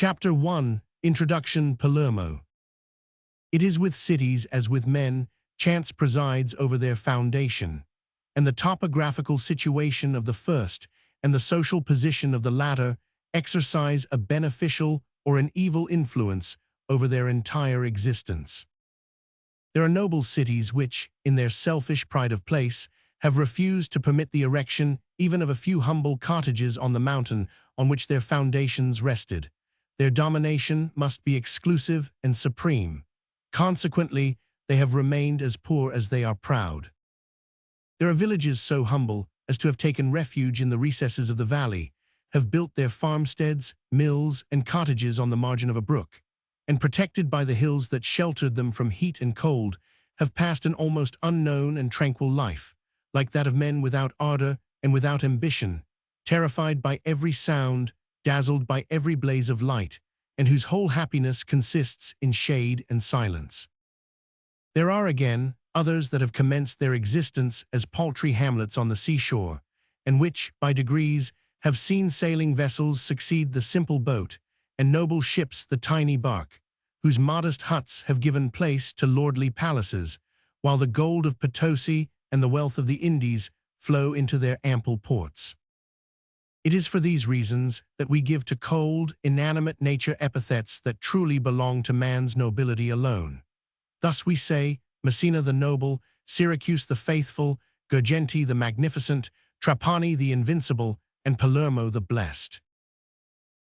Chapter 1. Introduction. Palermo. It is with cities as with men, chance presides over their foundation, and the topographical situation of the first and the social position of the latter exercise a beneficial or an evil influence over their entire existence. There are noble cities which, in their selfish pride of place, have refused to permit the erection even of a few humble cottages on the mountain on which their foundations rested. Their domination must be exclusive and supreme. Consequently, they have remained as poor as they are proud. There are villages so humble as to have taken refuge in the recesses of the valley, have built their farmsteads, mills, and cottages on the margin of a brook, and protected by the hills that sheltered them from heat and cold, have passed an almost unknown and tranquil life, like that of men without ardor and without ambition, terrified by every sound, dazzled by every blaze of light, and whose whole happiness consists in shade and silence. There are, again, others that have commenced their existence as paltry hamlets on the seashore, and which, by degrees, have seen sailing vessels succeed the simple boat, and noble ships the tiny bark, whose modest huts have given place to lordly palaces, while the gold of Potosi and the wealth of the Indies flow into their ample ports. It is for these reasons that we give to cold, inanimate nature epithets that truly belong to man's nobility alone. Thus we say, Messina the noble, Syracuse the faithful, Girgenti the magnificent, Trapani the invincible, and Palermo the blessed.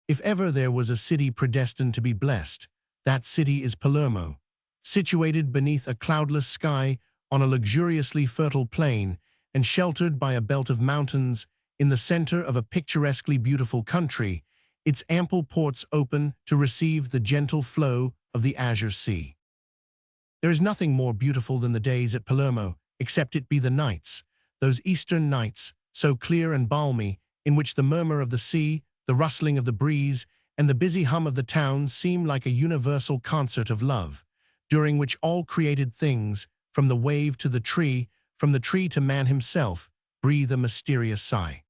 If ever there was a city predestined to be blessed, that city is Palermo, situated beneath a cloudless sky on a luxuriously fertile plain and sheltered by a belt of mountains in the center of a picturesquely beautiful country, its ample ports open to receive the gentle flow of the azure sea. There is nothing more beautiful than the days at Palermo, except it be the nights, those eastern nights, so clear and balmy, in which the murmur of the sea, the rustling of the breeze, and the busy hum of the town seem like a universal concert of love, during which all created things, from the wave to the tree, from the tree to man himself, breathe a mysterious sigh.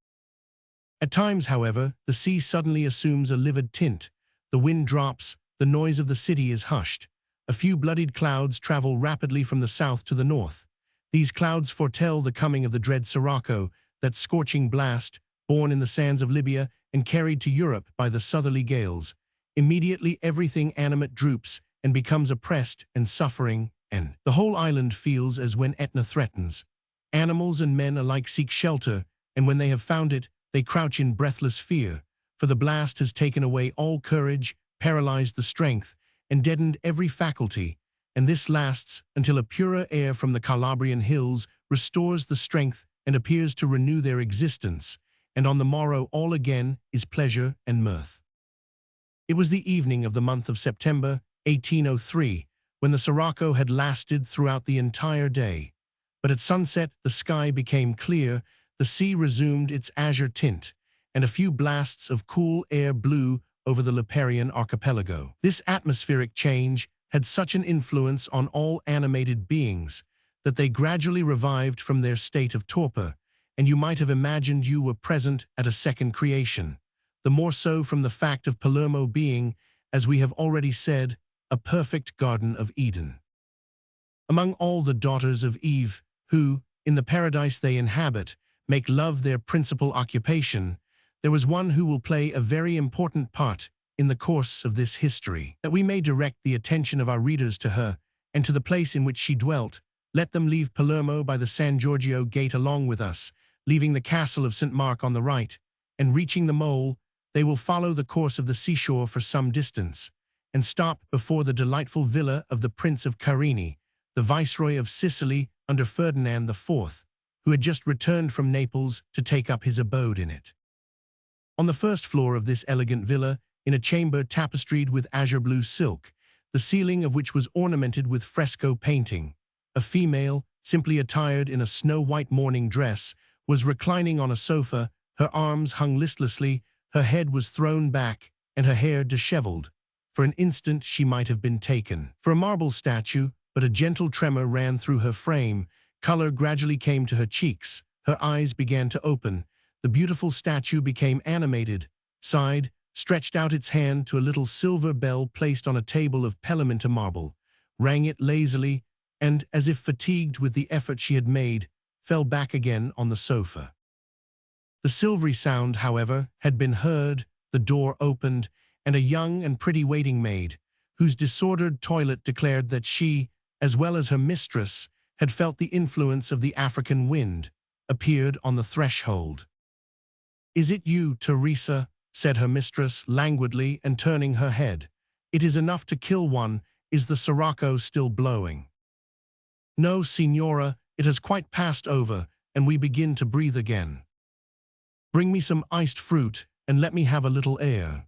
At times, however, the sea suddenly assumes a livid tint, the wind drops, the noise of the city is hushed. A few bloodied clouds travel rapidly from the south to the north. These clouds foretell the coming of the dread Sirocco, that scorching blast, born in the sands of Libya and carried to Europe by the southerly gales. Immediately everything animate droops and becomes oppressed and suffering, and the whole island feels as when Etna threatens. Animals and men alike seek shelter, and when they have found it, they crouch in breathless fear, for the blast has taken away all courage, paralyzed the strength, and deadened every faculty, and this lasts until a purer air from the Calabrian hills restores the strength and appears to renew their existence, and on the morrow all again is pleasure and mirth. It was the evening of the month of September, 1803, when the Sirocco had lasted throughout the entire day. But at sunset the sky became clear, the sea resumed its azure tint, and a few blasts of cool air blew over the Liparian archipelago. This atmospheric change had such an influence on all animated beings that they gradually revived from their state of torpor, and you might have imagined you were present at a second creation, the more so from the fact of Palermo being, as we have already said, a perfect Garden of Eden. Among all the daughters of Eve, who, in the paradise they inhabit, make love their principal occupation, there was one who will play a very important part in the course of this history. That we may direct the attention of our readers to her, and to the place in which she dwelt, let them leave Palermo by the San Giorgio gate along with us, leaving the castle of St. Mark on the right, and reaching the mole, they will follow the course of the seashore for some distance, and stop before the delightful villa of the Prince of Carini, the Viceroy of Sicily under Ferdinand IV, who had just returned from Naples to take up his abode in it. On the first floor of this elegant villa, in a chamber tapestried with azure blue silk, the ceiling of which was ornamented with fresco painting, a female, simply attired in a snow-white morning dress, was reclining on a sofa, her arms hung listlessly, her head was thrown back, and her hair disheveled. For an instant she might have been taken for a marble statue, but a gentle tremor ran through her frame, color gradually came to her cheeks, her eyes began to open, the beautiful statue became animated, sighed, stretched out its hand to a little silver bell placed on a table of Peliminta marble, rang it lazily, and, as if fatigued with the effort she had made, fell back again on the sofa. The silvery sound, however, had been heard, the door opened, and a young and pretty waiting maid, whose disordered toilet declared that she, as well as her mistress, had felt the influence of the African wind, appeared on the threshold. "Is it you, Teresa?" said her mistress languidly and turning her head. "It is enough to kill one. Is the sirocco still blowing?" "No, signora, it has quite passed over, and we begin to breathe again." "Bring me some iced fruit, and let me have a little air."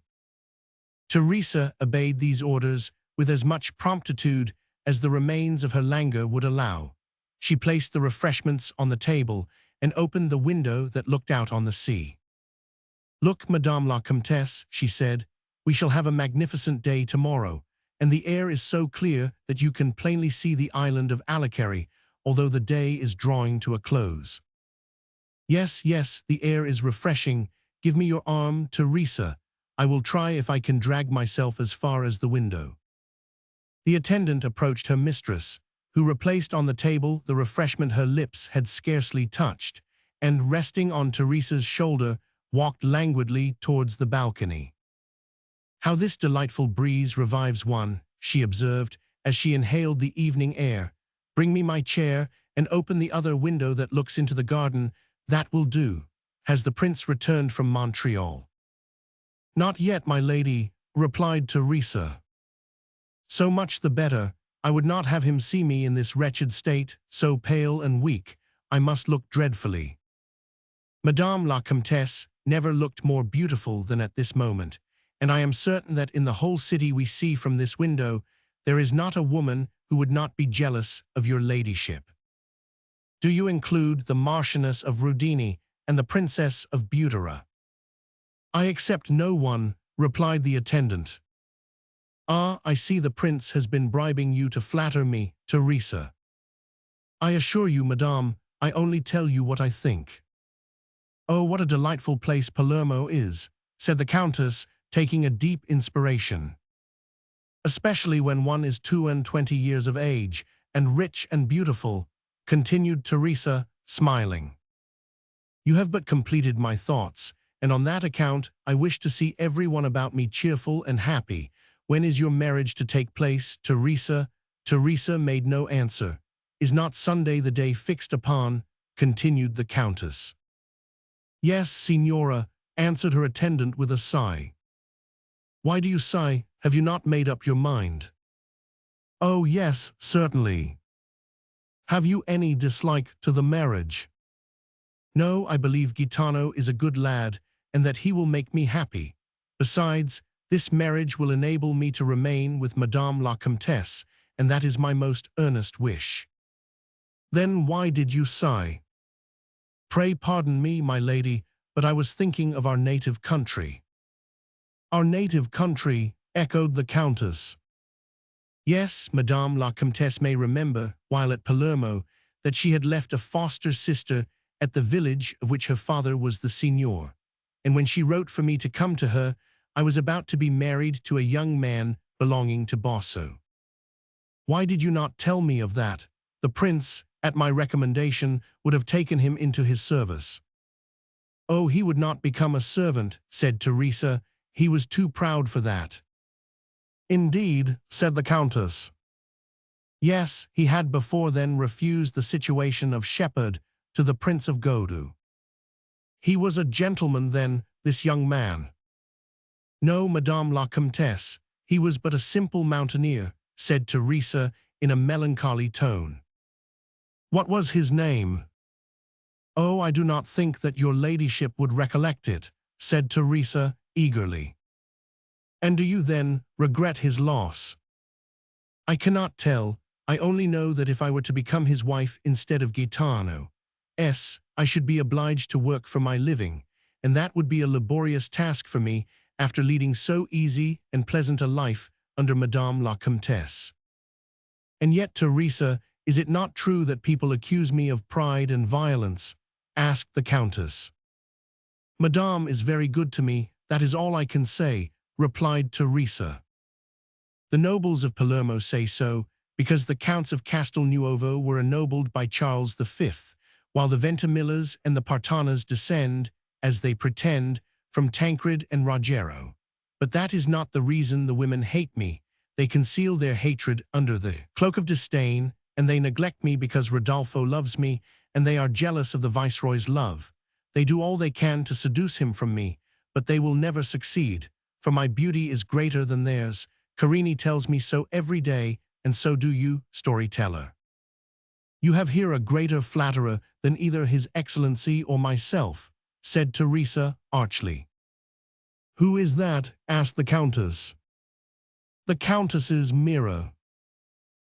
Teresa obeyed these orders with as much promptitude as the remains of her languor would allow. She placed the refreshments on the table and opened the window that looked out on the sea. "Look, Madame la Comtesse," she said, "we shall have a magnificent day tomorrow, and the air is so clear that you can plainly see the island of Alexandre, although the day is drawing to a close." "Yes, yes, the air is refreshing. Give me your arm, Teresa. I will try if I can drag myself as far as the window." The attendant approached her mistress, who replaced on the table the refreshment her lips had scarcely touched, and, resting on Teresa's shoulder, walked languidly towards the balcony. "How this delightful breeze revives one," she observed, as she inhaled the evening air. "Bring me my chair, and open the other window that looks into the garden. That will do. Has the prince returned from Montreal?" "Not yet, my lady," replied Teresa. "So much the better. I would not have him see me in this wretched state, so pale and weak. I must look dreadfully." Madame la Comtesse never looked more beautiful than at this moment, and I am certain that in the whole city we see from this window there is not a woman who would not be jealous of your ladyship. Do you include the Marchioness of Rudini and the Princess of Butera?" "I accept no one," replied the attendant. "Ah, I see the prince has been bribing you to flatter me, Teresa." "I assure you, madame, I only tell you what I think." "Oh, what a delightful place Palermo is," said the Countess, taking a deep inspiration. "Especially when one is 22 years of age, and rich and beautiful," continued Teresa, smiling. "You have but completed my thoughts, and on that account I wish to see everyone about me cheerful and happy. When is your marriage to take place, Teresa?" Teresa made no answer. "Is not Sunday the day fixed upon?" continued the Countess. "Yes, signora," answered her attendant with a sigh. "Why do you sigh? Have you not made up your mind?" "Oh, yes, certainly." "Have you any dislike to the marriage?" "No, I believe Gaetano is a good lad, and that he will make me happy. Besides, this marriage will enable me to remain with Madame la Comtesse, and that is my most earnest wish." "Then why did you sigh?" "Pray pardon me, my lady, but I was thinking of our native country." "Our native country," echoed the Countess. Yes, Madame la Comtesse may remember, while at Palermo, that she had left a foster sister at the village of which her father was the signor, and when she wrote for me to come to her, I was about to be married to a young man belonging to Bosso. Why did you not tell me of that? The prince, at my recommendation, would have taken him into his service." "Oh, he would not become a servant," said Teresa. "He was too proud for that." "Indeed," said the Countess. "Yes, he had before then refused the situation of shepherd to the Prince of Godu." "He was a gentleman then, this young man?" "No, Madame la Comtesse, he was but a simple mountaineer," said Teresa in a melancholy tone. "What was his name?" "Oh, I do not think that your ladyship would recollect it," said Teresa eagerly. "And do you, then, regret his loss?" "I cannot tell. I only know that if I were to become his wife instead of Gaetano, I should be obliged to work for my living, and that would be a laborious task for me after leading so easy and pleasant a life under Madame la Comtesse." "And yet, Teresa, is it not true that people accuse me of pride and violence?" asked the Countess. "Madame is very good to me, that is all I can say," replied Teresa. "The nobles of Palermo say so, because the Counts of Castelnuovo were ennobled by Charles V, while the Ventimillas and the Partanas descend, as they pretend, from Tancred and Rogero. But that is not the reason the women hate me. They conceal their hatred under the cloak of disdain, and they neglect me because Rodolfo loves me, and they are jealous of the Viceroy's love. They do all they can to seduce him from me, but they will never succeed, for my beauty is greater than theirs. Carini tells me so every day, and so do you, storyteller. You have here a greater flatterer than either His Excellency or myself," said Teresa archly. "Who is that?" asked the Countess. "The Countess's mirror."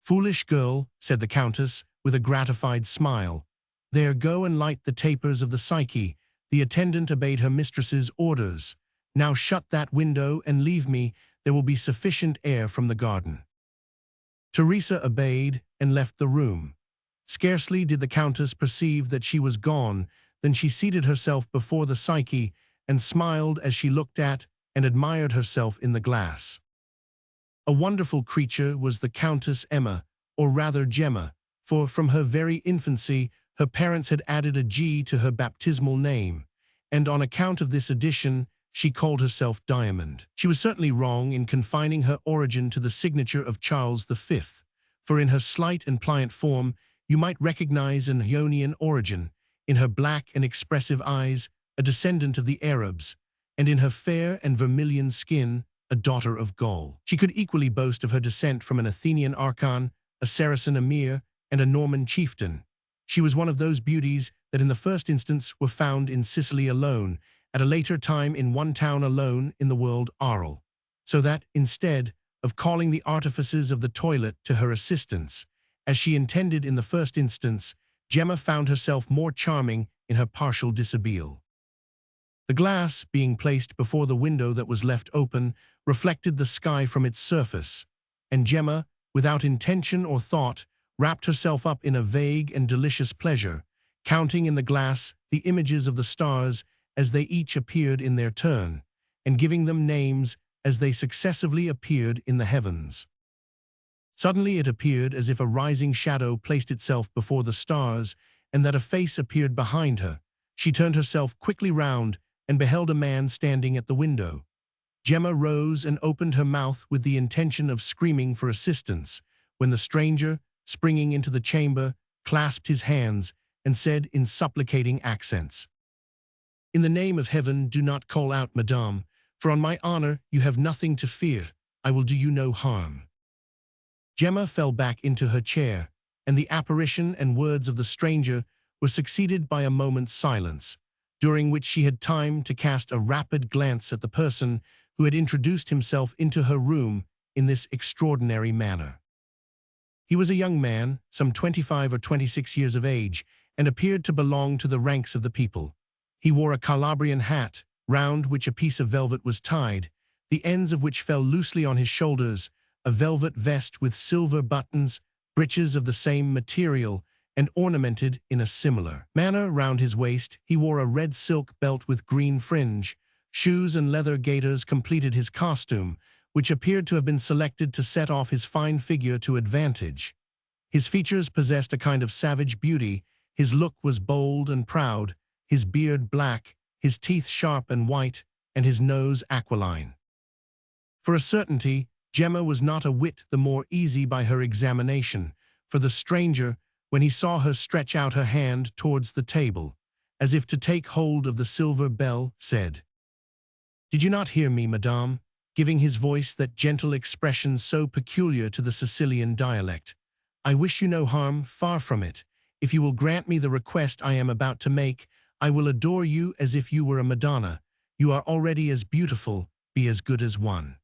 "Foolish girl," said the Countess, with a gratified smile. "There, go and light the tapers of the Psyche." The attendant obeyed her mistress's orders. "Now shut that window and leave me. There will be sufficient air from the garden." Teresa obeyed and left the room. Scarcely did the Countess perceive that she was gone, than she seated herself before the Psyche and smiled as she looked at and admired herself in the glass. A wonderful creature was the Countess Emma, or rather Gemma, for from her very infancy her parents had added a G to her baptismal name, and on account of this addition she called herself Diamond. She was certainly wrong in confining her origin to the signature of Charles V, for in her slight and pliant form you might recognize an Ionian origin, in her black and expressive eyes a descendant of the Arabs, and in her fair and vermilion skin a daughter of Gaul. She could equally boast of her descent from an Athenian archon, a Saracen emir, and a Norman chieftain. She was one of those beauties that in the first instance were found in Sicily alone, at a later time in one town alone in the world, Arles, so that, instead of calling the artifices of the toilet to her assistance, as she intended in the first instance, Gemma found herself more charming in her partial dishabille. The glass, being placed before the window that was left open, reflected the sky from its surface, and Gemma, without intention or thought, wrapped herself up in a vague and delicious pleasure, counting in the glass the images of the stars as they each appeared in their turn, and giving them names as they successively appeared in the heavens. Suddenly it appeared as if a rising shadow placed itself before the stars, and that a face appeared behind her. She turned herself quickly round and beheld a man standing at the window. Gemma rose and opened her mouth with the intention of screaming for assistance, when the stranger, springing into the chamber, clasped his hands and said in supplicating accents, "In the name of heaven, do not call out, madame, for on my honor you have nothing to fear. I will do you no harm." Gemma fell back into her chair, and the apparition and words of the stranger were succeeded by a moment's silence, during which she had time to cast a rapid glance at the person who had introduced himself into her room in this extraordinary manner. He was a young man, some 25 or 26 years of age, and appeared to belong to the ranks of the people. He wore a Calabrian hat, round which a piece of velvet was tied, the ends of which fell loosely on his shoulders, a velvet vest with silver buttons, breeches of the same material, and ornamented in a similar manner round his waist. He wore a red silk belt with green fringe. Shoes and leather gaiters completed his costume, which appeared to have been selected to set off his fine figure to advantage. His features possessed a kind of savage beauty. His look was bold and proud, his beard black, his teeth sharp and white, and his nose aquiline. For a certainty, Gemma was not a whit the more easy by her examination, for the stranger, when he saw her stretch out her hand towards the table, as if to take hold of the silver bell, said, "Did you not hear me, madame?" giving his voice that gentle expression so peculiar to the Sicilian dialect. "I wish you no harm, far from it. If you will grant me the request I am about to make, I will adore you as if you were a Madonna. You are already as beautiful, be as good as one."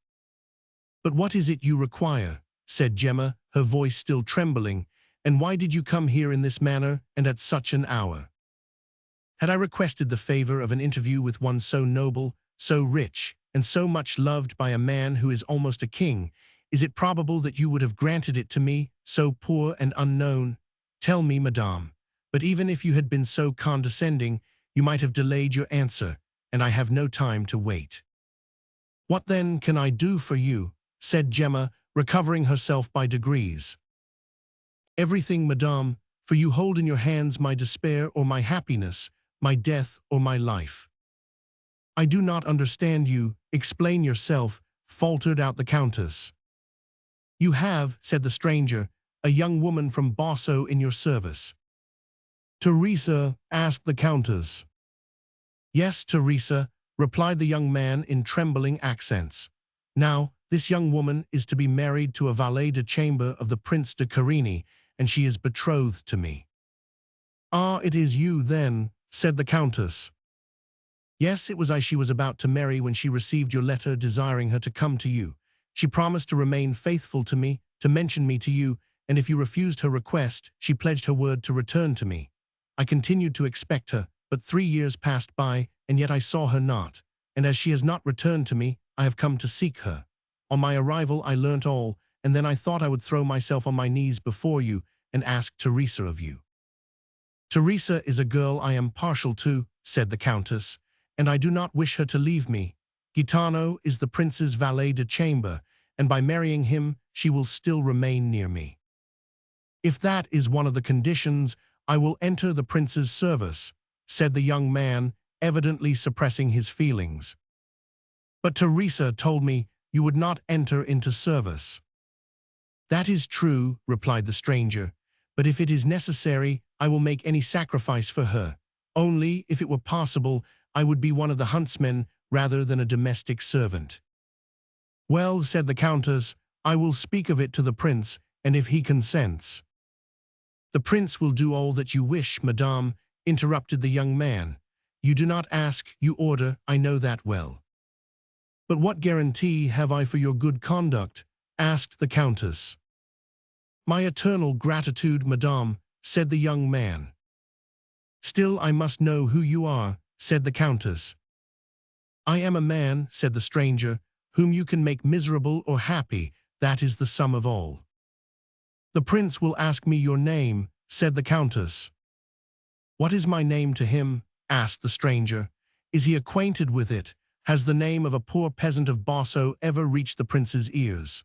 "But what is it you require?" said Gemma, her voice still trembling, "and why did you come here in this manner and at such an hour?" "Had I requested the favor of an interview with one so noble, so rich, and so much loved by a man who is almost a king, is it probable that you would have granted it to me, so poor and unknown? Tell me, madame. But even if you had been so condescending, you might have delayed your answer, and I have no time to wait." "What then can I do for you?" said Gemma, recovering herself by degrees. "Everything, madame, for you hold in your hands my despair or my happiness, my death or my life." "I do not understand you. Explain yourself," faltered out the Countess. "You have," said the stranger, "a young woman from Basso in your service." "Teresa?" asked the Countess. "Yes, Teresa," replied the young man in trembling accents. "Now, this young woman is to be married to a valet de chambre of the Prince de Carini, and she is betrothed to me." "Ah, it is you, then," said the Countess. "Yes, it was I she was about to marry when she received your letter desiring her to come to you. She promised to remain faithful to me, to mention me to you, and if you refused her request, she pledged her word to return to me. I continued to expect her, but 3 years passed by, and yet I saw her not, and as she has not returned to me, I have come to seek her. On my arrival I learnt all, and then I thought I would throw myself on my knees before you and ask Teresa of you." "Teresa is a girl I am partial to," said the Countess, "and I do not wish her to leave me. Gitano is the prince's valet de chambre, and by marrying him she will still remain near me." "If that is one of the conditions, I will enter the prince's service," said the young man, evidently suppressing his feelings. "But Teresa told me you would not enter into service." "That is true," replied the stranger, "but if it is necessary, I will make any sacrifice for her. Only, if it were possible, I would be one of the huntsmen rather than a domestic servant." "Well," said the Countess, "I will speak of it to the prince, and if he consents—" "The prince will do all that you wish, madame," interrupted the young man. "You do not ask, you order, I know that well." "But what guarantee have I for your good conduct?" asked the Countess. "My eternal gratitude, madame," said the young man. "Still I must know who you are," said the Countess. "I am a man," said the stranger, "whom you can make miserable or happy, that is the sum of all." "The prince will ask me your name," said the Countess. "What is my name to him?" asked the stranger. "Is he acquainted with it? Has the name of a poor peasant of Basso ever reached the prince's ears?"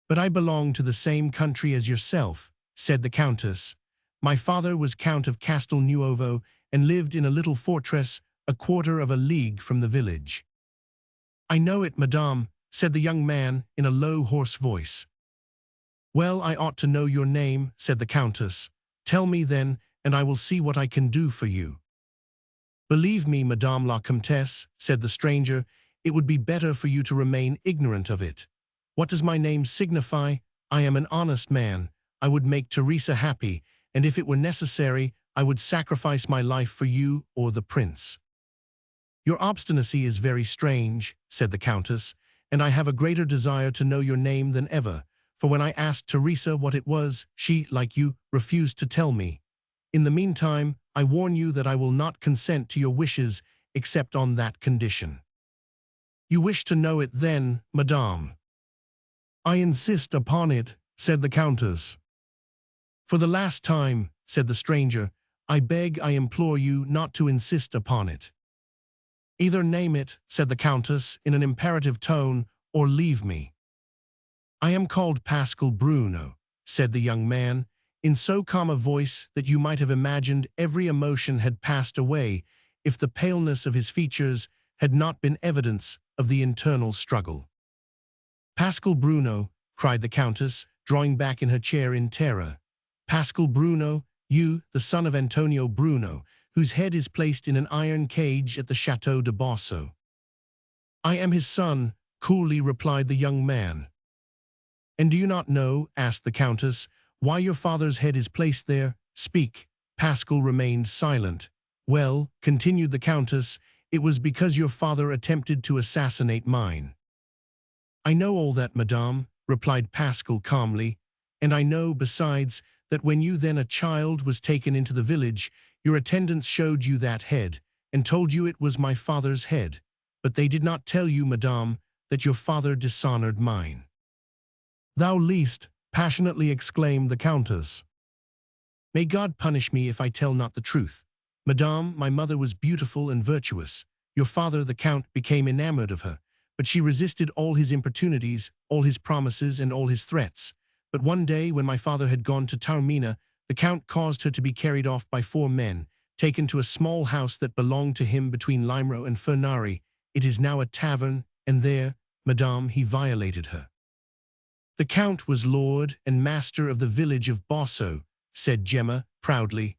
"But I belong to the same country as yourself," said the Countess. "My father was Count of Castelnuovo and lived in a little fortress a quarter of a league from the village." "I know it, madame," said the young man in a low, hoarse voice. "Well, I ought to know your name," said the Countess. "Tell me then, and I will see what I can do for you." "Believe me, Madame la Comtesse," said the stranger, "it would be better for you to remain ignorant of it. What does my name signify? I am an honest man. I would make Teresa happy, and if it were necessary, I would sacrifice my life for you or the prince." "Your obstinacy is very strange," said the Countess, "and I have a greater desire to know your name than ever, for when I asked Teresa what it was, she, like you, refused to tell me. In the meantime, I warn you that I will not consent to your wishes except on that condition." "You wish to know it then, madame?" "I insist upon it," said the Countess. "For the last time," said the stranger, "I beg, I implore you not to insist upon it." "Either name it," said the Countess in an imperative tone, "or leave me." "I am called Pascal Bruno," said the young man, in so calm a voice that you might have imagined every emotion had passed away if the paleness of his features had not been evidence of the internal struggle. "Pascal Bruno," cried the Countess, drawing back in her chair in terror. "Pascal Bruno, you, the son of Antonio Bruno, whose head is placed in an iron cage at the Château de Basso." "I am his son," coolly replied the young man. "And do you not know," asked the Countess, "why your father's head is placed there? Speak." Pascal remained silent. "Well," continued the Countess, "it was because your father attempted to assassinate mine." "I know all that, madame," replied Pascal calmly, "and I know, besides, that when you then a child was taken into the village, your attendants showed you that head, and told you it was my father's head. But they did not tell you, madame, that your father dishonored mine." "Thou least," passionately exclaimed the Countess. "May God punish me if I tell not the truth. Madame, my mother was beautiful and virtuous. Your father, the Count, became enamored of her, but she resisted all his importunities, all his promises, and all his threats. But one day, when my father had gone to Taormina, the Count caused her to be carried off by 4 men, taken to a small house that belonged to him between Limero and Fernari. It is now a tavern, and there, madame, he violated her. The Count was lord and master of the village of Bosso, said Gemma, proudly.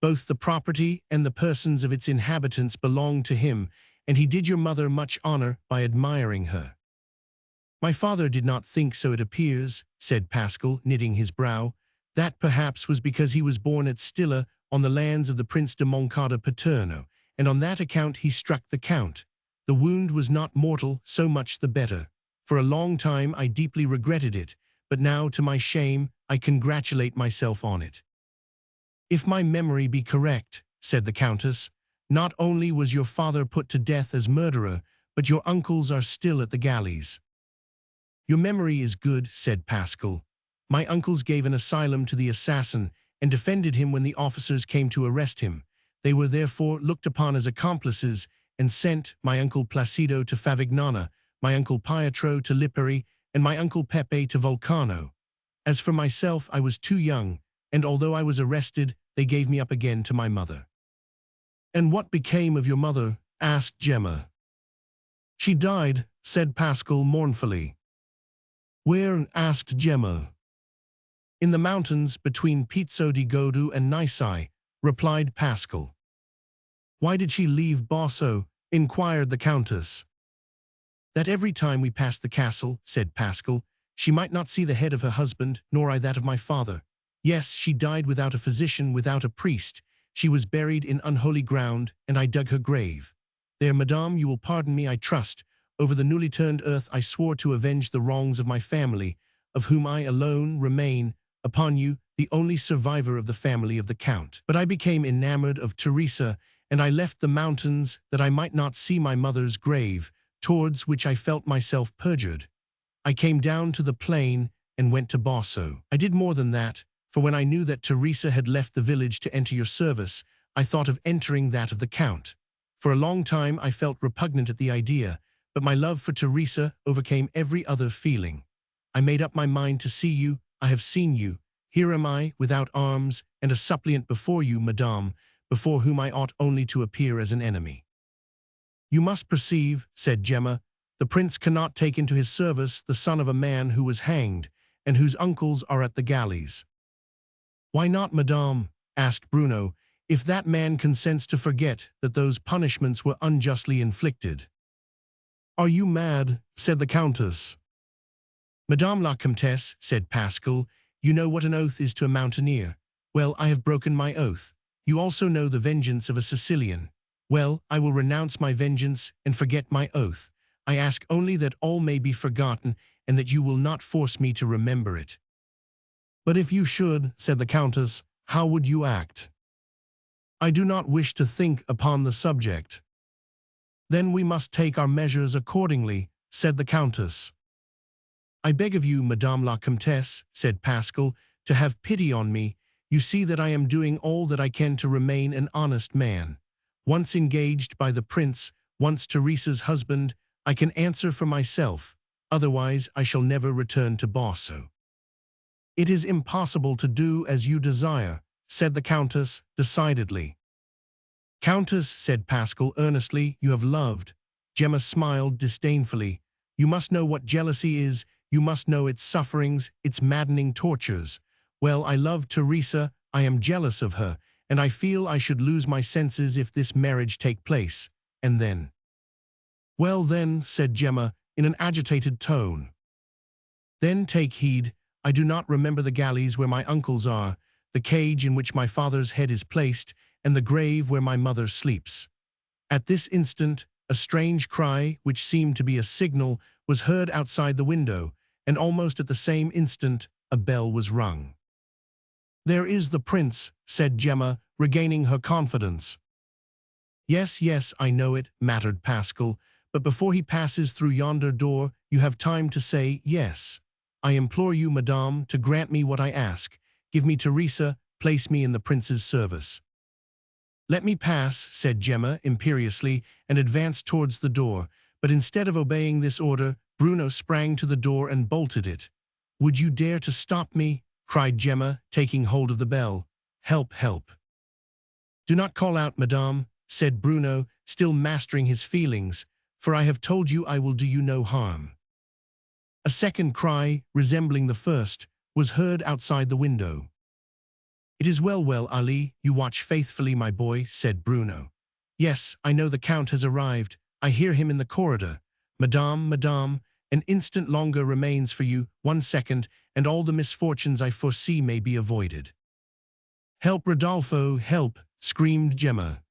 Both the property and the persons of its inhabitants belonged to him, and he did your mother much honor by admiring her. My father did not think so, it appears, said Pascal, knitting his brow. That perhaps was because he was born at Stilla, on the lands of the Prince de Moncada Paterno, and on that account he struck the Count. The wound was not mortal, so much the better. For a long time I deeply regretted it, but now, to my shame, I congratulate myself on it. If my memory be correct, said the Countess, not only was your father put to death as murderer, but your uncles are still at the galleys. Your memory is good, said Pascal. My uncles gave an asylum to the assassin and defended him when the officers came to arrest him. They were therefore looked upon as accomplices and sent my uncle Placido to Favignana, my uncle Pietro to Lipari, and my uncle Pepe to Vulcano. As for myself, I was too young, and although I was arrested, they gave me up again to my mother. And what became of your mother? Asked Gemma. She died, said Pascal mournfully. Where? Asked Gemma. In the mountains between Pizzo di Godu and Nisi, replied Pascal. Why did she leave Bosso? Inquired the Countess. That every time we passed the castle, said Pascal, she might not see the head of her husband, nor I that of my father. Yes, she died without a physician, without a priest. She was buried in unholy ground, and I dug her grave. There, madame, you will pardon me, I trust. Over the newly turned earth I swore to avenge the wrongs of my family, of whom I alone remain, upon you, the only survivor of the family of the Count. But I became enamored of Teresa, and I left the mountains that I might not see my mother's grave, towards which I felt myself perjured. I came down to the plain and went to Bosso. I did more than that, for when I knew that Teresa had left the village to enter your service, I thought of entering that of the Count. For a long time I felt repugnant at the idea, but my love for Teresa overcame every other feeling. I made up my mind to see you. I have seen you. Here am I, without arms, and a suppliant before you, madame, before whom I ought only to appear as an enemy. You must perceive, said Gemma, the prince cannot take into his service the son of a man who was hanged, and whose uncles are at the galleys. Why not, madame? Asked Bruno, if that man consents to forget that those punishments were unjustly inflicted. Are you mad? Said the Countess. Madame la Comtesse, said Pascal, you know what an oath is to a mountaineer. Well, I have broken my oath. You also know the vengeance of a Sicilian. Well, I will renounce my vengeance and forget my oath. I ask only that all may be forgotten and that you will not force me to remember it. But if you should, said the Countess, how would you act? I do not wish to think upon the subject. Then we must take our measures accordingly, said the Countess. I beg of you, Madame la Comtesse, said Pascal, to have pity on me. You see that I am doing all that I can to remain an honest man. Once engaged by the prince, once Teresa's husband, I can answer for myself, otherwise I shall never return to Bosso. It is impossible to do as you desire, said the Countess, decidedly. Countess, said Pascal earnestly, you have loved. Gemma smiled disdainfully. You must know what jealousy is, you must know its sufferings, its maddening tortures. Well, I love Teresa, I am jealous of her, and I feel I should lose my senses if this marriage take place, and then. Well then, said Gemma, in an agitated tone. Then take heed, I do not remember the galleys where my uncles are, the cage in which my father's head is placed, and the grave where my mother sleeps. At this instant, a strange cry, which seemed to be a signal, was heard outside the window, and almost at the same instant, a bell was rung. There is the prince, said Gemma, regaining her confidence. Yes, yes, I know it, mattered Pascal, but before he passes through yonder door, you have time to say yes. I implore you, madame, to grant me what I ask. Give me Teresa, place me in the prince's service. Let me pass, said Gemma imperiously, and advanced towards the door, But instead of obeying this order, Bruno sprang to the door and bolted it. "Would you dare to stop me?" cried Gemma, taking hold of the bell. "Help, help." "Do not call out, madame," said Bruno, still mastering his feelings, "for I have told you I will do you no harm." A second cry, resembling the first, was heard outside the window. "It is well, Ali, you watch faithfully, my boy," said Bruno. "Yes, I know the Count has arrived. I hear him in the corridor. Madame, an instant longer remains for you, 1 second, and all the misfortunes I foresee may be avoided." "Help, Rodolfo, help!" screamed Gemma.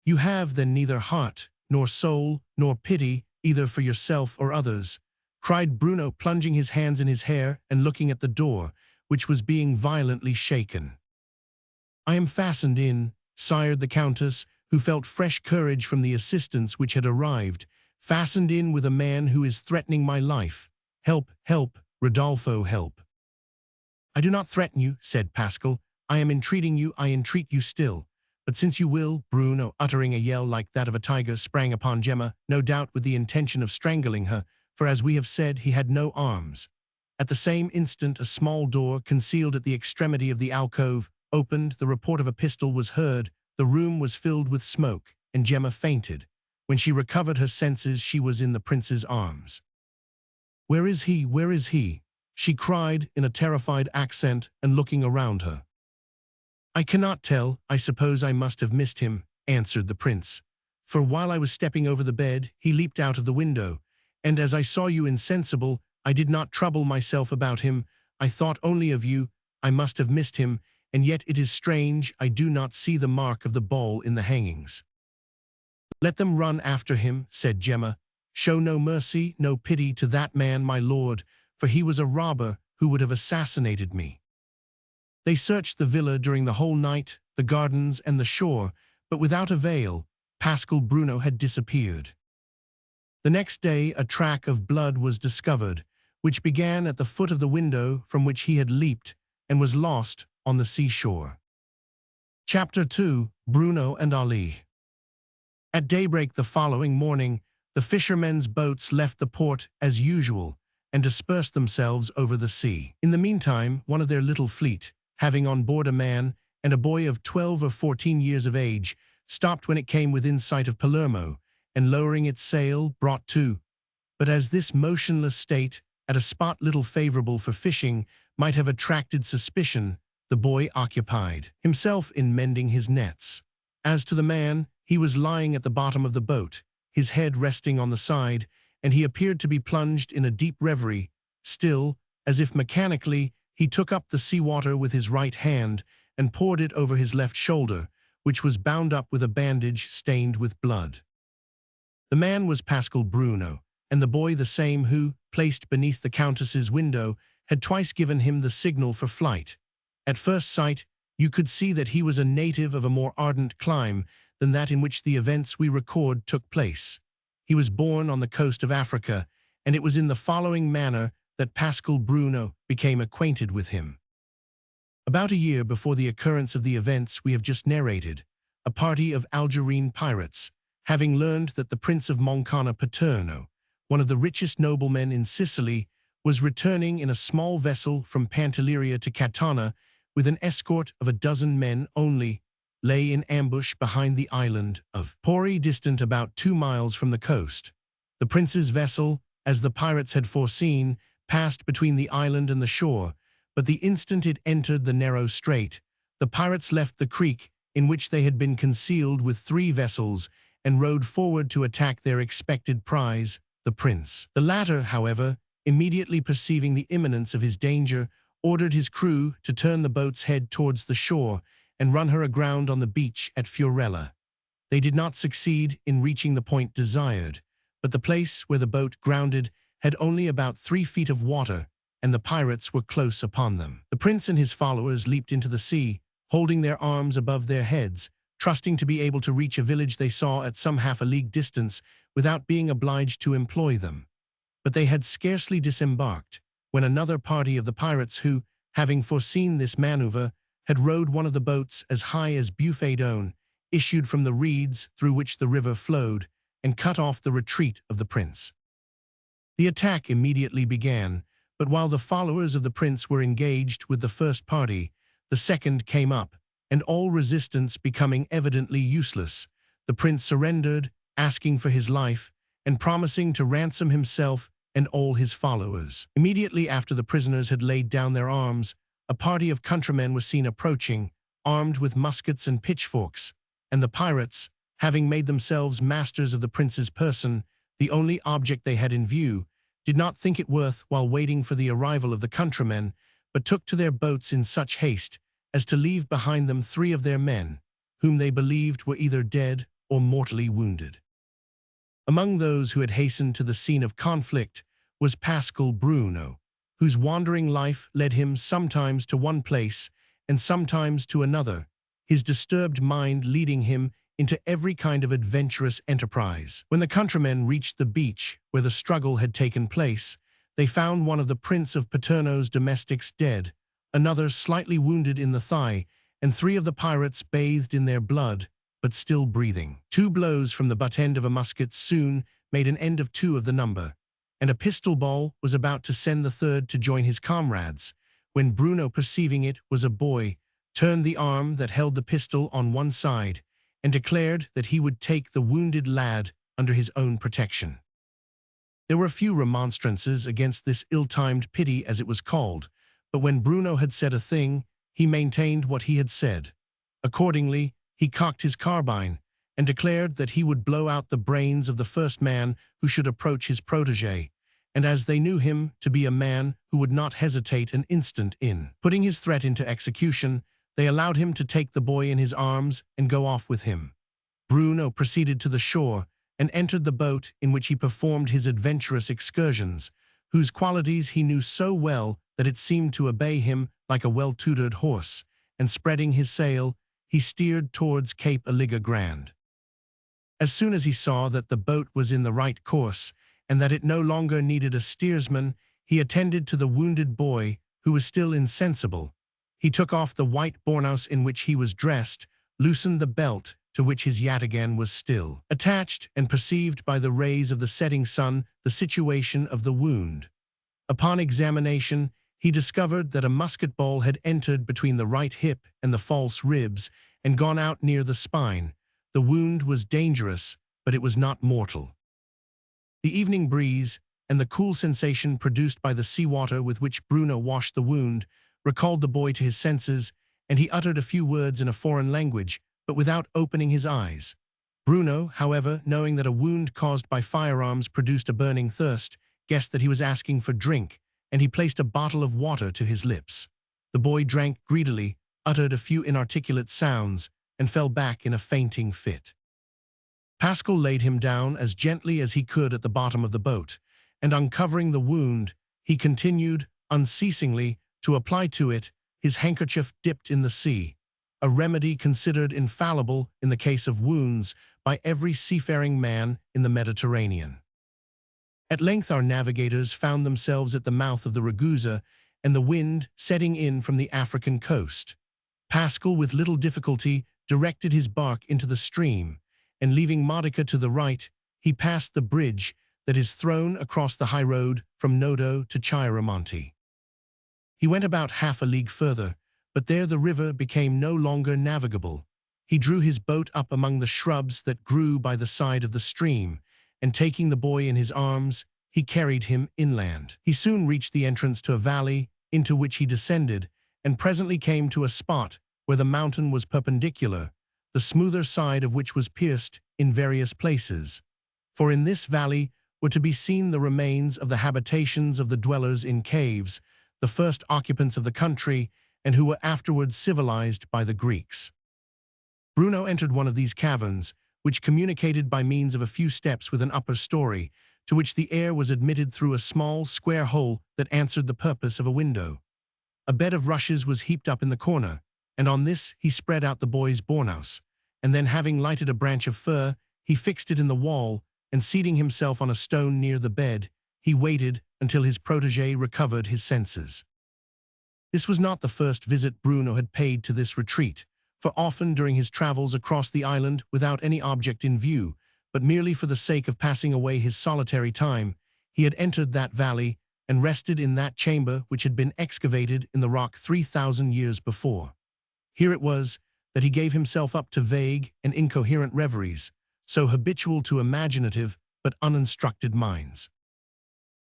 "You have then neither heart, nor soul, nor pity, either for yourself or others," cried Bruno, plunging his hands in his hair and looking at the door, which was being violently shaken. "I am fastened in," sighed the Countess, who felt fresh courage from the assistance which had arrived, "fastened in with a man who is threatening my life. Help, help, Rodolfo, help." "I do not threaten you," said Pascal. "I am entreating you, I entreat you still. But since you will," Bruno, uttering a yell like that of a tiger, sprang upon Gemma, no doubt with the intention of strangling her, for as we have said, he had no arms. At the same instant, a small door, concealed at the extremity of the alcove, opened, the report of a pistol was heard, the room was filled with smoke, and Gemma fainted. When she recovered her senses, she was in the prince's arms. "Where is he? Where is he?" she cried in a terrified accent and looking around her. "I cannot tell. I suppose I must have missed him," answered the prince. "For while I was stepping over the bed, he leaped out of the window, and as I saw you insensible, I did not trouble myself about him. I thought only of you. I must have missed him, and yet it is strange, I do not see the mark of the ball in the hangings." "Let them run after him," said Gemma. "Show no mercy, no pity to that man, my lord, for he was a robber who would have assassinated me." They searched the villa during the whole night, the gardens and the shore, but without avail. Pascal Bruno had disappeared. The next day a track of blood was discovered, which began at the foot of the window from which he had leaped, and was lost on the seashore. Chapter 2: Bruno and Ali. At daybreak the following morning, the fishermen's boats left the port as usual, and dispersed themselves over the sea. In the meantime, one of their little fleet, having on board a man and a boy of 12 or 14 years of age, stopped when it came within sight of Palermo, and lowering its sail, brought to. But as this motionless state, at a spot little favorable for fishing, might have attracted suspicion, the boy occupied himself in mending his nets. As to the man, he was lying at the bottom of the boat, his head resting on the side, and he appeared to be plunged in a deep reverie. Still, as if mechanically, he took up the sea-water with his right hand and poured it over his left shoulder, which was bound up with a bandage stained with blood. The man was Pascal Bruno, and the boy the same who, placed beneath the Countess's window, had twice given him the signal for flight. At first sight, you could see that he was a native of a more ardent clime than that in which the events we record took place. He was born on the coast of Africa, and it was in the following manner that Pascal Bruno became acquainted with him. About a year before the occurrence of the events we have just narrated, a party of Algerine pirates, having learned that the Prince of Moncana Paterno, one of the richest noblemen in Sicily, was returning in a small vessel from Pantelleria to Catana with an escort of a dozen men only, lay in ambush behind the island of Pori, distant about 2 miles from the coast. The prince's vessel, as the pirates had foreseen, passed between the island and the shore, but the instant it entered the narrow strait, the pirates left the creek in which they had been concealed with 3 vessels and rowed forward to attack their expected prize, the prince. The latter, however, immediately perceiving the imminence of his danger, ordered his crew to turn the boat's head towards the shore and run her aground on the beach at Fiorella. They did not succeed in reaching the point desired, but the place where the boat grounded had only about 3 feet of water, and the pirates were close upon them. The prince and his followers leaped into the sea, holding their arms above their heads, trusting to be able to reach a village they saw at some half a league distance without being obliged to employ them. But they had scarcely disembarked when another party of the pirates who, having foreseen this maneuver, had rowed one of the boats as high as Buffet d'One, issued from the reeds through which the river flowed, and cut off the retreat of the prince. The attack immediately began, but while the followers of the prince were engaged with the first party, the second came up, and all resistance becoming evidently useless, the prince surrendered, asking for his life, and promising to ransom himself and all his followers. Immediately after the prisoners had laid down their arms, a party of countrymen was seen approaching, armed with muskets and pitchforks, and the pirates, having made themselves masters of the prince's person, the only object they had in view, did not think it worth while waiting for the arrival of the countrymen, but took to their boats in such haste as to leave behind them 3 of their men, whom they believed were either dead or mortally wounded. Among those who had hastened to the scene of conflict was Pascal Bruno, whose wandering life led him sometimes to one place and sometimes to another, his disturbed mind leading him into every kind of adventurous enterprise. When the countrymen reached the beach where the struggle had taken place, they found one of the Prince of Paterno's domestics dead, another slightly wounded in the thigh, and 3 of the pirates bathed in their blood, but still breathing. 2 blows from the butt end of a musket soon made an end of 2 of the number, and a pistol ball was about to send the 3rd to join his comrades, when Bruno, perceiving it was a boy, turned the arm that held the pistol on one side, and declared that he would take the wounded lad under his own protection. There were a few remonstrances against this ill-timed pity, as it was called, but when Bruno had said a thing, he maintained what he had said. Accordingly, he cocked his carbine and declared that he would blow out the brains of the first man who should approach his protégé, and as they knew him to be a man who would not hesitate an instant in putting his threat into execution, they allowed him to take the boy in his arms and go off with him. Bruno proceeded to the shore and entered the boat in which he performed his adventurous excursions, whose qualities he knew so well that it seemed to obey him like a well-tutored horse, and spreading his sail, he steered towards Cape Aliga Grande. As soon as he saw that the boat was in the right course, and that it no longer needed a steersman, he attended to the wounded boy, who was still insensible. He took off the white bournouse in which he was dressed, loosened the belt to which his yataghan was still attached, and perceived by the rays of the setting sun the situation of the wound. Upon examination, he discovered that a musket ball had entered between the right hip and the false ribs and gone out near the spine. The wound was dangerous, but it was not mortal. The evening breeze and the cool sensation produced by the seawater with which Bruno washed the wound recalled the boy to his senses, and he uttered a few words in a foreign language, but without opening his eyes. Bruno, however, knowing that a wound caused by firearms produced a burning thirst, guessed that he was asking for drink, and he placed a bottle of water to his lips. The boy drank greedily, uttered a few inarticulate sounds, and fell back in a fainting fit. Pascal laid him down as gently as he could at the bottom of the boat, and uncovering the wound, he continued, unceasingly, to apply to it his handkerchief dipped in the sea, a remedy considered infallible in the case of wounds by every seafaring man in the Mediterranean. At length our navigators found themselves at the mouth of the Ragusa, and the wind setting in from the African coast. Pascal, with little difficulty, directed his bark into the stream, and leaving Modica to the right, he passed the bridge that is thrown across the high road from Nodo to Chiaramonte. He went about half a league further, but there the river became no longer navigable. He drew his boat up among the shrubs that grew by the side of the stream, and taking the boy in his arms, he carried him inland. He soon reached the entrance to a valley, into which he descended, and presently came to a spot where the mountain was perpendicular, the smoother side of which was pierced in various places. For in this valley were to be seen the remains of the habitations of the dwellers in caves, the first occupants of the country, and who were afterwards civilized by the Greeks. Bruno entered one of these caverns, which communicated by means of a few steps with an upper story, to which the air was admitted through a small square hole that answered the purpose of a window. A bed of rushes was heaped up in the corner, and on this he spread out the boy's bournouse, and then, having lighted a branch of fir, he fixed it in the wall, and seating himself on a stone near the bed, he waited until his protégé recovered his senses. This was not the first visit Bruno had paid to this retreat, for often during his travels across the island without any object in view, but merely for the sake of passing away his solitary time, he had entered that valley and rested in that chamber which had been excavated in the rock 3,000 years before. Here it was that he gave himself up to vague and incoherent reveries, so habitual to imaginative but uninstructed minds.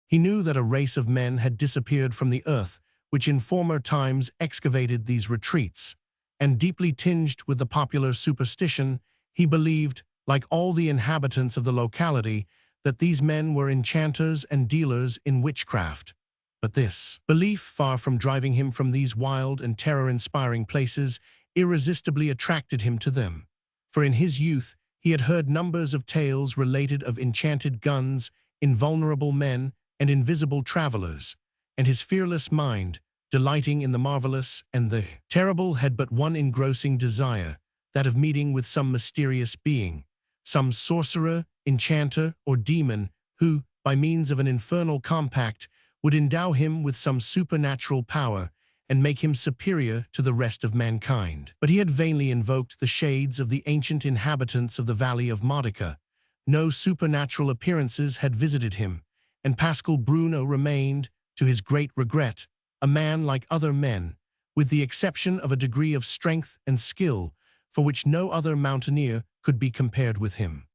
He knew that a race of men had disappeared from the earth, which in former times excavated these retreats, and deeply tinged with the popular superstition, he believed, like all the inhabitants of the locality, that these men were enchanters and dealers in witchcraft. But this belief, far from driving him from these wild and terror-inspiring places, irresistibly attracted him to them. For in his youth he had heard numbers of tales related of enchanted guns, invulnerable men, and invisible travelers, and his fearless mind, delighting in the marvelous and the terrible, had but one engrossing desire, that of meeting with some mysterious being, some sorcerer, enchanter, or demon, who, by means of an infernal compact, would endow him with some supernatural power and make him superior to the rest of mankind. But he had vainly invoked the shades of the ancient inhabitants of the Valley of Modica. No supernatural appearances had visited him, and Pascal Bruno remained, to his great regret, a man like other men, with the exception of a degree of strength and skill for which no other mountaineer could be compared with him.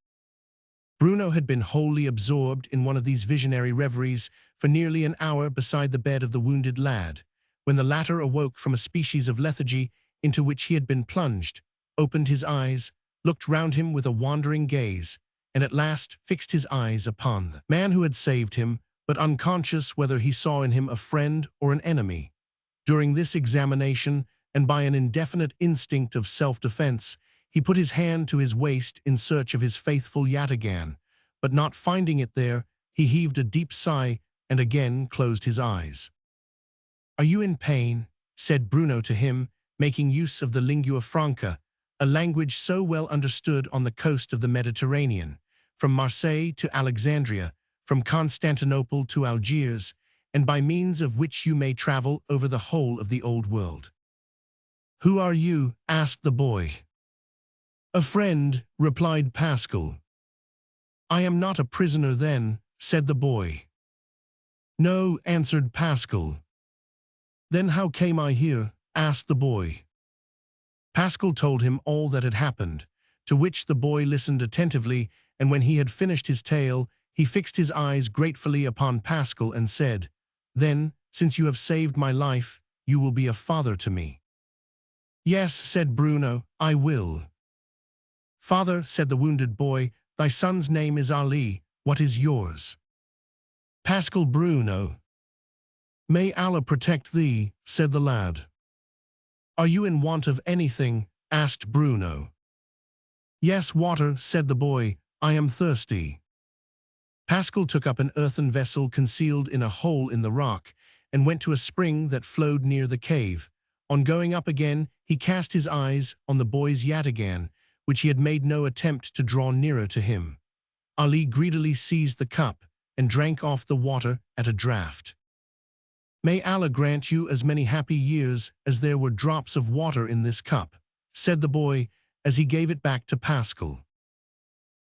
Bruno had been wholly absorbed in one of these visionary reveries for nearly an hour beside the bed of the wounded lad, when the latter awoke from a species of lethargy into which he had been plunged, opened his eyes, looked round him with a wandering gaze, and at last fixed his eyes upon the man who had saved him, but unconscious whether he saw in him a friend or an enemy. During this examination, and by an indefinite instinct of self-defense, he put his hand to his waist in search of his faithful yataghan, but not finding it there, he heaved a deep sigh and again closed his eyes. "Are you in pain?" said Bruno to him, making use of the lingua franca, a language so well understood on the coast of the Mediterranean, from Marseille to Alexandria, from Constantinople to Algiers, and by means of which you may travel over the whole of the Old World. "Who are you?" asked the boy. "A friend," replied Pascal. "I am not a prisoner then," said the boy. "No," answered Pascal. "Then how came I here?" asked the boy. Pascal told him all that had happened, to which the boy listened attentively, and when he had finished his tale, he fixed his eyes gratefully upon Pascal and said, "Then, since you have saved my life, you will be a father to me." "Yes," said Bruno, "I will." "Father," said the wounded boy, "thy son's name is Ali. What is yours?" "Pascal Bruno." "May Allah protect thee," said the lad. "Are you in want of anything?" asked Bruno. "Yes, water," said the boy. "I am thirsty." Pascal took up an earthen vessel concealed in a hole in the rock, and went to a spring that flowed near the cave. On going up again, he cast his eyes on the boy's yataghan, which he had made no attempt to draw nearer to him. Ali greedily seized the cup and drank off the water at a draught. "May Allah grant you as many happy years as there were drops of water in this cup," said the boy as he gave it back to Pascal.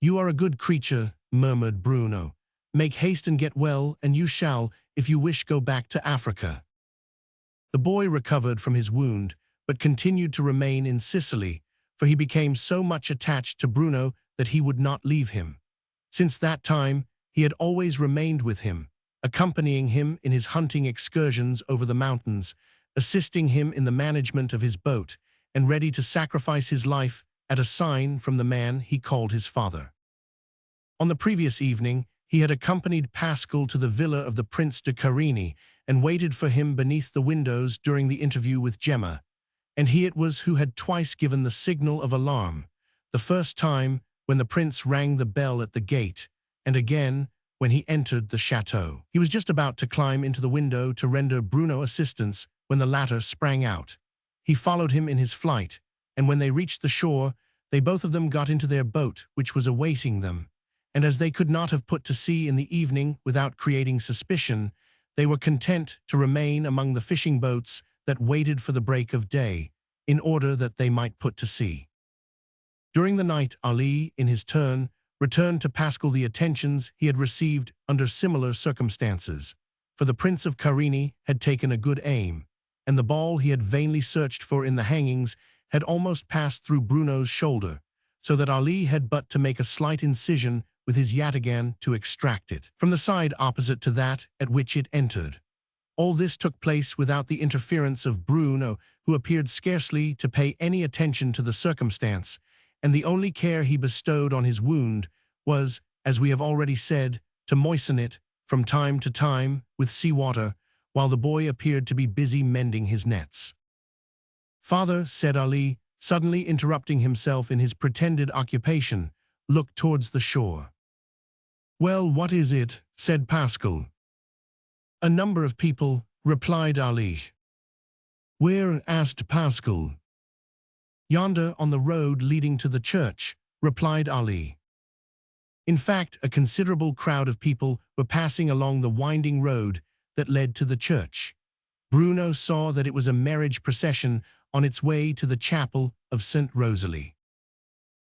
"You are a good creature," murmured Bruno. "Make haste and get well, and you shall, if you wish, go back to Africa." The boy recovered from his wound, but continued to remain in Sicily, for he became so much attached to Bruno that he would not leave him. Since that time, he had always remained with him, accompanying him in his hunting excursions over the mountains, assisting him in the management of his boat, and ready to sacrifice his life at a sign from the man he called his father. On the previous evening, he had accompanied Pascal to the villa of the Prince de Carini and waited for him beneath the windows during the interview with Gemma, and he it was who had twice given the signal of alarm, the first time when the prince rang the bell at the gate, and again when he entered the chateau. He was just about to climb into the window to render Bruno assistance when the latter sprang out. He followed him in his flight, and when they reached the shore, they both of them got into their boat, which was awaiting them, and as they could not have put to sea in the evening without creating suspicion, they were content to remain among the fishing boats that waited for the break of day, in order that they might put to sea. During the night, Ali, in his turn, returned to Pascal the attentions he had received under similar circumstances. For the Prince of Carini had taken a good aim, and the ball he had vainly searched for in the hangings had almost passed through Bruno's shoulder, so that Ali had but to make a slight incision with his yataghan to extract it from the side opposite to that at which it entered. All this took place without the interference of Bruno, who appeared scarcely to pay any attention to the circumstance, and the only care he bestowed on his wound was, as we have already said, to moisten it from time to time with sea-water, while the boy appeared to be busy mending his nets. "Father," said Ali, suddenly interrupting himself in his pretended occupation, "look towards the shore." "Well, what is it?" said Pascal. "A number of people," replied Ali. "Where?" asked Pascal. "Yonder on the road leading to the church," replied Ali. In fact, a considerable crowd of people were passing along the winding road that led to the church. Bruno saw that it was a marriage procession on its way to the chapel of St. Rosalie.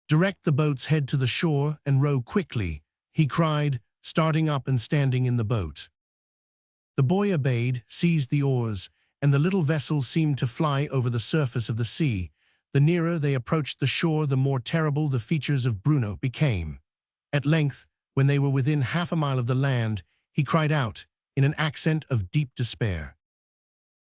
"Direct the boat's head to the shore and row quickly," he cried, starting up and standing in the boat. The boy obeyed, seized the oars, and the little vessel seemed to fly over the surface of the sea. The nearer they approached the shore, the more terrible the features of Bruno became. At length, when they were within half a mile of the land, he cried out, in an accent of deep despair,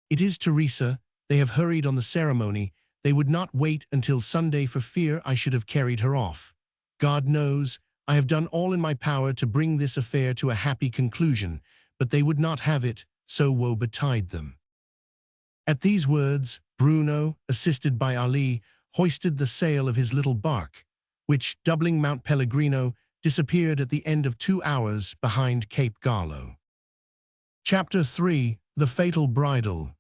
"It is Teresa. They have hurried on the ceremony. They would not wait until Sunday for fear I should have carried her off. God knows, I have done all in my power to bring this affair to a happy conclusion, but they would not have it, so woe betide them." At these words, Bruno, assisted by Ali, hoisted the sail of his little bark, which, doubling Mount Pellegrino, disappeared at the end of 2 hours behind Cape Gallo. Chapter 3. The Fatal Bridal.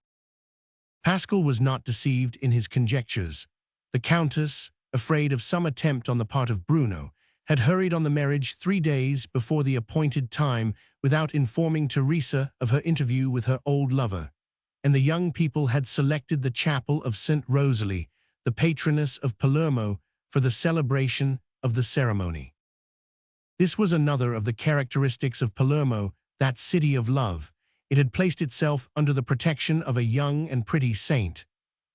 Pascal was not deceived in his conjectures. The Countess, afraid of some attempt on the part of Bruno, had hurried on the marriage 3 days before the appointed time without informing Teresa of her interview with her old lover, and the young people had selected the chapel of St. Rosalie, the patroness of Palermo, for the celebration of the ceremony. This was another of the characteristics of Palermo, that city of love. It had placed itself under the protection of a young and pretty saint.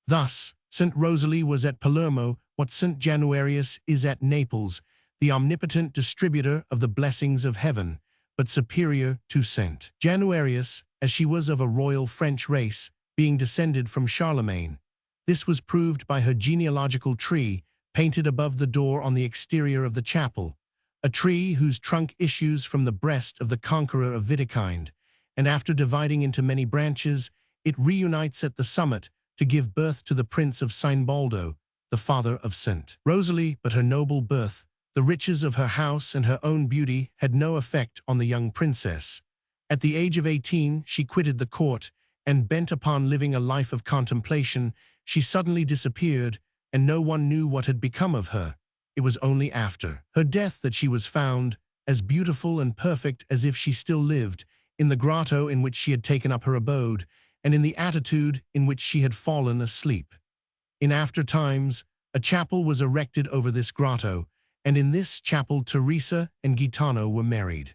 Thus, St. Rosalie was at Palermo what St. Januarius is at Naples, the omnipotent distributor of the blessings of heaven, but superior to St. Januarius, as she was of a royal French race, being descended from Charlemagne. This was proved by her genealogical tree, painted above the door on the exterior of the chapel, a tree whose trunk issues from the breast of the conqueror of Witikind, and after dividing into many branches, it reunites at the summit to give birth to the Prince of Sainbaldo, the father of St. Rosalie. But her noble birth, the riches of her house, and her own beauty had no effect on the young princess. At the age of 18, she quitted the court, and bent upon living a life of contemplation, she suddenly disappeared, and no one knew what had become of her. It was only after her death that she was found, as beautiful and perfect as if she still lived, in the grotto in which she had taken up her abode, and in the attitude in which she had fallen asleep. In after times, a chapel was erected over this grotto, and in this chapel Teresa and Gaetano were married.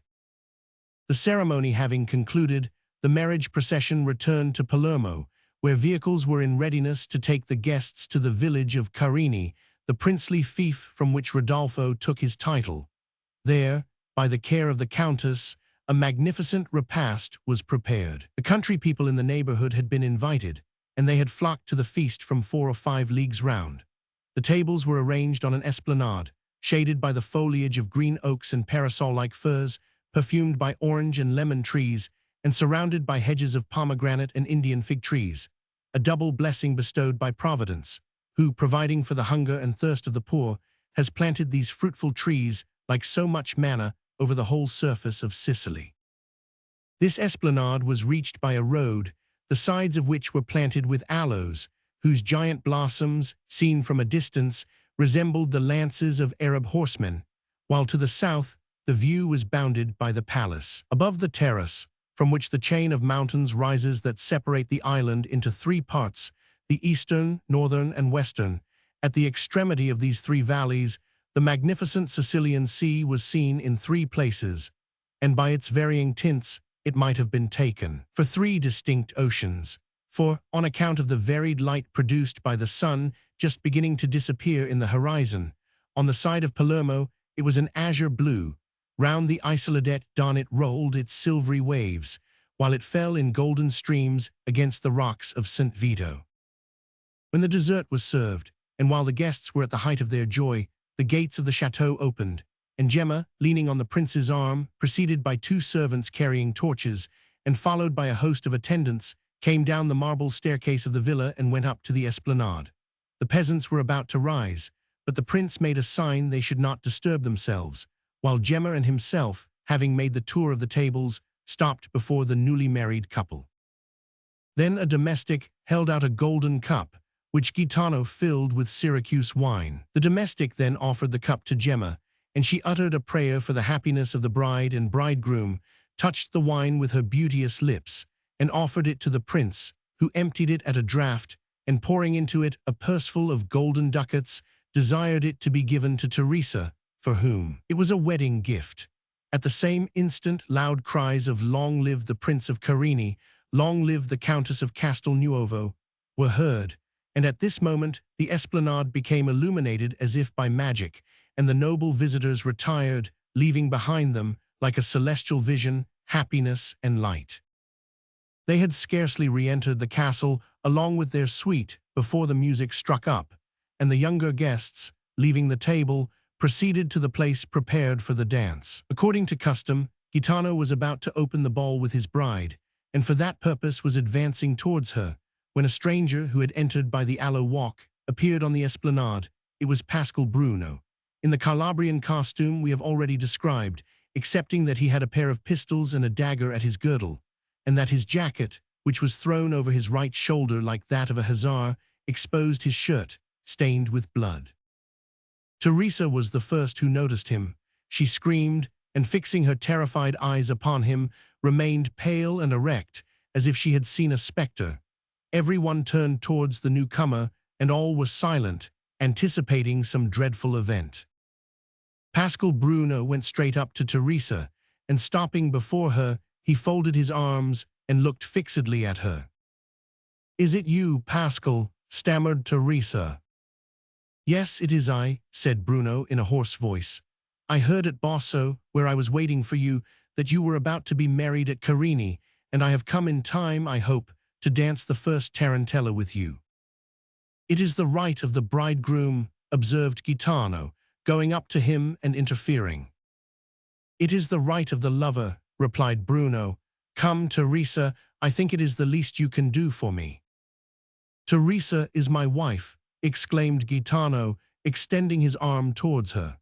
The ceremony having concluded, the marriage procession returned to Palermo, where vehicles were in readiness to take the guests to the village of Carini, the princely fief from which Rodolfo took his title. There, by the care of the Countess, a magnificent repast was prepared. The country people in the neighborhood had been invited, and they had flocked to the feast from 4 or 5 leagues round. The tables were arranged on an esplanade, shaded by the foliage of green oaks and parasol-like firs, perfumed by orange and lemon trees, and surrounded by hedges of pomegranate and Indian fig trees, a double blessing bestowed by Providence, who, providing for the hunger and thirst of the poor, has planted these fruitful trees, like so much manna, over the whole surface of Sicily. This esplanade was reached by a road, the sides of which were planted with aloes, whose giant blossoms, seen from a distance, resembled the lances of Arab horsemen, while to the south the view was bounded by the palace. Above the terrace, from which the chain of mountains rises that separate the island into 3 parts, the eastern, northern, and western, at the extremity of these 3 valleys, The magnificent Sicilian Sea was seen in 3 places, and by its varying tints, it might have been taken for 3 distinct oceans. For, on account of the varied light produced by the sun just beginning to disappear in the horizon, on the side of Palermo it was an azure blue. Round the Isoladet dawn it rolled its silvery waves, while it fell in golden streams against the rocks of St. Vito. When the dessert was served, and while the guests were at the height of their joy, the gates of the chateau opened, and Gemma, leaning on the prince's arm, preceded by 2 servants carrying torches, and followed by a host of attendants, came down the marble staircase of the villa and went up to the esplanade. The peasants were about to rise, but the prince made a sign they should not disturb themselves, while Gemma and himself, having made the tour of the tables, stopped before the newly married couple. Then a domestic held out a golden cup, which Gaetano filled with Syracuse wine. The domestic then offered the cup to Gemma, and she uttered a prayer for the happiness of the bride and bridegroom, touched the wine with her beauteous lips, and offered it to the prince, who emptied it at a draught, and pouring into it a purseful of golden ducats, desired it to be given to Teresa, for whom it was a wedding gift. At the same instant loud cries of "Long live the Prince of Carini, long live the Countess of Castelnuovo," were heard, and at this moment the esplanade became illuminated as if by magic, and the noble visitors retired, leaving behind them, like a celestial vision, happiness and light. They had scarcely re-entered the castle along with their suite before the music struck up, and the younger guests, leaving the table, proceeded to the place prepared for the dance. According to custom, Gaetano was about to open the ball with his bride, and for that purpose was advancing towards her, when a stranger who had entered by the Aloe Walk appeared on the esplanade. It was Pascal Bruno, in the Calabrian costume we have already described, excepting that he had a pair of pistols and a dagger at his girdle, and that his jacket, which was thrown over his right shoulder like that of a hussar, exposed his shirt, stained with blood. Teresa was the first who noticed him. She screamed, and fixing her terrified eyes upon him, remained pale and erect, as if she had seen a spectre. Everyone turned towards the newcomer, and all were silent, anticipating some dreadful event. Pascal Bruno went straight up to Teresa, and stopping before her, he folded his arms and looked fixedly at her. "Is it you, Pascal?" stammered Teresa. "Yes, it is I," said Bruno in a hoarse voice. "I heard at Bosso, where I was waiting for you, that you were about to be married at Carini, and I have come in time, I hope, to dance the first tarantella with you." "It is the right of the bridegroom," observed Gaetano, going up to him and interfering. "It is the right of the lover," replied Bruno. "Come, Teresa, I think it is the least you can do for me." "Teresa is my wife," exclaimed Gaetano, extending his arm towards her.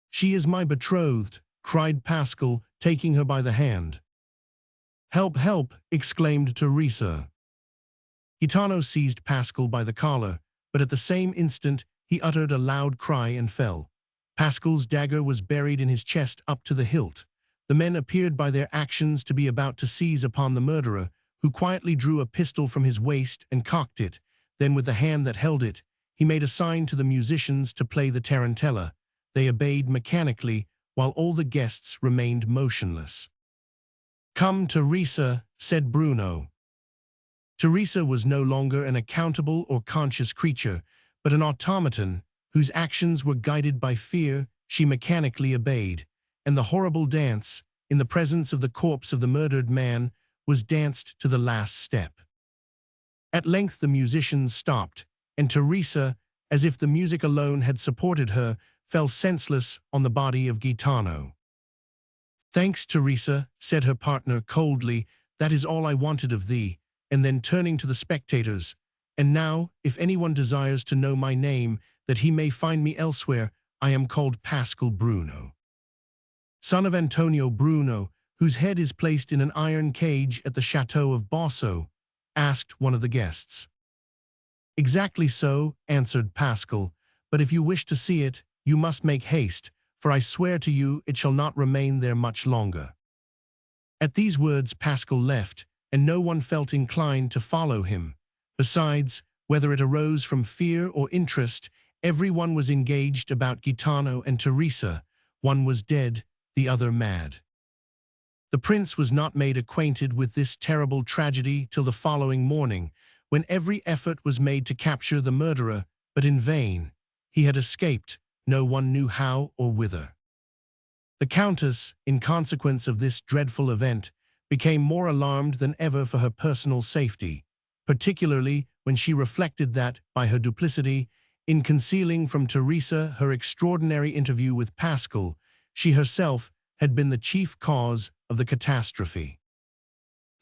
"She is my betrothed," cried Pascal, taking her by the hand. "Help, help!" exclaimed Teresa. Gaetano seized Pascal by the collar, but at the same instant he uttered a loud cry and fell. Pascal's dagger was buried in his chest up to the hilt. The men appeared by their actions to be about to seize upon the murderer, who quietly drew a pistol from his waist and cocked it. Then with the hand that held it, he made a sign to the musicians to play the tarantella. They obeyed mechanically, while all the guests remained motionless. "Come, Teresa," said Bruno. Teresa was no longer an accountable or conscious creature, but an automaton, whose actions were guided by fear. She mechanically obeyed, and the horrible dance, in the presence of the corpse of the murdered man, was danced to the last step. At length the musicians stopped, and Teresa, as if the music alone had supported her, fell senseless on the body of Gaetano. "Thanks, Teresa," said her partner coldly, "that is all I wanted of thee," and then turning to the spectators, "And now, if anyone desires to know my name, that he may find me elsewhere, I am called Pascal Bruno, son of Antonio Bruno, whose head is placed in an iron cage at the chateau of Bosso," asked one of the guests. "Exactly so," answered Pascal, "but if you wish to see it, you must make haste, for I swear to you it shall not remain there much longer." At these words Pascal left, and no one felt inclined to follow him. Besides, whether it arose from fear or interest, Everyone was engaged about Gitano and Teresa. One was dead, the other mad. The prince was not made acquainted with this terrible tragedy till the following morning, when every effort was made to capture the murderer, but in vain. He had escaped, no one knew how or whither. The countess, in consequence of this dreadful event, became more alarmed than ever for her personal safety, particularly when she reflected that, by her duplicity, in concealing from Teresa her extraordinary interview with Pascal, she herself had been the chief cause of the catastrophe.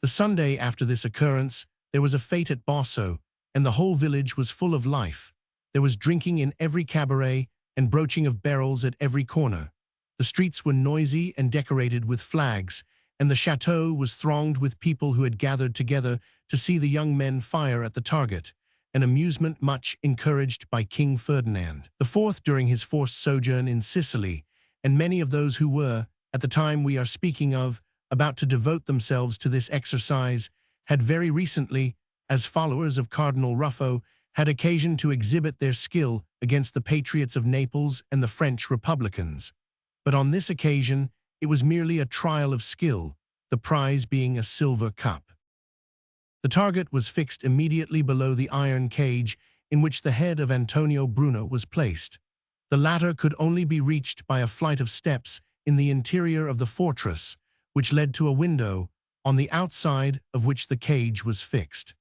The Sunday after this occurrence, there was a fete at Bosso, and the whole village was full of life. There was drinking in every cabaret and broaching of barrels at every corner. The streets were noisy and decorated with flags, and the chateau was thronged with people who had gathered together to see the young men fire at the target, an amusement much encouraged by King Ferdinand IV during his forced sojourn in Sicily, and many of those who were, at the time we are speaking of, about to devote themselves to this exercise, had very recently, as followers of Cardinal Ruffo, had occasion to exhibit their skill against the patriots of Naples and the French Republicans. But on this occasion, it was merely a trial of skill, the prize being a silver cup. The target was fixed immediately below the iron cage in which the head of Antonio Bruno was placed. The latter could only be reached by a flight of steps in the interior of the fortress, which led to a window, on the outside of which the cage was fixed.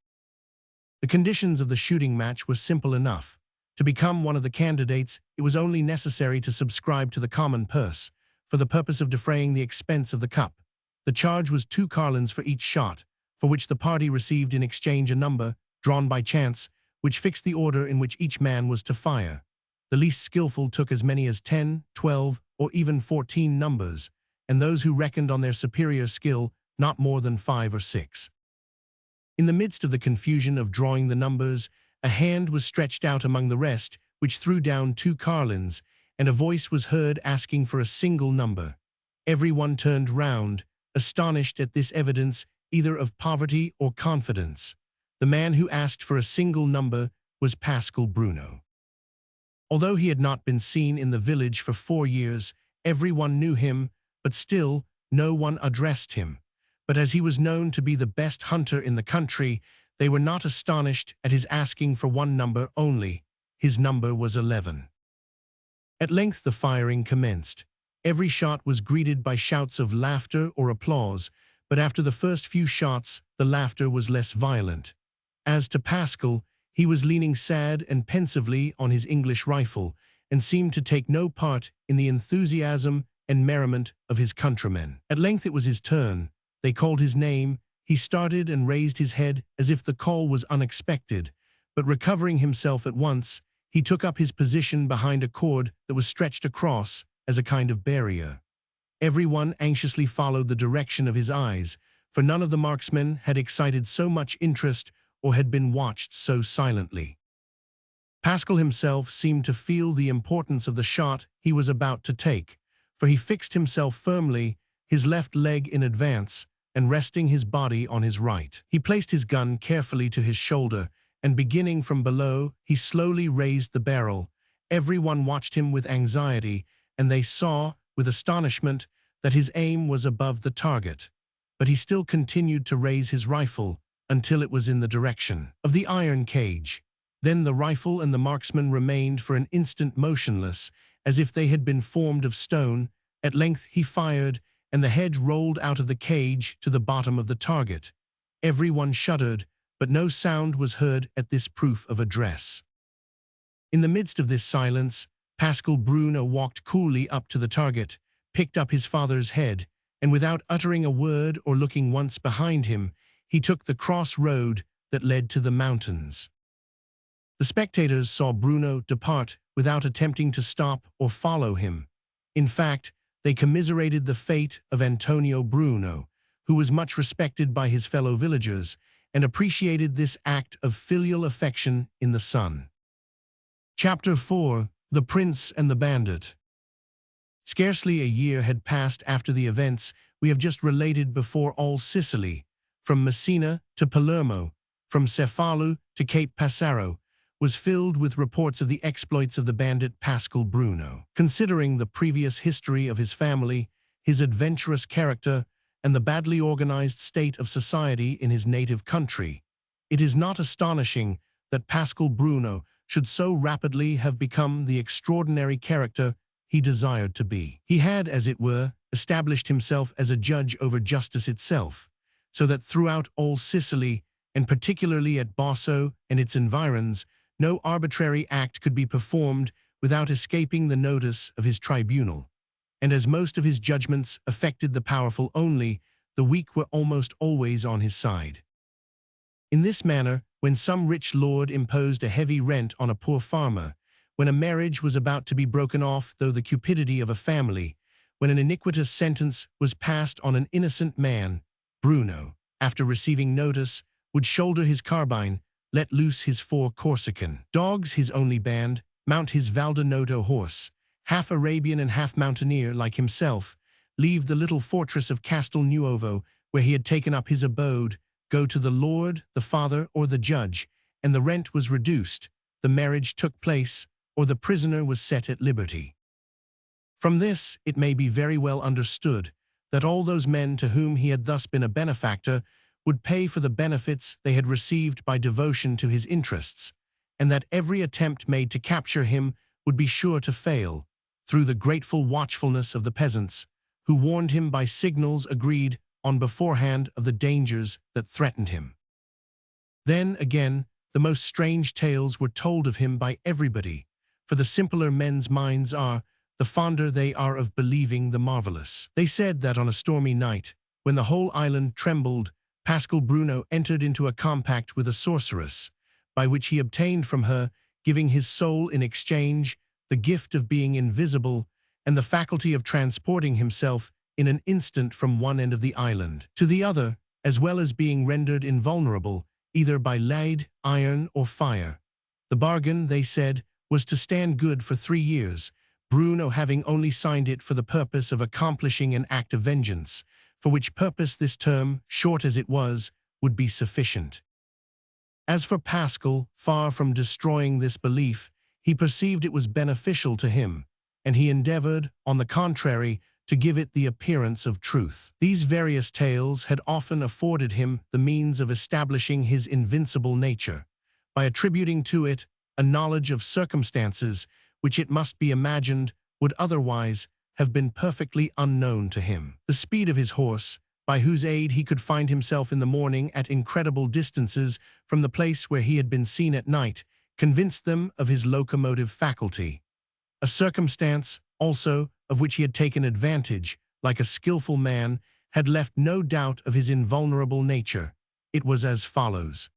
The conditions of the shooting match were simple enough. To become one of the candidates, it was only necessary to subscribe to the common purse, for the purpose of defraying the expense of the cup. The charge was 2 carlins for each shot, for which the party received in exchange a number, drawn by chance, which fixed the order in which each man was to fire. The least skillful took as many as 10, 12, or even 14 numbers, and those who reckoned on their superior skill not more than 5 or 6. In the midst of the confusion of drawing the numbers, a hand was stretched out among the rest, which threw down 2 carlins, and a voice was heard asking for a single number. Everyone turned round, astonished at this evidence either of poverty or confidence. The man who asked for a single number was Pascal Bruno. Although he had not been seen in the village for 4 years, everyone knew him, but still no one addressed him. But as he was known to be the best hunter in the country, they were not astonished at his asking for 1 number only. His number was 11. At length the firing commenced. Every shot was greeted by shouts of laughter or applause, but after the first few shots, the laughter was less violent. As to Pascal, he was leaning sad and pensively on his English rifle, and seemed to take no part in the enthusiasm and merriment of his countrymen. At length it was his turn. They called his name. He started and raised his head as if the call was unexpected, but recovering himself at once, he took up his position behind a cord that was stretched across as a kind of barrier. Everyone anxiously followed the direction of his eyes, for none of the marksmen had excited so much interest or had been watched so silently. Pascal himself seemed to feel the importance of the shot he was about to take, for he fixed himself firmly, his left leg in advance, and resting his body on his right. He placed his gun carefully to his shoulder, and beginning from below, he slowly raised the barrel. Everyone watched him with anxiety, and they saw, with astonishment, that his aim was above the target. But he still continued to raise his rifle until it was in the direction of the iron cage. Then the rifle and the marksman remained for an instant motionless, as if they had been formed of stone. At length he fired, and the head rolled out of the cage to the bottom of the target. Everyone shuddered, but no sound was heard at this proof of address. In the midst of this silence, Pascal Bruno walked coolly up to the target, picked up his father's head, and without uttering a word or looking once behind him, he took the cross road that led to the mountains. The spectators saw Bruno depart without attempting to stop or follow him. In fact, they commiserated the fate of Antonio Bruno, who was much respected by his fellow villagers, and appreciated this act of filial affection in the son. Chapter 4: The Prince and the Bandit. Scarcely a year had passed after the events we have just related before all Sicily, from Messina to Palermo, from Cefalu to Cape Passaro, was filled with reports of the exploits of the bandit Pascal Bruno. Considering the previous history of his family, his adventurous character, and the badly organized state of society in his native country, it is not astonishing that Pascal Bruno should so rapidly have become the extraordinary character he desired to be. He had, as it were, established himself as a judge over justice itself, so that throughout all Sicily, and particularly at Basso and its environs, no arbitrary act could be performed without escaping the notice of his tribunal. And as most of his judgments affected the powerful only, the weak were almost always on his side. In this manner, when some rich lord imposed a heavy rent on a poor farmer, when a marriage was about to be broken off through the cupidity of a family, when an iniquitous sentence was passed on an innocent man, Bruno, after receiving notice, would shoulder his carbine, let loose his 4 Corsican dogs, his only band, mount his Valdonoto horse, half Arabian and half mountaineer like himself, leave the little fortress of Castel Nuovo, where he had taken up his abode, go to the lord, the father, or the judge, and the rent was reduced, the marriage took place, or the prisoner was set at liberty. From this, it may be very well understood that all those men to whom he had thus been a benefactor would pay for the benefits they had received by devotion to his interests, and that every attempt made to capture him would be sure to fail, through the grateful watchfulness of the peasants, who warned him by signals agreed on beforehand of the dangers that threatened him. Then, again, the most strange tales were told of him by everybody, for the simpler men's minds are, the fonder they are of believing the marvelous. They said that on a stormy night, when the whole island trembled, Pascal Bruno entered into a compact with a sorceress, by which he obtained from her, giving his soul in exchange, the gift of being invisible, and the faculty of transporting himself in an instant from one end of the island to the other, as well as being rendered invulnerable, either by lead, iron, or fire. The bargain, they said, was to stand good for 3 years, Bruno having only signed it for the purpose of accomplishing an act of vengeance, for which purpose this term, short as it was, would be sufficient. As for Pascal, far from destroying this belief, he perceived it was beneficial to him, and he endeavored, on the contrary, to give it the appearance of truth. These various tales had often afforded him the means of establishing his invincible nature, by attributing to it a knowledge of circumstances which it must be imagined would otherwise have been perfectly unknown to him. The speed of his horse, by whose aid he could find himself in the morning at incredible distances from the place where he had been seen at night, convinced them of his locomotive faculty. A circumstance, also, of which he had taken advantage, like a skillful man, had left no doubt of his invulnerable nature. It was as follows.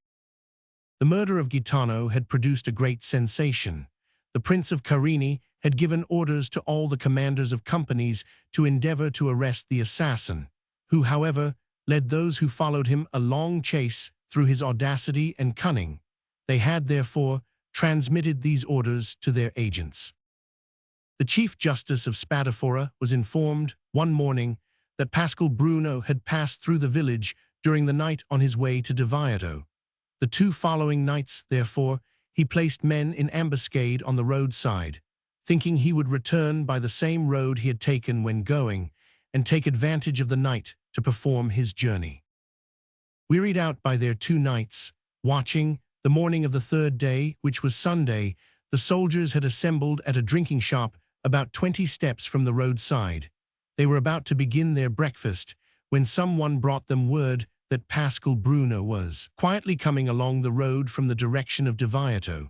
The murder of Gaetano had produced a great sensation. The Prince of Carini had given orders to all the commanders of companies to endeavor to arrest the assassin, who, however, led those who followed him a long chase through his audacity and cunning. They had, therefore, transmitted these orders to their agents. The Chief Justice of Spadafora was informed, one morning, that Pascal Bruno had passed through the village during the night on his way to Deviato. The 2 following nights, therefore, he placed men in ambuscade on the roadside, thinking he would return by the same road he had taken when going, and take advantage of the night to perform his journey. Wearied out by their 2 nights, watching, the morning of the 3rd day, which was Sunday, the soldiers had assembled at a drinking shop about 20 steps from the roadside. They were about to begin their breakfast, when someone brought them word that Pascal Bruno was quietly coming along the road from the direction of Deviato.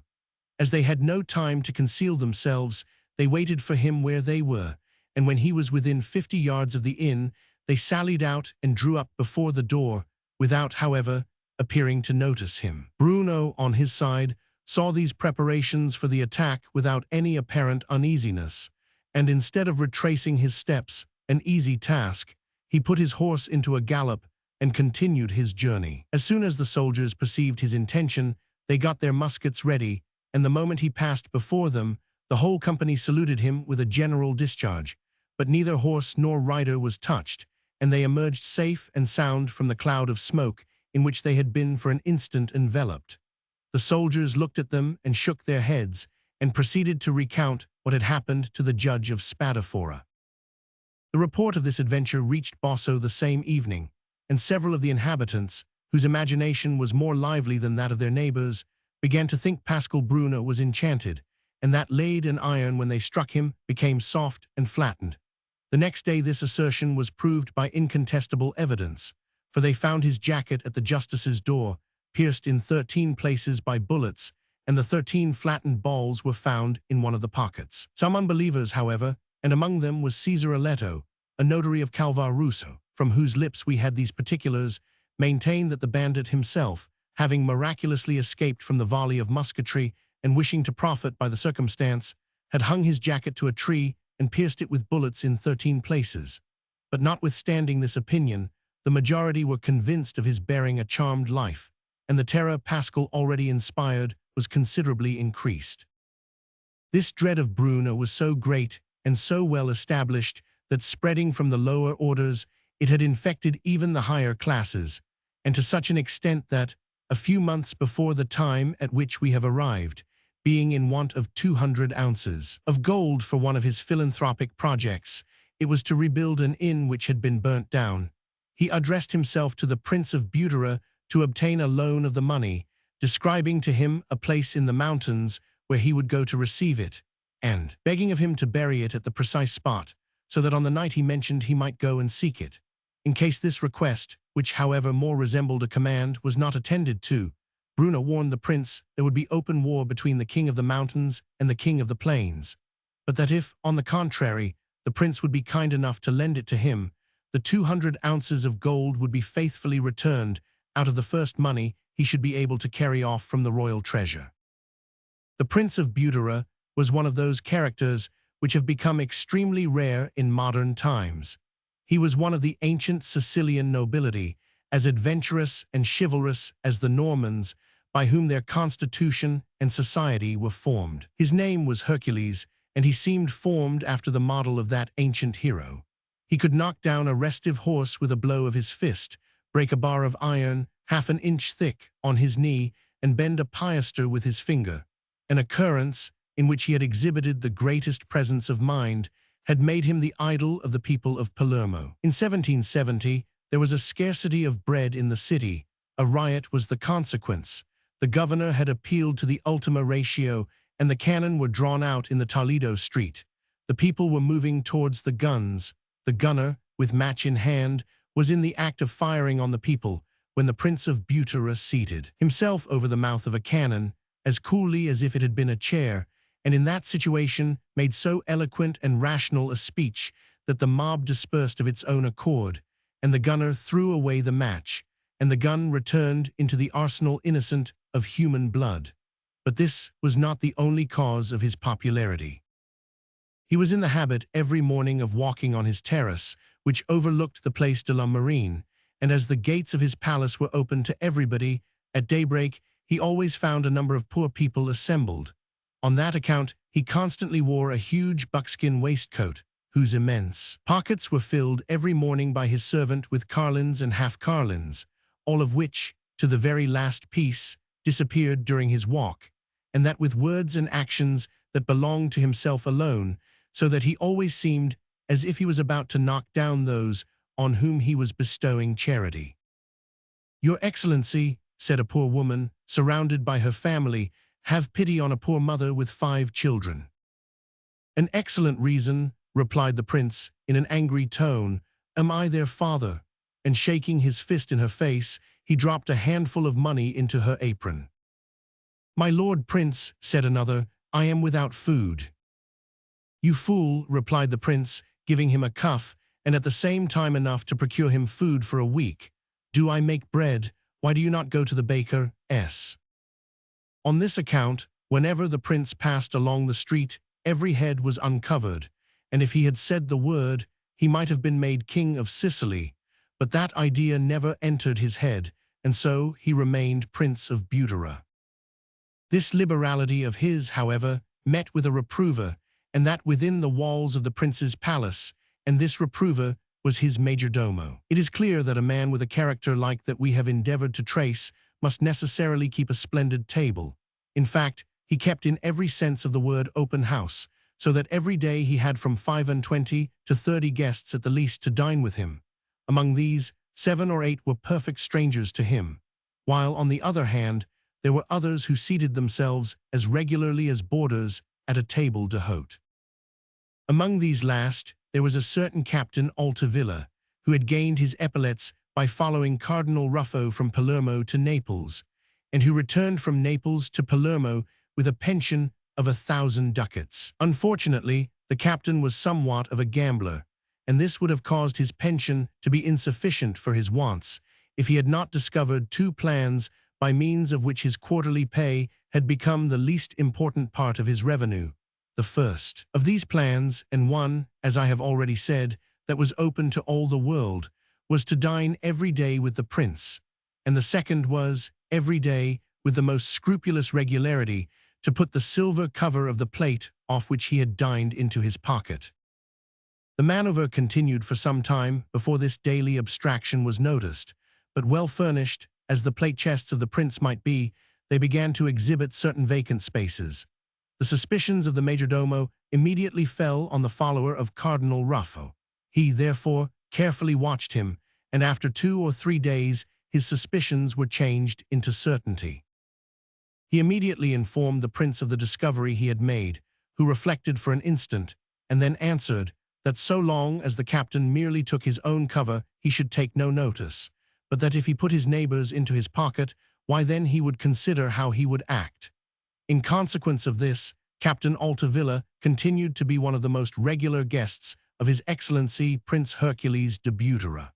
As they had no time to conceal themselves, they waited for him where they were, and when he was within 50 yards of the inn, they sallied out and drew up before the door, without, however, appearing to notice him. Bruno, on his side, saw these preparations for the attack without any apparent uneasiness, and instead of retracing his steps, an easy task, he put his horse into a gallop and continued his journey. As soon as the soldiers perceived his intention, they got their muskets ready, and the moment he passed before them, the whole company saluted him with a general discharge, but neither horse nor rider was touched, and they emerged safe and sound from the cloud of smoke in which they had been for an instant enveloped. The The soldiers looked at them and shook their heads, and proceeded to recount what had happened to the judge of Spadafora. The report of this adventure reached Bosso the same evening, and several of the inhabitants, whose imagination was more lively than that of their neighbors, began to think Pascal Brunner was enchanted, and that lead and iron, when they struck him, became soft and flattened. The next day this assertion was proved by incontestable evidence, for they found his jacket at the justice's door, pierced in 13 places by bullets, and the 13 flattened balls were found in one of the pockets. Some unbelievers, however, and among them was Caesar Aletto, a notary of Calvaruso, from whose lips we had these particulars, maintained that the bandit himself, having miraculously escaped from the volley of musketry and wishing to profit by the circumstance, had hung his jacket to a tree and pierced it with bullets in 13 places. But notwithstanding this opinion, the majority were convinced of his bearing a charmed life, and the terror Pascal already inspired was considerably increased. This dread of Brunner was so great and so well established that, spreading from the lower orders, it had infected even the higher classes, and to such an extent that, a few months before the time at which we have arrived, being in want of 200 ounces of gold for one of his philanthropic projects, it was to rebuild an inn which had been burnt down, he addressed himself to the Prince of Butera to obtain a loan of the money, describing to him a place in the mountains where he would go to receive it, and begging of him to bury it at the precise spot, so that on the night he mentioned he might go and seek it. In case this request, which however more resembled a command, was not attended to, Brunner warned the prince there would be open war between the king of the mountains and the king of the plains, but that if, on the contrary, the prince would be kind enough to lend it to him, the 200 ounces of gold would be faithfully returned out of the first money he should be able to carry off from the royal treasure. The Prince of Butera was one of those characters which have become extremely rare in modern times. He was one of the ancient Sicilian nobility, as adventurous and chivalrous as the Normans, by whom their constitution and society were formed. His name was Hercules, and he seemed formed after the model of that ancient hero. He could knock down a restive horse with a blow of his fist, break a bar of iron half an inch thick on his knee, and bend a piaster with his finger. An occurrence in which he had exhibited the greatest presence of mind had made him the idol of the people of Palermo. In 1770, there was a scarcity of bread in the city. A riot was the consequence. The governor had appealed to the ultima ratio, and the cannon were drawn out in the Toledo street. The people were moving towards the guns. The gunner, with match in hand, was in the act of firing on the people, when the Prince of Butera seated himself over the mouth of a cannon, as coolly as if it had been a chair, and in that situation made so eloquent and rational a speech that the mob dispersed of its own accord, and the gunner threw away the match, and the gun returned into the arsenal innocent of human blood. But this was not the only cause of his popularity. He was in the habit every morning of walking on his terrace, which overlooked the Place de la Marine, and as the gates of his palace were open to everybody, at daybreak he always found a number of poor people assembled. On that account, he constantly wore a huge buckskin waistcoat, whose immense pockets were filled every morning by his servant with carlins and half-carlins, all of which, to the very last piece, disappeared during his walk, and that with words and actions that belonged to himself alone, so that he always seemed as if he was about to knock down those on whom he was bestowing charity. "Your Excellency," said a poor woman, surrounded by her family, "have pity on a poor mother with 5 children." "An excellent reason," replied the prince in an angry tone. "Am I their father?" And shaking his fist in her face, he dropped a handful of money into her apron. "My lord prince," said another, "I am without food." "You fool," replied the prince, giving him a cuff, and at the same time enough to procure him food for a week. "Do I make bread? Why do you not go to the baker's?" On this account, whenever the prince passed along the street, every head was uncovered, and if he had said the word, he might have been made king of Sicily, but that idea never entered his head, and so he remained Prince of Butera. This liberality of his, however, met with a reprover, and that within the walls of the prince's palace, and this reprover was his majordomo. It is clear that a man with a character like that we have endeavored to trace must necessarily keep a splendid table. In fact, he kept in every sense of the word open house, so that every day he had from 25 to 30 guests at the least to dine with him. Among these, 7 or 8 were perfect strangers to him, while, on the other hand, there were others who seated themselves as regularly as boarders at a table d'hôte. Among these last, there was a certain Captain Altavilla, who had gained his epaulettes by following Cardinal Ruffo from Palermo to Naples, and who returned from Naples to Palermo with a pension of 1,000 ducats. Unfortunately, the captain was somewhat of a gambler, and this would have caused his pension to be insufficient for his wants if he had not discovered 2 plans by means of which his quarterly pay had become the least important part of his revenue. The first of these plans, and one, as I have already said, that was open to all the world, was to dine every day with the prince, and the second was, every day, with the most scrupulous regularity, to put the silver cover of the plate off which he had dined into his pocket. The manoeuvre continued for some time before this daily abstraction was noticed, but well furnished as the plate chests of the prince might be, they began to exhibit certain vacant spaces. The suspicions of the majordomo immediately fell on the follower of Cardinal Ruffo. He, therefore, carefully watched him, and after 2 or 3 days his suspicions were changed into certainty. He immediately informed the prince of the discovery he had made, who reflected for an instant, and then answered that so long as the captain merely took his own cover he should take no notice, but that if he put his neighbors into his pocket, why then he would consider how he would act. In consequence of this, Captain Altavilla continued to be one of the most regular guests of His Excellency Prince Hercules de Butera.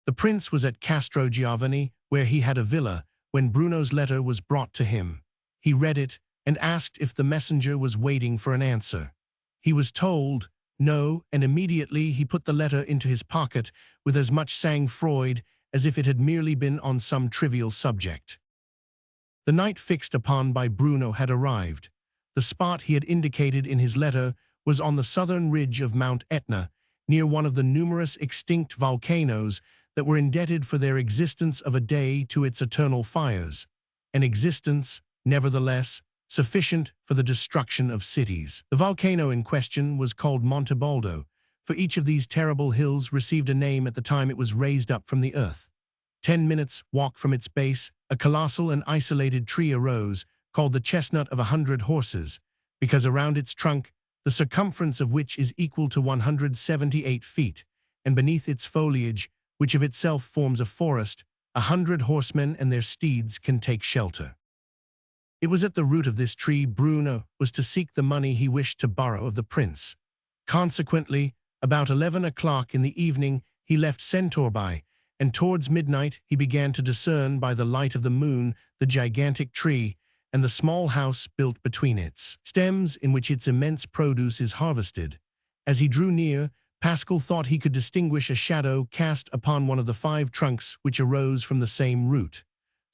The prince was at Castrogiovanni, where he had a villa, when Bruno's letter was brought to him. He read it and asked if the messenger was waiting for an answer. He was told no, and immediately he put the letter into his pocket with as much sang-froid as if it had merely been on some trivial subject. The night fixed upon by Bruno had arrived. The spot he had indicated in his letter was on the southern ridge of Mount Etna, near one of the numerous extinct volcanoes that were indebted for their existence of a day to its eternal fires, an existence, nevertheless, sufficient for the destruction of cities. The volcano in question was called Monte Baldo, for each of these terrible hills received a name at the time it was raised up from the earth. 10 minutes' walk from its base, a colossal and isolated tree arose, called the chestnut of 100 horses, because around its trunk, the circumference of which is equal to 178 feet, and beneath its foliage, which of itself forms a forest, 100 horsemen and their steeds can take shelter. It was at the root of this tree Bruno was to seek the money he wished to borrow of the prince. Consequently, about 11 o'clock in the evening he left Centorbai, and towards midnight he began to discern by the light of the moon the gigantic tree and the small house built between its stems in which its immense produce is harvested. As he drew near, Pascal thought he could distinguish a shadow cast upon one of the 5 trunks which arose from the same root.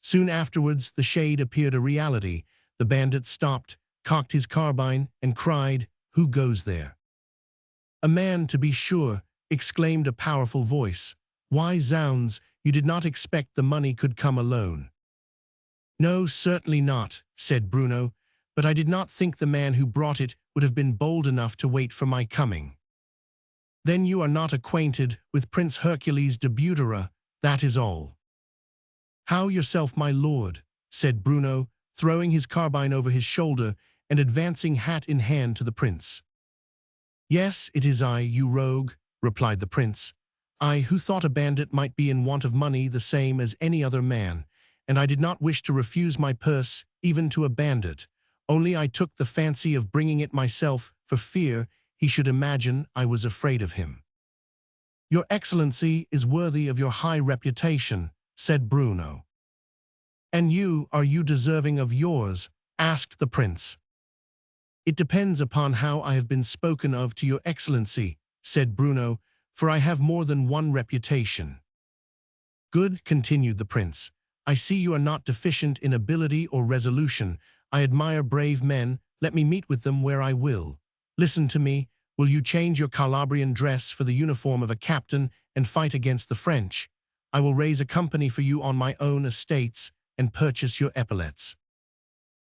Soon afterwards the shade appeared a reality. The bandit stopped, cocked his carbine, and cried, "Who goes there?" "A man, to be sure," exclaimed a powerful voice. "Why, zounds, you did not expect the money could come alone." "No, certainly not," said Bruno, "but I did not think the man who brought it would have been bold enough to wait for my coming." "Then you are not acquainted with Prince Hercules de Butera, that is all." "How yourself, my lord?" said Bruno, throwing his carbine over his shoulder and advancing hat in hand to the prince. "Yes, it is I, you rogue," replied the prince. "I, who thought a bandit might be in want of money the same as any other man, and I did not wish to refuse my purse even to a bandit, only I took the fancy of bringing it myself for fear he should imagine I was afraid of him." "Your Excellency is worthy of your high reputation," said Bruno. "And you, are you deserving of yours?" asked the prince. "It depends upon how I have been spoken of to your Excellency," said Bruno, "for I have more than one reputation." "Good," continued the prince. "I see you are not deficient in ability or resolution. I admire brave men. Let me meet with them where I will. Listen to me. Will you change your Calabrian dress for the uniform of a captain and fight against the French? I will raise a company for you on my own estates, and purchase your epaulets."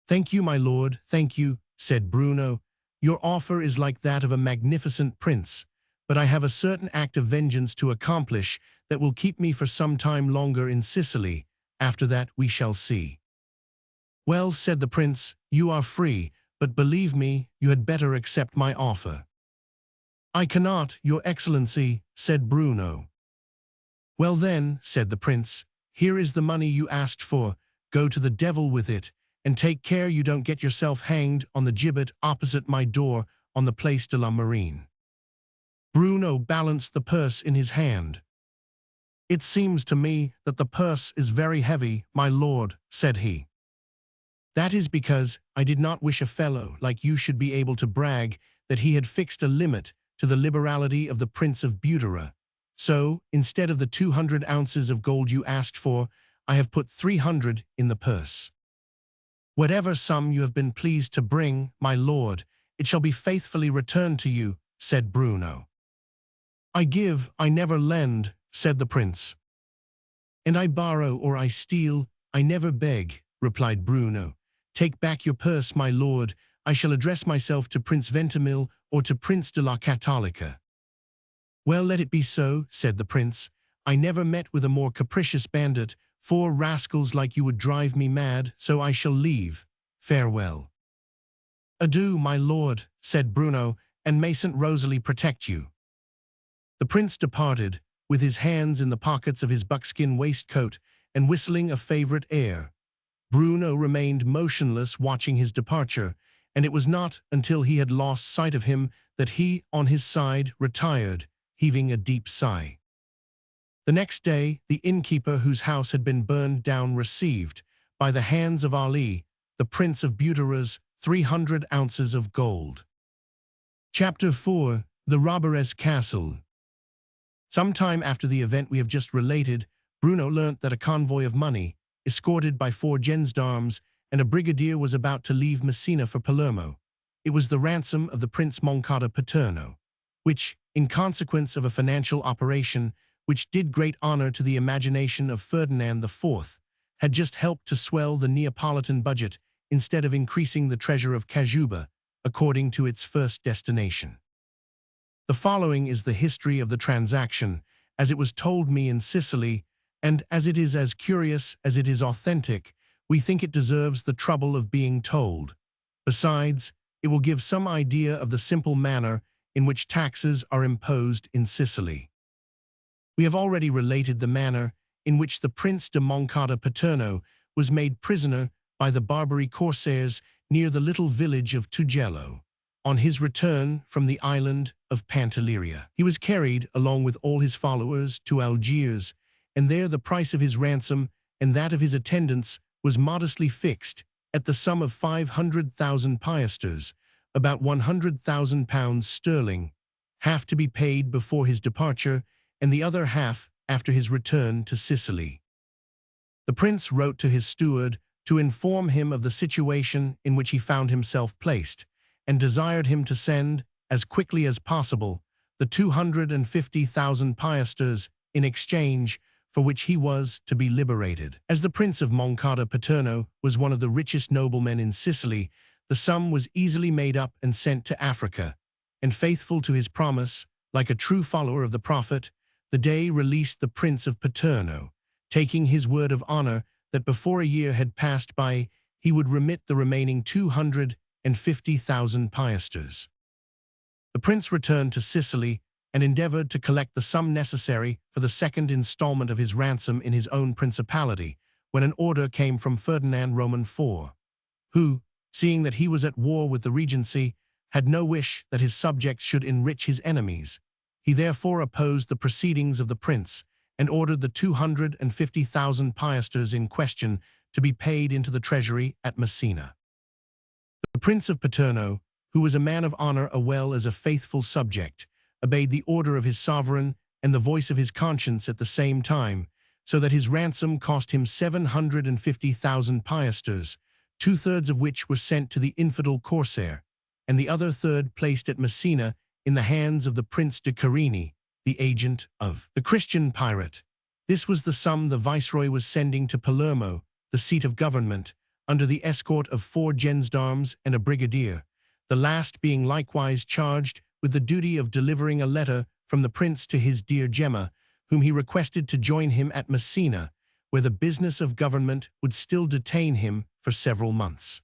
"Thank you, my lord, thank you," said Bruno. "Your offer is like that of a magnificent prince, but I have a certain act of vengeance to accomplish that will keep me for some time longer in Sicily. After that we shall see." "Well," said the prince, "you are free, but believe me, you had better accept my offer." "I cannot, your excellency," said Bruno. "Well then," said the prince, "here is the money you asked for. Go to the devil with it, and take care you don't get yourself hanged on the gibbet opposite my door on the Place de la Marine." Bruno balanced the purse in his hand. "It seems to me that the purse is very heavy, my lord," said he. "That is because I did not wish a fellow like you should be able to brag that he had fixed a limit to the liberality of the Prince of Butera. So, instead of the 200 ounces of gold you asked for, I have put 300 in the purse. Whatever sum you have been pleased to bring, my lord, it shall be faithfully returned to you," said Bruno. "I give, I never lend," said the prince. "And I borrow or I steal, I never beg," replied Bruno. "Take back your purse, my lord. I shall address myself to Prince Ventimille or to Prince de la Catolica." "Well, let it be so," said the prince. "I never met with a more capricious bandit. 4 rascals like you would drive me mad, so I shall leave. Farewell." "Adieu, my lord," said Bruno, "and may St. Rosalie protect you." The prince departed, with his hands in the pockets of his buckskin waistcoat and whistling a favorite air. Bruno remained motionless watching his departure, and it was not until he had lost sight of him that he, on his side, retired, heaving a deep sigh. The next day, the innkeeper whose house had been burned down received, by the hands of Ali, the Prince of Butera's 300 ounces of gold. Chapter 4. The Robberess Castle. Some time after the event we have just related, Bruno learnt that a convoy of money, escorted by 4 gendarmes, and a brigadier was about to leave Messina for Palermo. It was the ransom of the Prince Moncada Paterno, which, in consequence of a financial operation which did great honor to the imagination of Ferdinand IV, had just helped to swell the Neapolitan budget instead of increasing the treasure of Cajuba, according to its first destination. The following is the history of the transaction, as it was told me in Sicily, and as it is as curious as it is authentic, we think it deserves the trouble of being told. Besides, it will give some idea of the simple manner in which taxes are imposed in Sicily. We have already related the manner in which the Prince de Moncada Paterno was made prisoner by the Barbary corsairs near the little village of Tugello, on his return from the island of Pantelleria. He was carried, along with all his followers, to Algiers, and there the price of his ransom and that of his attendants was modestly fixed at the sum of 500,000 piasters, about 100,000 pounds sterling, half to be paid before his departure, and the other half after his return to Sicily. The prince wrote to his steward to inform him of the situation in which he found himself placed, and desired him to send, as quickly as possible, the 250,000 piasters in exchange for which he was to be liberated. As the Prince of Moncada Paterno was one of the richest noblemen in Sicily, the sum was easily made up and sent to Africa, and faithful to his promise, like a true follower of the Prophet, the Dey released the Prince of Paterno, taking his word of honor that before a year had passed by, he would remit the remaining 250,000 piasters. The prince returned to Sicily and endeavored to collect the sum necessary for the second installment of his ransom in his own principality, when an order came from Ferdinand Roman IV, who, seeing that he was at war with the Regency, had no wish that his subjects should enrich his enemies. He therefore opposed the proceedings of the prince and ordered the 250,000 piasters in question to be paid into the treasury at Messina. The Prince of Paterno, who was a man of honor as well as a faithful subject, obeyed the order of his sovereign and the voice of his conscience at the same time, so that his ransom cost him 750,000 piasters, 2/3 of which were sent to the infidel corsair, and the other third placed at Messina in the hands of the Prince de Carini, the agent of the Christian pirate. This was the sum the viceroy was sending to Palermo, the seat of government, under the escort of 4 gendarmes and a brigadier, the last being likewise charged with the duty of delivering a letter from the prince to his dear Gemma, whom he requested to join him at Messina, where the business of government would still detain him for several months.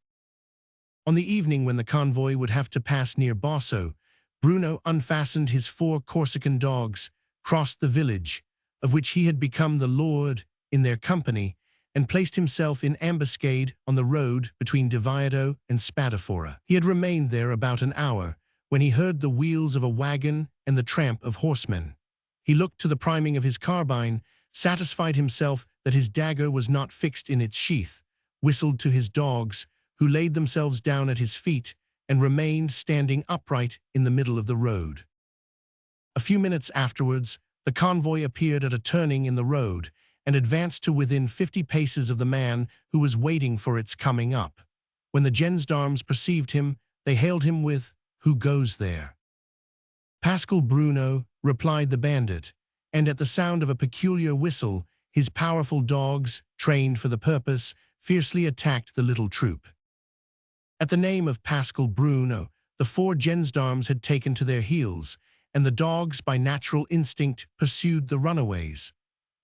On the evening when the convoy would have to pass near Basso, Bruno unfastened his 4 Corsican dogs, crossed the village, of which he had become the lord in their company, and placed himself in ambuscade on the road between Diviedo and Spadafora. He had remained there about an hour, when he heard the wheels of a wagon and the tramp of horsemen. He looked to the priming of his carbine, satisfied himself that his dagger was not fixed in its sheath, whistled to his dogs, who laid themselves down at his feet, and remained standing upright in the middle of the road. A few minutes afterwards, the convoy appeared at a turning in the road, and advanced to within 50 paces of the man who was waiting for its coming up. When the gendarmes perceived him, they hailed him with, "Who goes there?" "Pascal Bruno," replied the bandit, and at the sound of a peculiar whistle, his powerful dogs, trained for the purpose, fiercely attacked the little troop. At the name of Pascal Bruno, the 4 gendarmes had taken to their heels, and the dogs, by natural instinct, pursued the runaways.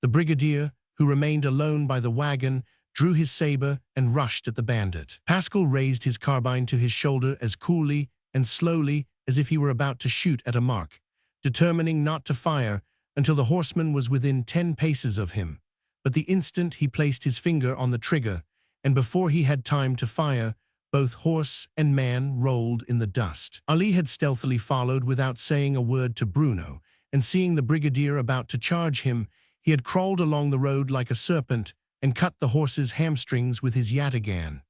The brigadier, who remained alone by the wagon, drew his saber and rushed at the bandit. Pascal raised his carbine to his shoulder as coolly and slowly as if he were about to shoot at a mark, determining not to fire until the horseman was within 10 paces of him. But the instant he placed his finger on the trigger, and before he had time to fire, both horse and man rolled in the dust. Ali had stealthily followed without saying a word to Bruno, and seeing the brigadier about to charge him, he had crawled along the road like a serpent and cut the horse's hamstrings with his yataghan.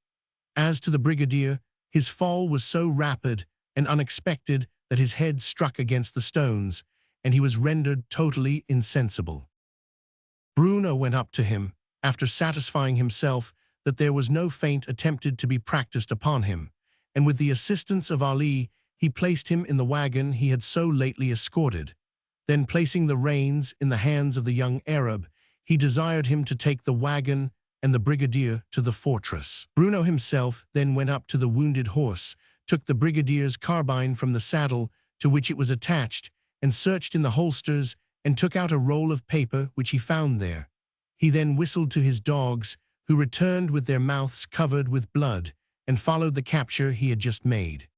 As to the brigadier, his fall was so rapid and unexpected that his head struck against the stones, and he was rendered totally insensible. Bruno went up to him, after satisfying himself that there was no feint attempted to be practiced upon him, and with the assistance of Ali, he placed him in the wagon he had so lately escorted. Then, placing the reins in the hands of the young Arab, he desired him to take the wagon and the brigadier to the fortress. Bruno himself then went up to the wounded horse, took the brigadier's carbine from the saddle to which it was attached, and searched in the holsters and took out a roll of paper which he found there. He then whistled to his dogs, who returned with their mouths covered with blood, and followed the capture he had just made.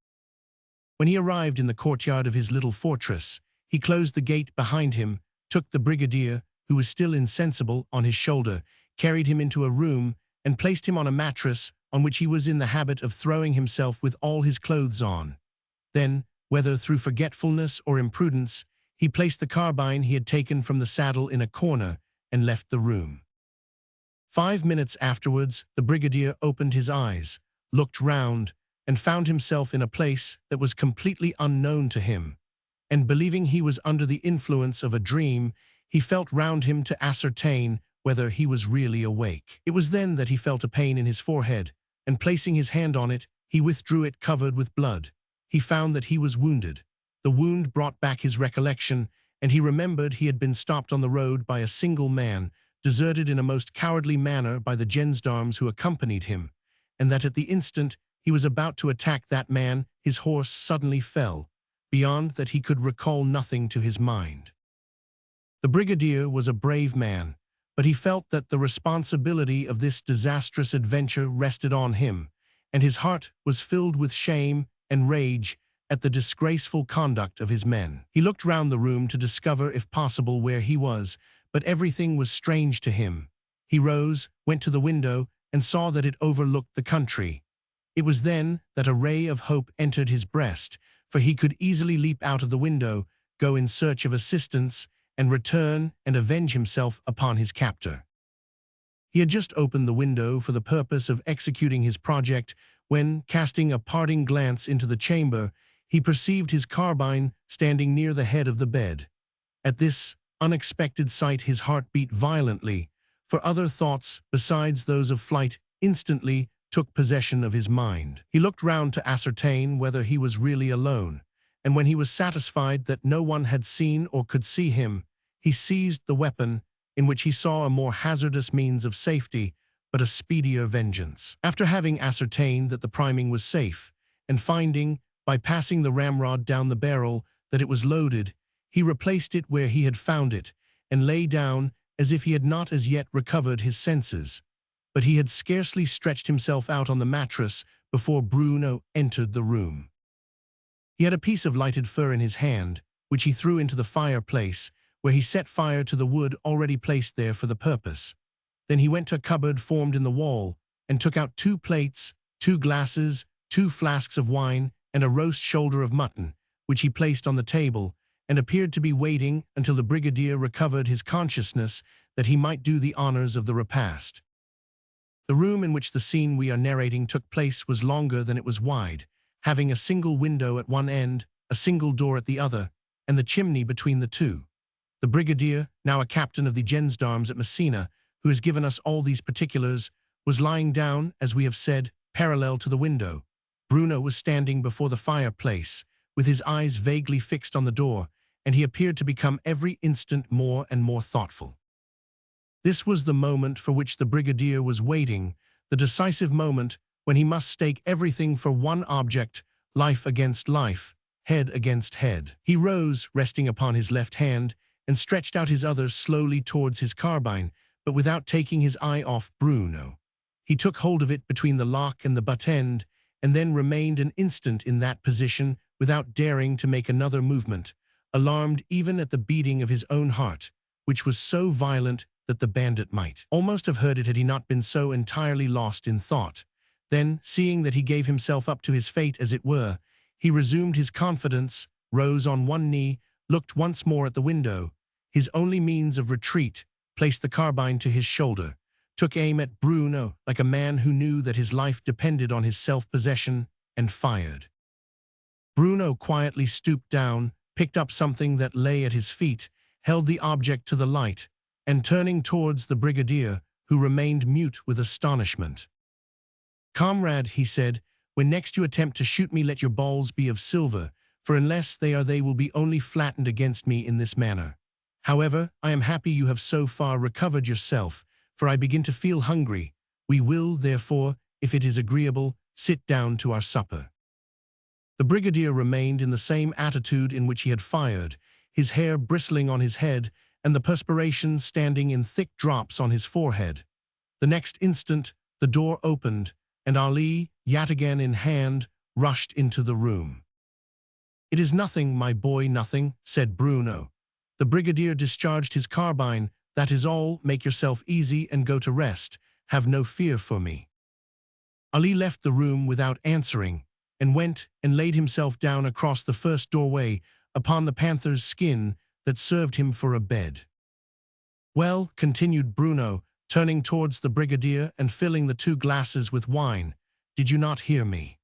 When he arrived in the courtyard of his little fortress, he closed the gate behind him, took the brigadier, who was still insensible, on his shoulder, carried him into a room, and placed him on a mattress on which he was in the habit of throwing himself with all his clothes on. Then, whether through forgetfulness or imprudence, he placed the carbine he had taken from the saddle in a corner and left the room. 5 minutes afterwards, the brigadier opened his eyes, looked round, and found himself in a place that was completely unknown to him, and believing he was under the influence of a dream, he felt round him to ascertain whether he was really awake. It was then that he felt a pain in his forehead, and placing his hand on it, he withdrew it covered with blood. He found that he was wounded. The wound brought back his recollection, and he remembered he had been stopped on the road by a single man, deserted in a most cowardly manner by the gendarmes who accompanied him, and that at the instant he was about to attack that man, his horse suddenly fell. Beyond that he could recall nothing to his mind. The brigadier was a brave man, but he felt that the responsibility of this disastrous adventure rested on him, and his heart was filled with shame and rage at the disgraceful conduct of his men. He looked round the room to discover, if possible, where he was, but everything was strange to him. He rose, went to the window, and saw that it overlooked the country. It was then that a ray of hope entered his breast, for he could easily leap out of the window, go in search of assistance, and return and avenge himself upon his captor. He had just opened the window for the purpose of executing his project when, casting a parting glance into the chamber, he perceived his carbine standing near the head of the bed. At this unexpected sight his heart beat violently, for other thoughts besides those of flight instantly took possession of his mind. He looked round to ascertain whether he was really alone, and when he was satisfied that no one had seen or could see him, he seized the weapon, in which he saw a more hazardous means of safety, but a speedier vengeance. After having ascertained that the priming was safe, and finding, by passing the ramrod down the barrel, that it was loaded, he replaced it where he had found it, and lay down as if he had not as yet recovered his senses. But he had scarcely stretched himself out on the mattress before Bruno entered the room. He had a piece of lighted fir in his hand, which he threw into the fireplace, where he set fire to the wood already placed there for the purpose. Then he went to a cupboard formed in the wall, and took out 2 plates, 2 glasses, 2 flasks of wine, and a roast shoulder of mutton, which he placed on the table, and appeared to be waiting until the brigadier recovered his consciousness that he might do the honors of the repast. The room in which the scene we are narrating took place was longer than it was wide, having a single window at one end, a single door at the other, and the chimney between the two. The brigadier, now a captain of the gendarmes at Messina, who has given us all these particulars, was lying down, as we have said, parallel to the window. Bruno was standing before the fireplace, with his eyes vaguely fixed on the door, and he appeared to become every instant more and more thoughtful. This was the moment for which the brigadier was waiting, the decisive moment when he must stake everything for one object, life against life, head against head. He rose, resting upon his left hand, and stretched out his other slowly towards his carbine, but without taking his eye off Bruno. He took hold of it between the lock and the butt end, and then remained an instant in that position without daring to make another movement, alarmed even at the beating of his own heart, which was so violent that the bandit might almost have heard it had he not been so entirely lost in thought. Then, seeing that he gave himself up to his fate as it were, he resumed his confidence, rose on one knee, looked once more at the window, his only means of retreat, placed the carbine to his shoulder, took aim at Bruno like a man who knew that his life depended on his self-possession, and fired. Bruno quietly stooped down, picked up something that lay at his feet, held the object to the light, and turning towards the brigadier, who remained mute with astonishment. "Comrade," he said, "when next you attempt to shoot me, let your balls be of silver, for unless they are, they will be only flattened against me in this manner. However, I am happy you have so far recovered yourself, for I begin to feel hungry. We will, therefore, if it is agreeable, sit down to our supper." The brigadier remained in the same attitude in which he had fired, his hair bristling on his head, and the perspiration standing in thick drops on his forehead. The next instant, the door opened, and Ali, yataghan in hand, rushed into the room. "It is nothing, my boy, nothing," said Bruno. "The brigadier discharged his carbine, that is all. Make yourself easy and go to rest. Have no fear for me." Ali left the room without answering, and went and laid himself down across the first doorway upon the panther's skin that served him for a bed. "Well," continued Bruno, turning towards the brigadier and filling the 2 glasses with wine, "did you not hear me?"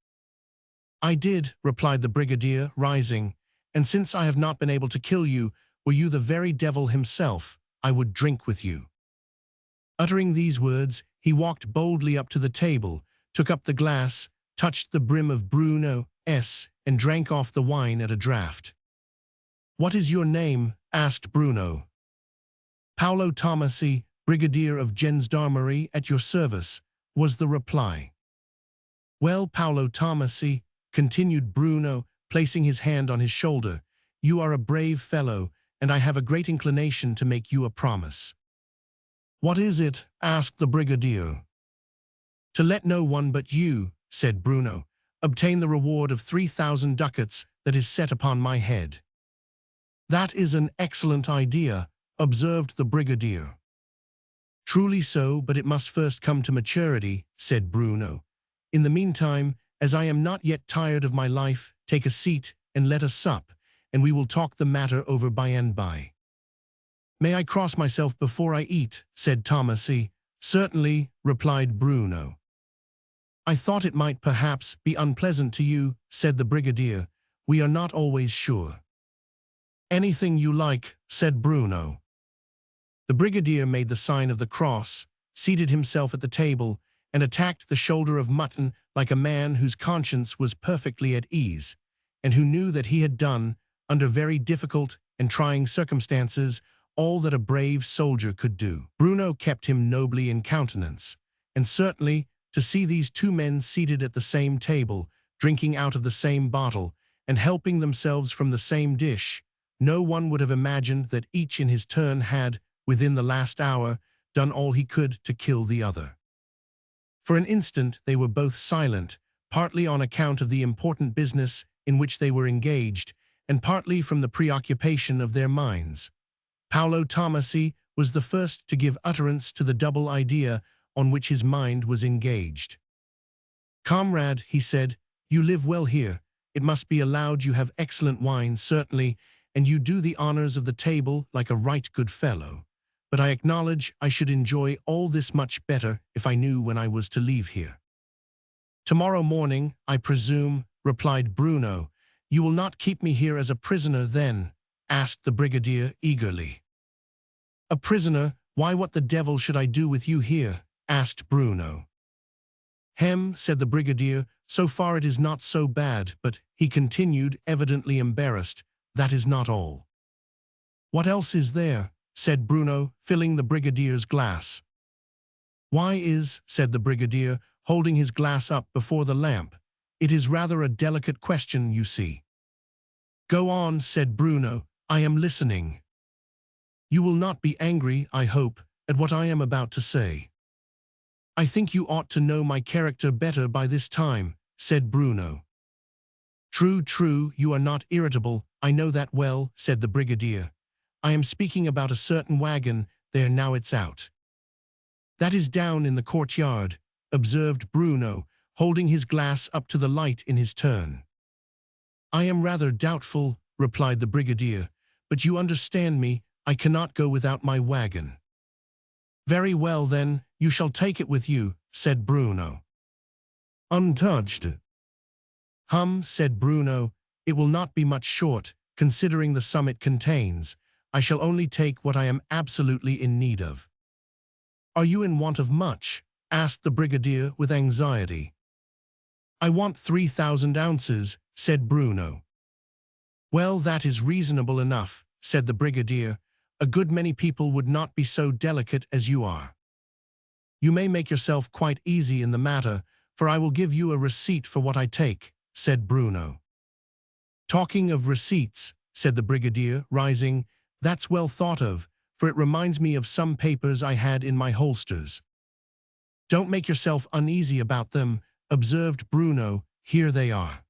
"I did," replied the brigadier, rising, "and since I have not been able to kill you, were you the very devil himself, I would drink with you." Uttering these words, he walked boldly up to the table, took up the glass, touched the brim of Bruno's, and drank off the wine at a draught. "What is your name?" asked Bruno. "Paolo Tomasi, brigadier of gendarmerie, at your service," was the reply. "Well, Paolo Tomasi," continued Bruno, placing his hand on his shoulder, "you are a brave fellow, and I have a great inclination to make you a promise." "What is it?" asked the brigadier. "To let no one but you," said Bruno, "obtain the reward of 3,000 ducats that is set upon my head." "That is an excellent idea," observed the brigadier. "Truly so, but it must first come to maturity," said Bruno. "In the meantime, as I am not yet tired of my life, take a seat and let us sup, and we will talk the matter over by and by." "May I cross myself before I eat?" said Tomasi. "Certainly," replied Bruno. "I thought it might perhaps be unpleasant to you," said the brigadier. "We are not always sure." "Anything you like," said Bruno. The brigadier made the sign of the cross, seated himself at the table, and attacked the shoulder of mutton like a man whose conscience was perfectly at ease, and who knew that he had done, under very difficult and trying circumstances, all that a brave soldier could do. Bruno kept him nobly in countenance, and certainly to see these two men seated at the same table, drinking out of the same bottle, and helping themselves from the same dish, no one would have imagined that each in his turn had, within the last hour, done all he could to kill the other. For an instant they were both silent, partly on account of the important business in which they were engaged, and partly from the preoccupation of their minds. Paolo Tomasi was the first to give utterance to the double idea on which his mind was engaged. "Comrade," he said, "you live well here. It must be allowed you have excellent wine, certainly, and you do the honors of the table like a right good fellow. But I acknowledge I should enjoy all this much better if I knew when I was to leave here." "Tomorrow morning, I presume," replied Bruno. "You will not keep me here as a prisoner, then?" asked the brigadier eagerly. "A prisoner? Why, what the devil should I do with you here?" asked Bruno. "Hem," said the brigadier, "so far it is not so bad, but," he continued, evidently embarrassed, "that is not all." "What else is there?" said Bruno, filling the brigadier's glass. "Why is," said the brigadier, holding his glass up before the lamp, "it is rather a delicate question, you see." "Go on," said Bruno, "I am listening." "You will not be angry, I hope, at what I am about to say." "I think you ought to know my character better by this time," said Bruno. "True, true, you are not irritable, I know that well," said the brigadier. "I am speaking about a certain wagon, there now it's out." "That is down in the courtyard," observed Bruno, holding his glass up to the light in his turn. "I am rather doubtful," replied the brigadier, "but you understand me, I cannot go without my wagon." "Very well, then, you shall take it with you," said Bruno. "Untouched." Said Bruno, "it will not be much short, considering the sum it contains. I shall only take what I am absolutely in need of." "Are you in want of much?" asked the brigadier with anxiety. "I want 3,000 ounces," said Bruno. "Well, that is reasonable enough," said the brigadier. "A good many people would not be so delicate as you are. You may make yourself quite easy in the matter, for I will give you a receipt for what I take," said Bruno. "Talking of receipts," said the brigadier, rising, "that's well thought of, for it reminds me of some papers I had in my holsters." "Don't make yourself uneasy about them," observed Bruno, "here they are."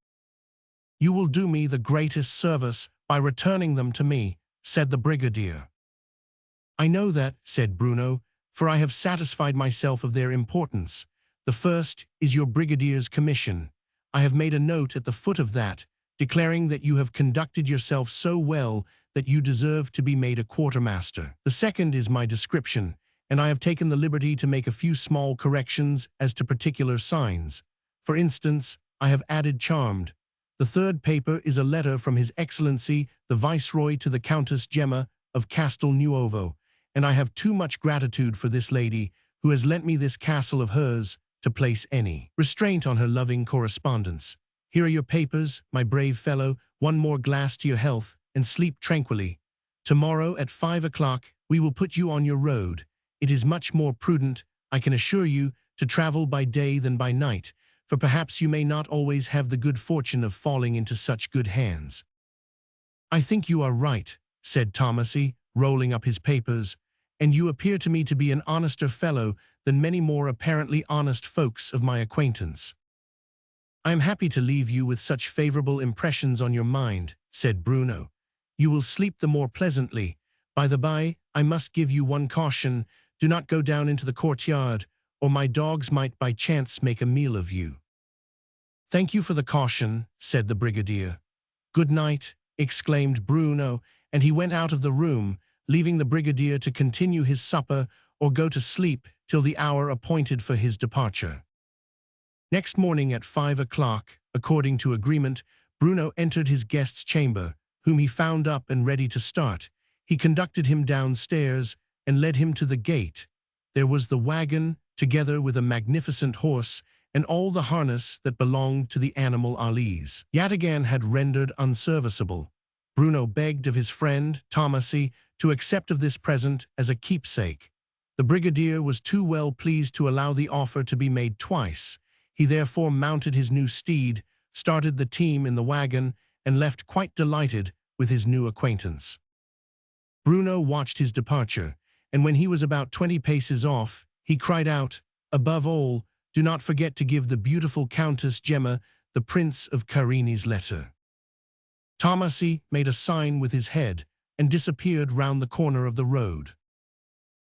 "You will do me the greatest service by returning them to me," said the brigadier. "I know that," said Bruno, "for I have satisfied myself of their importance. The first is your brigadier's commission. I have made a note at the foot of that, declaring that you have conducted yourself so well that you deserve to be made a quartermaster. The second is my description, and I have taken the liberty to make a few small corrections as to particular signs. For instance, I have added charmed. The third paper is a letter from His Excellency the Viceroy to the Countess Gemma of Castelnuovo, and I have too much gratitude for this lady, who has lent me this castle of hers, to place any restraint on her loving correspondence. Here are your papers, my brave fellow, one more glass to your health, and sleep tranquilly. Tomorrow at 5 o'clock we will put you on your road. It is much more prudent, I can assure you, to travel by day than by night, for perhaps you may not always have the good fortune of falling into such good hands." "I think you are right," said Tomasi, rolling up his papers, "and you appear to me to be an honester fellow than many more apparently honest folks of my acquaintance." "I am happy to leave you with such favorable impressions on your mind," said Bruno. "You will sleep the more pleasantly. By the by, I must give you one caution. Do not go down into the courtyard, or my dogs might by chance make a meal of you." "Thank you for the caution," said the brigadier. "Good night," exclaimed Bruno, and he went out of the room, leaving the brigadier to continue his supper or go to sleep till the hour appointed for his departure. Next morning at 5 o'clock, according to agreement, Bruno entered his guest's chamber, whom he found up and ready to start. He conducted him downstairs and led him to the gate. There was the wagon, together with a magnificent horse, and all the harness that belonged to the animal Ali's. Yataghan had rendered unserviceable. Bruno begged of his friend, Tomasi, to accept of this present as a keepsake. The brigadier was too well pleased to allow the offer to be made twice. He therefore mounted his new steed, started the team in the wagon, and left quite delighted with his new acquaintance. Bruno watched his departure, and when he was about 20 paces off, he cried out, "Above all, do not forget to give the beautiful Countess Gemma the Prince of Carini's letter." Tomasi made a sign with his head and disappeared round the corner of the road.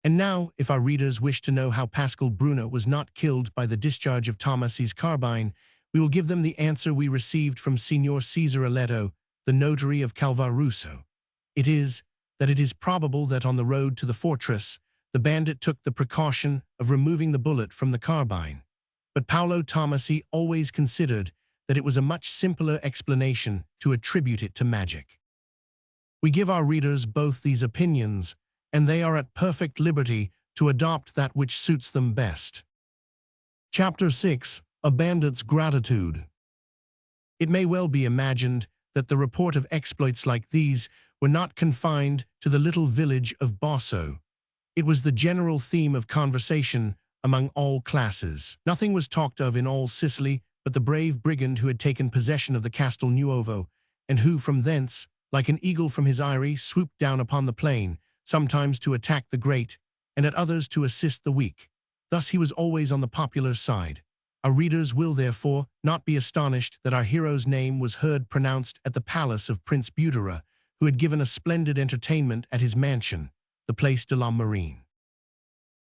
And now, if our readers wish to know how Pascal Bruno was not killed by the discharge of Tomasi's carbine, we will give them the answer we received from Signor Cesare Aletto, the notary of Calvaruso. It is probable that on the road to the fortress, the bandit took the precaution of removing the bullet from the carbine. But Paolo Tomasi always considered that it was a much simpler explanation to attribute it to magic. We give our readers both these opinions, and they are at perfect liberty to adopt that which suits them best. Chapter 6. A Bandit's Gratitude. It may well be imagined that the report of exploits like these were not confined to the little village of Bosso. It was the general theme of conversation among all classes. Nothing was talked of in all Sicily but the brave brigand who had taken possession of the Castel Nuovo, and who from thence, like an eagle from his eyrie, swooped down upon the plain, sometimes to attack the great, and at others to assist the weak. Thus he was always on the popular side. Our readers will, therefore, not be astonished that our hero's name was heard pronounced at the palace of Prince Butera, who had given a splendid entertainment at his mansion, the Place de la Marine.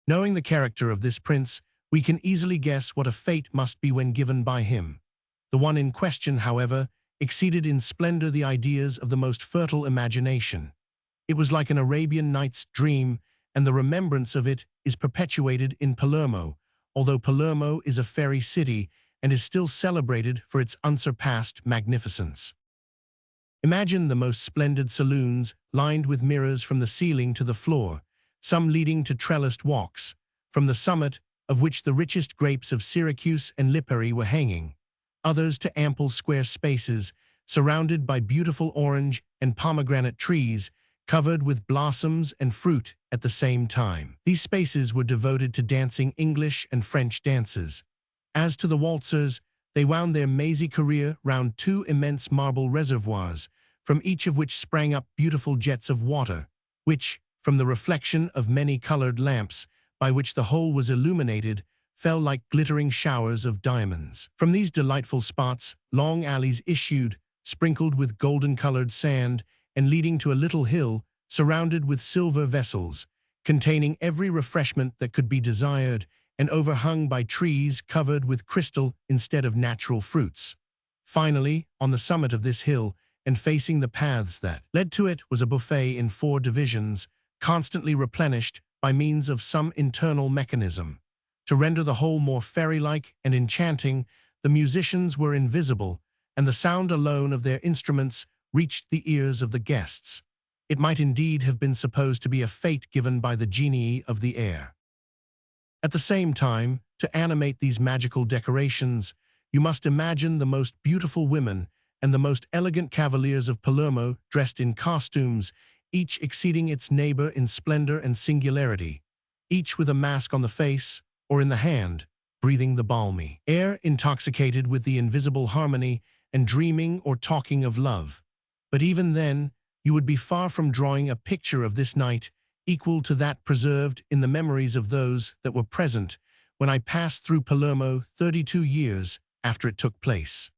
Knowing the character of this prince, we can easily guess what a fate must be when given by him. The one in question, however, exceeded in splendor the ideas of the most fertile imagination. It was like an Arabian Nights dream, and the remembrance of it is perpetuated in Palermo, although Palermo is a fairy city and is still celebrated for its unsurpassed magnificence. Imagine the most splendid saloons lined with mirrors from the ceiling to the floor, some leading to trellised walks, from the summit of which the richest grapes of Syracuse and Lipari were hanging, others to ample square spaces surrounded by beautiful orange and pomegranate trees covered with blossoms and fruit at the same time. These spaces were devoted to dancing English and French dances. As to the waltzers, they wound their mazy career round two immense marble reservoirs, from each of which sprang up beautiful jets of water, which, from the reflection of many-colored lamps, by which the whole was illuminated, fell like glittering showers of diamonds. From these delightful spots, long alleys issued, sprinkled with golden-colored sand, and leading to a little hill surrounded with silver vessels, containing every refreshment that could be desired, and overhung by trees covered with crystal instead of natural fruits. Finally, on the summit of this hill, and facing the paths that led to it, was a buffet in 4 divisions, constantly replenished by means of some internal mechanism. To render the whole more fairy-like and enchanting, the musicians were invisible, and the sound alone of their instruments reached the ears of the guests. It might indeed have been supposed to be a fete given by the genii of the air. At the same time, to animate these magical decorations, you must imagine the most beautiful women and the most elegant cavaliers of Palermo dressed in costumes, each exceeding its neighbor in splendor and singularity, each with a mask on the face or in the hand, breathing the balmy air, intoxicated with the invisible harmony and dreaming or talking of love. But even then, you would be far from drawing a picture of this night equal to that preserved in the memories of those that were present when I passed through Palermo 32 years after it took place.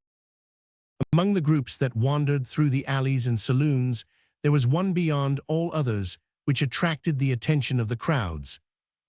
Among the groups that wandered through the alleys and saloons, there was one beyond all others which attracted the attention of the crowds.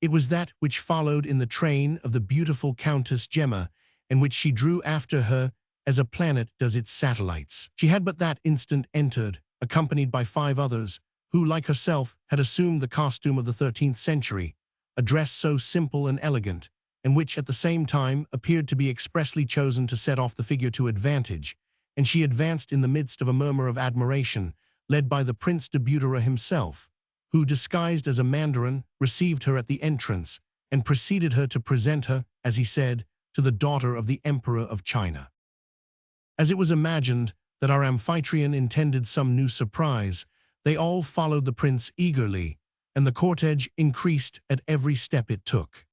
It was that which followed in the train of the beautiful Countess Gemma, and which she drew after her as a planet does its satellites. She had but that instant entered, accompanied by 5 others, who, like herself, had assumed the costume of the 13th century, a dress so simple and elegant, and which at the same time appeared to be expressly chosen to set off the figure to advantage, and she advanced in the midst of a murmur of admiration, led by the Prince de Butera himself, who, disguised as a mandarin, received her at the entrance, and preceded her to present her, as he said, to the daughter of the Emperor of China. As it was imagined that our amphitryon intended some new surprise, they all followed the prince eagerly, and the cortege increased at every step it took.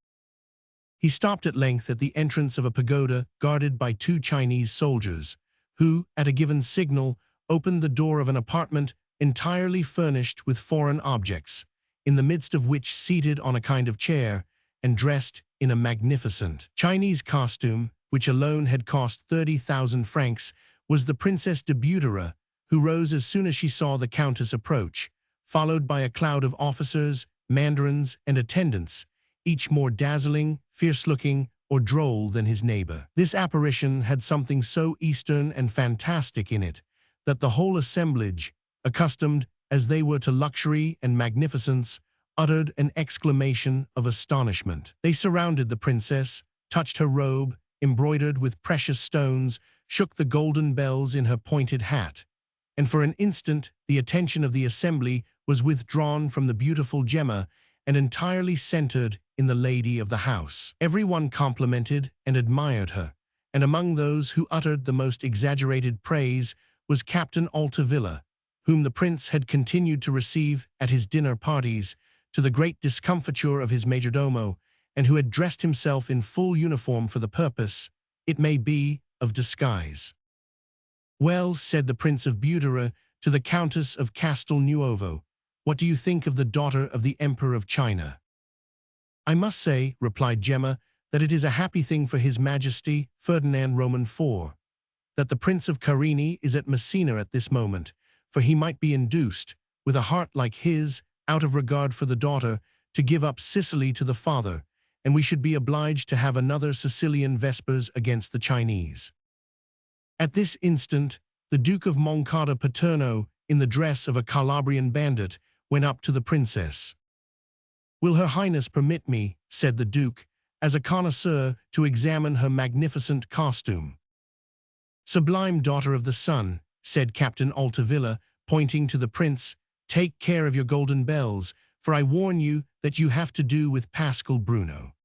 He stopped at length at the entrance of a pagoda guarded by 2 Chinese soldiers, who, at a given signal, opened the door of an apartment entirely furnished with foreign objects, in the midst of which, seated on a kind of chair, and dressed in a magnificent Chinese costume, which alone had cost 30,000 francs, was the Princess de Beaudera, who rose as soon as she saw the Countess approach, followed by a cloud of officers, mandarins, and attendants, each more dazzling, fierce-looking, or droll than his neighbor. This apparition had something so Eastern and fantastic in it that the whole assemblage, accustomed as they were to luxury and magnificence, uttered an exclamation of astonishment. They surrounded the princess, touched her robe, embroidered with precious stones, shook the golden bells in her pointed hat, and for an instant the attention of the assembly was withdrawn from the beautiful Gemma and entirely centered in the lady of the house. Everyone complimented and admired her, and among those who uttered the most exaggerated praise was Captain Altavilla, whom the prince had continued to receive at his dinner parties, to the great discomfiture of his majordomo, and who had dressed himself in full uniform for the purpose, it may be, of disguise. "Well," said the Prince of Beaudera to the Countess of Castelnuovo, "what do you think of the daughter of the Emperor of China?" "I must say," replied Gemma, "that it is a happy thing for His Majesty Ferdinand Roman IV, that the Prince of Carini is at Messina at this moment, for he might be induced, with a heart like his, out of regard for the daughter, to give up Sicily to the father, and we should be obliged to have another Sicilian Vespers against the Chinese." At this instant, the Duke of Moncada Paterno, in the dress of a Calabrian bandit, went up to the princess. "Will Her Highness permit me," said the Duke, "as a connoisseur, to examine her magnificent costume?" "Sublime daughter of the sun," said Captain Altavilla, pointing to the prince, "take care of your golden bells, for I warn you that you have to do with Pascal Bruno."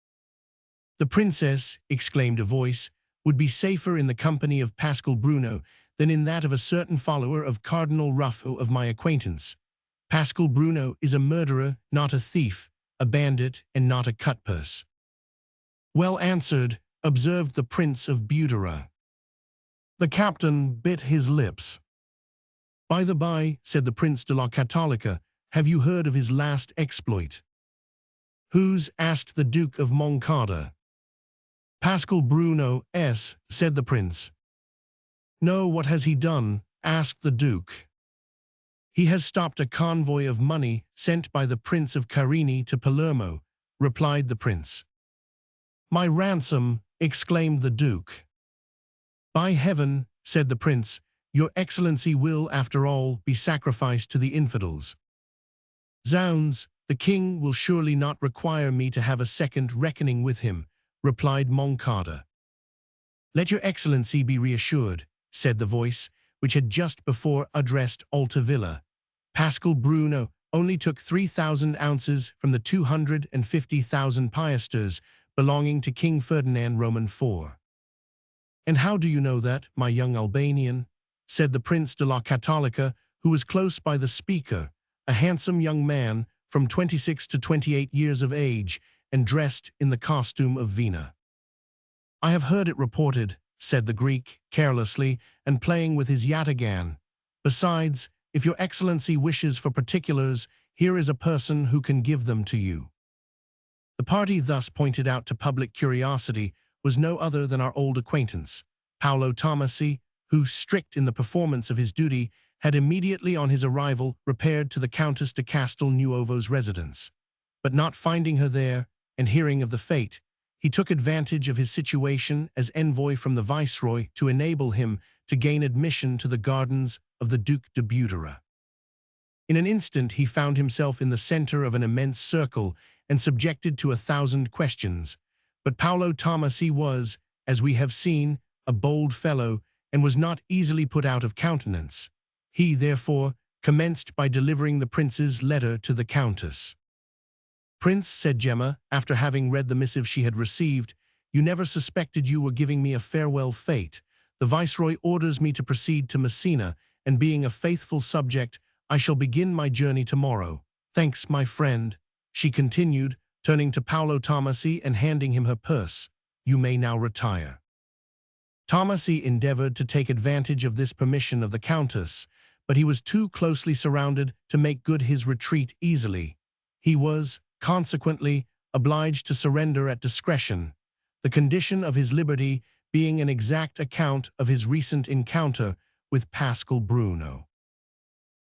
"The princess," exclaimed a voice, "would be safer in the company of Pascal Bruno than in that of a certain follower of Cardinal Ruffo of my acquaintance. Pascal Bruno is a murderer, not a thief, a bandit, and not a cutpurse." "Well answered," observed the Prince of Beaudera. The captain bit his lips. "By the by," said the Prince de la Catolica, "have you heard of his last exploit?" "Whose?" asked the Duke of Moncada. "Pascal Bruno's," said the prince. "No, what has he done?" asked the Duke. "He has stopped a convoy of money sent by the Prince of Carini to Palermo," replied the prince. "My ransom!" exclaimed the Duke. "By heaven," said the prince, "your excellency will, after all, be sacrificed to the infidels." "Zounds, the king will surely not require me to have a second reckoning with him," replied Moncada. "Let your excellency be reassured," said the voice, which had just before addressed Altavilla. "Pascal Bruno only took 3,000 ounces from the 250,000 piasters belonging to King Ferdinand Roman IV. "And how do you know that, my young Albanian?" said the Prince de la Catolica, who was close by the speaker, a handsome young man from 26 to 28 years of age and dressed in the costume of Vina. "I have heard it reported," said the Greek, carelessly, and playing with his yataghan. "Besides, if your excellency wishes for particulars, here is a person who can give them to you." The party thus pointed out to public curiosity was no other than our old acquaintance, Paolo Tomasi, who, strict in the performance of his duty, had immediately on his arrival repaired to the Countess de Castelnuovo's residence. But not finding her there, and hearing of the fate, he took advantage of his situation as envoy from the viceroy to enable him to gain admission to the gardens of the Duc de Beaudera. In an instant he found himself in the center of an immense circle and subjected to 1,000 questions. But Paolo Tomasi was, as we have seen, a bold fellow, and was not easily put out of countenance. He, therefore, commenced by delivering the prince's letter to the countess. "Prince," said Gemma, after having read the missive she had received, "you never suspected you were giving me a farewell fate. The viceroy orders me to proceed to Messina, and being a faithful subject, I shall begin my journey tomorrow. "Thanks, my friend," she continued, turning to Paolo Tomasi and handing him her purse. "You may now retire." Tomasi endeavored to take advantage of this permission of the Countess, but he was too closely surrounded to make good his retreat easily. He was, consequently, obliged to surrender at discretion, the condition of his liberty being an exact account of his recent encounter with Pascal Bruno.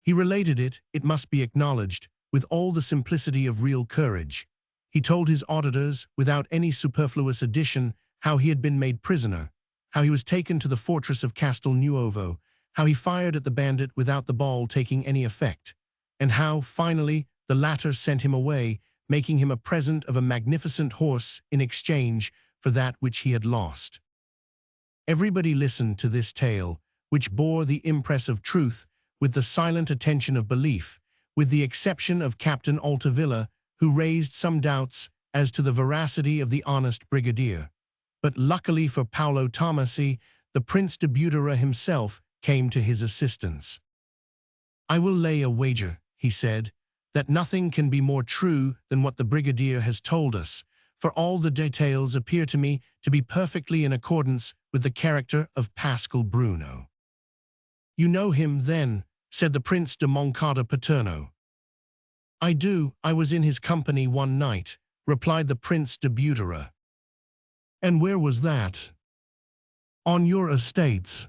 He related it, it must be acknowledged, with all the simplicity of real courage. He told his auditors, without any superfluous addition, how he had been made prisoner, how he was taken to the fortress of Castelnuovo, how he fired at the bandit without the ball taking any effect, and how, finally, the latter sent him away, making him a present of a magnificent horse in exchange for that which he had lost. Everybody listened to this tale, which bore the impress of truth, with the silent attention of belief, with the exception of Captain Altavilla, who raised some doubts as to the veracity of the honest brigadier. But luckily for Paolo Tomasi, the Prince de Budera himself came to his assistance. "I will lay a wager," he said, "that nothing can be more true than what the brigadier has told us, for all the details appear to me to be perfectly in accordance with the character of Pascal Bruno." "You know him, then?" said the Prince de Moncada Paterno. "I do. I was in his company one night," replied the Prince de Budera. "And where was that?" "On your estates."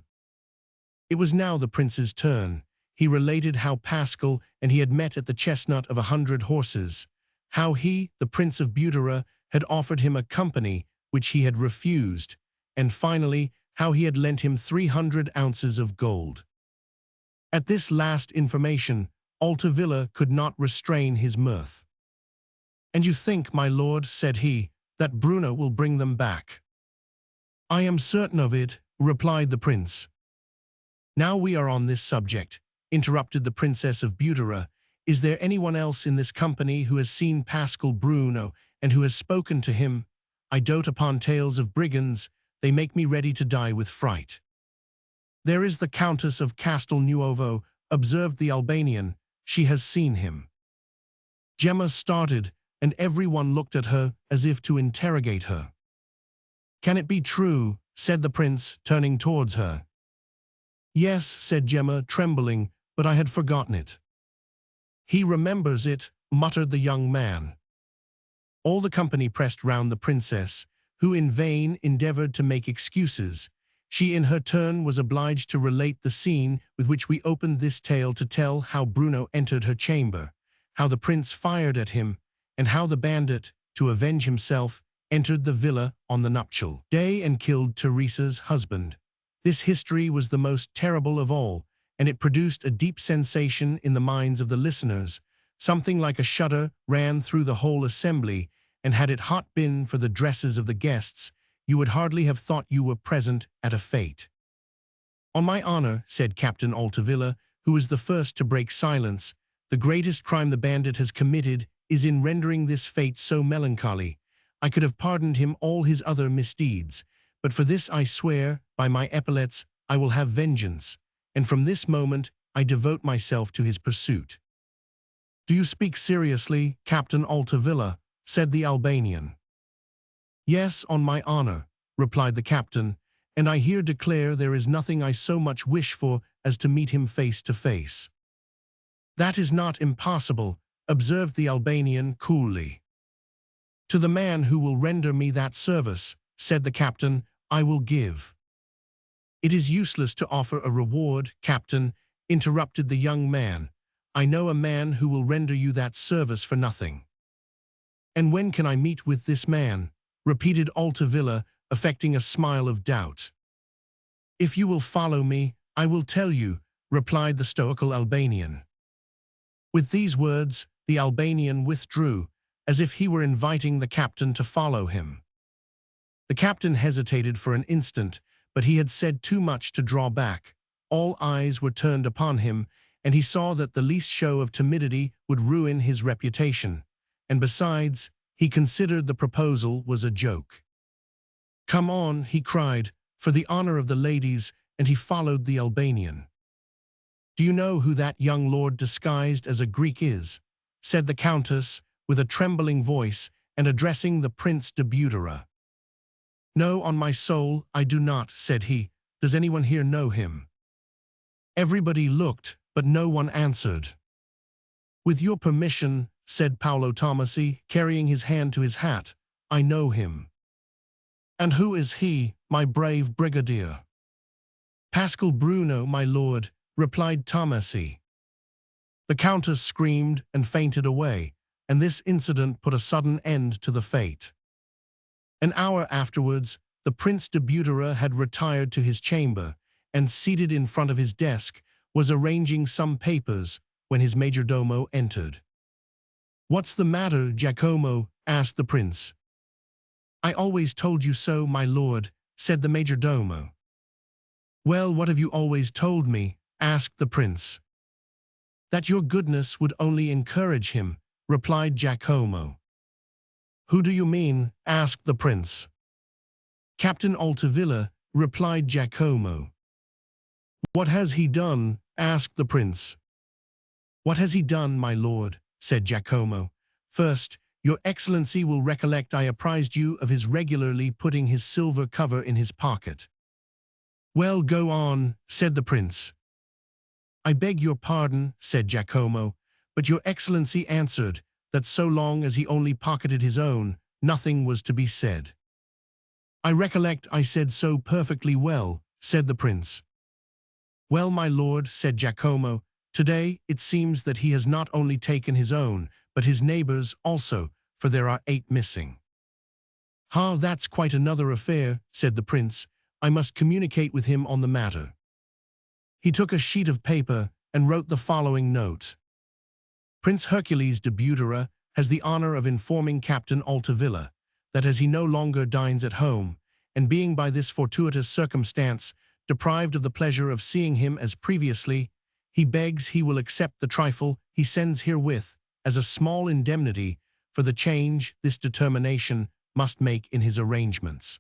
It was now the prince's turn. He related how Pascal and he had met at the chestnut of 100 horses, how he, the Prince of Budera, had offered him a company which he had refused, and finally how he had lent him 300 ounces of gold. At this last information, Altavilla could not restrain his mirth. "And you think, my lord," said he, "that Bruno will bring them back?" "I am certain of it," replied the prince. "Now we are on this subject," interrupted the Princess of Budera, "is there anyone else in this company who has seen Pascal Bruno and who has spoken to him? I dote upon tales of brigands, they make me ready to die with fright." "There is the Countess of Castelnuovo," observed the Albanian. "She has seen him." Gemma started, and everyone looked at her as if to interrogate her. "Can it be true?" said the prince, turning towards her. "Yes," said Gemma, trembling, "but I had forgotten it." "He remembers it," muttered the young man. All the company pressed round the princess, who in vain endeavored to make excuses. She in her turn was obliged to relate the scene with which we opened this tale, to tell how Bruno entered her chamber, how the prince fired at him, and how the bandit, to avenge himself, entered the villa on the nuptial day and killed Teresa's husband. This history was the most terrible of all, and it produced a deep sensation in the minds of the listeners. Something like a shudder ran through the whole assembly, and had it not been for the dresses of the guests, you would hardly have thought you were present at a fete. "On my honor," said Captain Altavilla, who was the first to break silence, "the greatest crime the bandit has committed is in rendering this fete so melancholy. I could have pardoned him all his other misdeeds, but for this I swear, by my epaulets, I will have vengeance, and from this moment I devote myself to his pursuit." "Do you speak seriously, Captain Altavilla?" said the Albanian. "Yes, on my honor," replied the captain, "and I here declare there is nothing I so much wish for as to meet him face to face." "That is not impossible," observed the Albanian coolly. "To the man who will render me that service," said the captain, "I will give." "It is useless to offer a reward, captain," interrupted the young man. "I know a man who will render you that service for nothing." "And when can I meet with this man?" repeated Altavilla, affecting a smile of doubt. "If you will follow me, I will tell you," replied the stoical Albanian. With these words, the Albanian withdrew, as if he were inviting the captain to follow him. The captain hesitated for an instant, but he had said too much to draw back. All eyes were turned upon him, and he saw that the least show of timidity would ruin his reputation. And besides, he considered the proposal was a joke. "Come on," he cried, "for the honor of the ladies," and he followed the Albanian. "Do you know who that young lord disguised as a Greek is?" said the Countess, with a trembling voice, and addressing the Prince de Butera. "No, on my soul, I do not," said he. "Does anyone here know him?" Everybody looked, but no one answered. "With your permission," said Paolo Tomasi, carrying his hand to his hat, "I know him." "And who is he, my brave brigadier?" "Pascal Bruno, my lord," replied Tomasi. The Countess screamed and fainted away, and this incident put a sudden end to the fete. An hour afterwards, the Prince de Butera had retired to his chamber, and seated in front of his desk, was arranging some papers when his majordomo entered. "What's the matter, Giacomo?" asked the prince. "I always told you so, my lord," said the majordomo. "Well, what have you always told me?" asked the prince. "That your goodness would only encourage him," replied Giacomo. "Who do you mean?" asked the prince. "Captain Altavilla," replied Giacomo. "What has he done?" asked the prince. "What has he done, my lord?" said Giacomo. "First, your excellency will recollect I apprised you of his regularly putting his silver cover in his pocket." "Well, go on," said the prince. "I beg your pardon," said Giacomo, "but your excellency answered that so long as he only pocketed his own, nothing was to be said." "I recollect I said so perfectly well," said the prince. "Well, my lord," said Giacomo, "today it seems that he has not only taken his own, but his neighbors also, for there are 8 missing." "Ah, that's quite another affair," said the prince. "I must communicate with him on the matter." He took a sheet of paper and wrote the following note. "Prince Hercules de Butera has the honor of informing Captain Altavilla that as he no longer dines at home, and being by this fortuitous circumstance deprived of the pleasure of seeing him as previously, he begs he will accept the trifle he sends herewith as a small indemnity for the change this determination must make in his arrangements."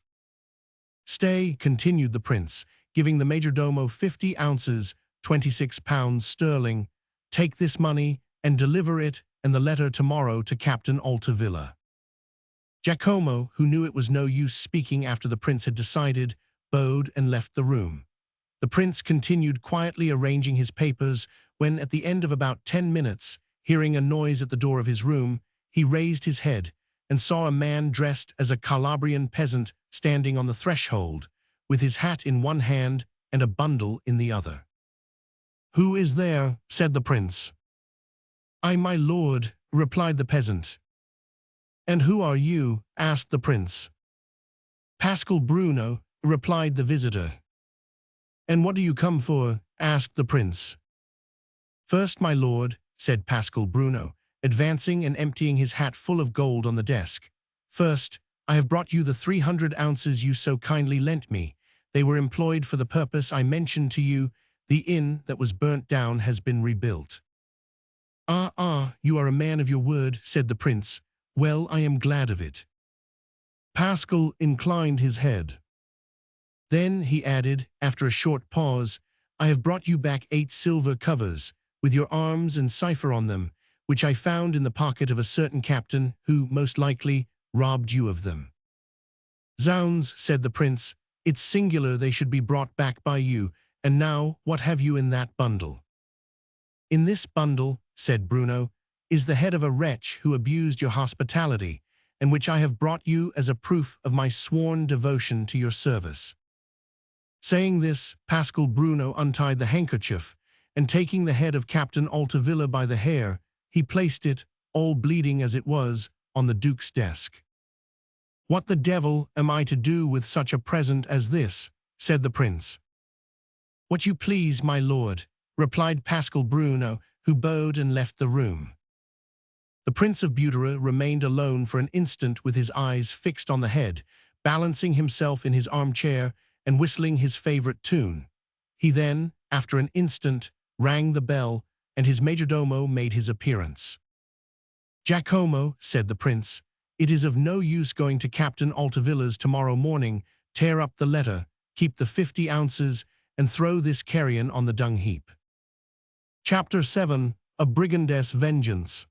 "Stay," continued the prince, giving the majordomo 50 ounces, 26 pounds sterling. "Take this money and deliver it and the letter tomorrow to Captain Altavilla." Giacomo, who knew it was no use speaking after the prince had decided, bowed and left the room. The prince continued quietly arranging his papers when, at the end of about 10 minutes, hearing a noise at the door of his room, he raised his head and saw a man dressed as a Calabrian peasant standing on the threshold, with his hat in one hand and a bundle in the other. "Who is there?" said the prince. "I, my lord," replied the peasant. "And who are you?" asked the prince. "Pascal Bruno," replied the visitor. "And what do you come for?" asked the prince. "First, my lord," said Pascal Bruno, advancing and emptying his hat full of gold on the desk. "First, I have brought you the 300 ounces you so kindly lent me. They were employed for the purpose I mentioned to you. The inn that was burnt down has been rebuilt." Ah, you are a man of your word," said the prince. "Well, I am glad of it." Pascal inclined his head. "Then," he added, after a short pause, "I have brought you back 8 silver covers, with your arms and cipher on them, which I found in the pocket of a certain captain who, most likely, robbed you of them." "Zounds," said the prince, "it's singular they should be brought back by you. And now, what have you in that bundle?" "In this bundle," said Bruno, "is the head of a wretch who abused your hospitality, and which I have brought you as a proof of my sworn devotion to your service." Saying this, Pascal Bruno untied the handkerchief, and taking the head of Captain Altavilla by the hair, he placed it, all bleeding as it was, on the Duke's desk. "What the devil am I to do with such a present as this?" said the prince. "What you please, my lord," replied Pascal Bruno, who bowed and left the room. The Prince of Butera remained alone for an instant with his eyes fixed on the head, balancing himself in his armchair and whistling his favorite tune. He then, after an instant, rang the bell, and his majordomo made his appearance. "Giacomo," said the prince, "it is of no use going to Captain Altavilla's tomorrow morning. Tear up the letter, keep the 50 ounces, and throw this carrion on the dung heap." Chapter 7. A Brigandess' Vengeance.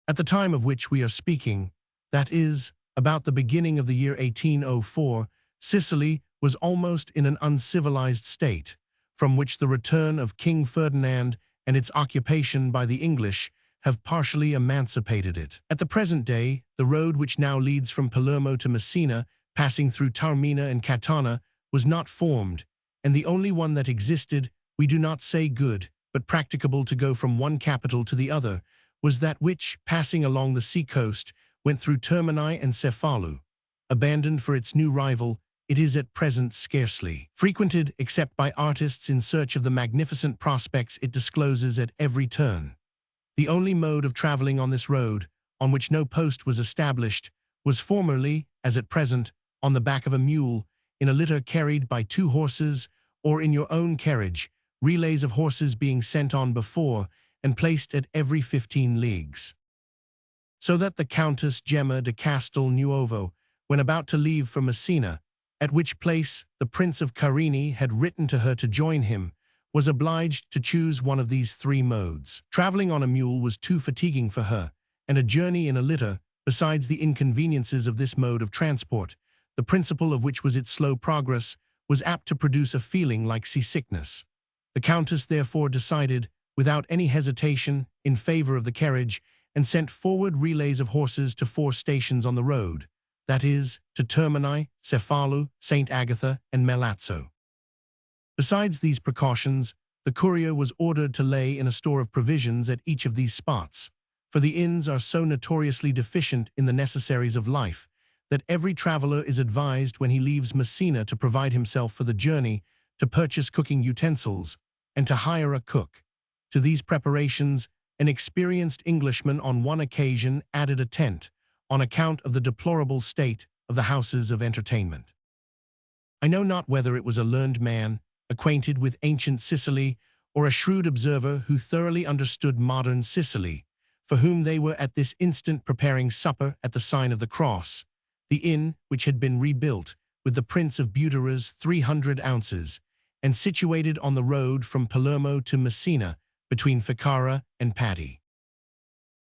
At the time of which we are speaking, that is, about the beginning of the year 1804, Sicily was almost in an uncivilized state, from which the return of King Ferdinand and its occupation by the English have partially emancipated it. At the present day, the road which now leads from Palermo to Messina, passing through Taormina and Catania, was not formed, and the only one that existed, we do not say good, but practicable to go from one capital to the other, was that which, passing along the sea-coast, went through Termini and Cefalu. Abandoned for its new rival, it is at present scarcely frequented except by artists in search of the magnificent prospects it discloses at every turn. The only mode of traveling on this road, on which no post was established, was formerly, as at present, on the back of a mule, in a litter carried by 2 horses, or in your own carriage, relays of horses being sent on before and placed at every 15 leagues. So that the Countess Gemma de Castelnuovo, when about to leave for Messina, at which place the Prince of Carini had written to her to join him, was obliged to choose one of these 3 modes. Traveling on a mule was too fatiguing for her, and a journey in a litter, besides the inconveniences of this mode of transport, the principle of which was its slow progress, was apt to produce a feeling like seasickness. The Countess therefore decided, without any hesitation, in favor of the carriage, and sent forward relays of horses to 4 stations on the road, that is, to Termini, Cefalu, St. Agatha, and Melazzo. Besides these precautions, the courier was ordered to lay in a store of provisions at each of these spots, for the inns are so notoriously deficient in the necessaries of life that every traveler is advised when he leaves Messina to provide himself for the journey, to purchase cooking utensils, and to hire a cook. To these preparations, an experienced Englishman on one occasion added a tent, on account of the deplorable state of the houses of entertainment. I know not whether it was a learned man, acquainted with ancient Sicily, or a shrewd observer who thoroughly understood modern Sicily, for whom they were at this instant preparing supper at the sign of the cross, the inn which had been rebuilt with the Prince of Butera's 300 ounces, and situated on the road from Palermo to Messina, between Ficara and Patti.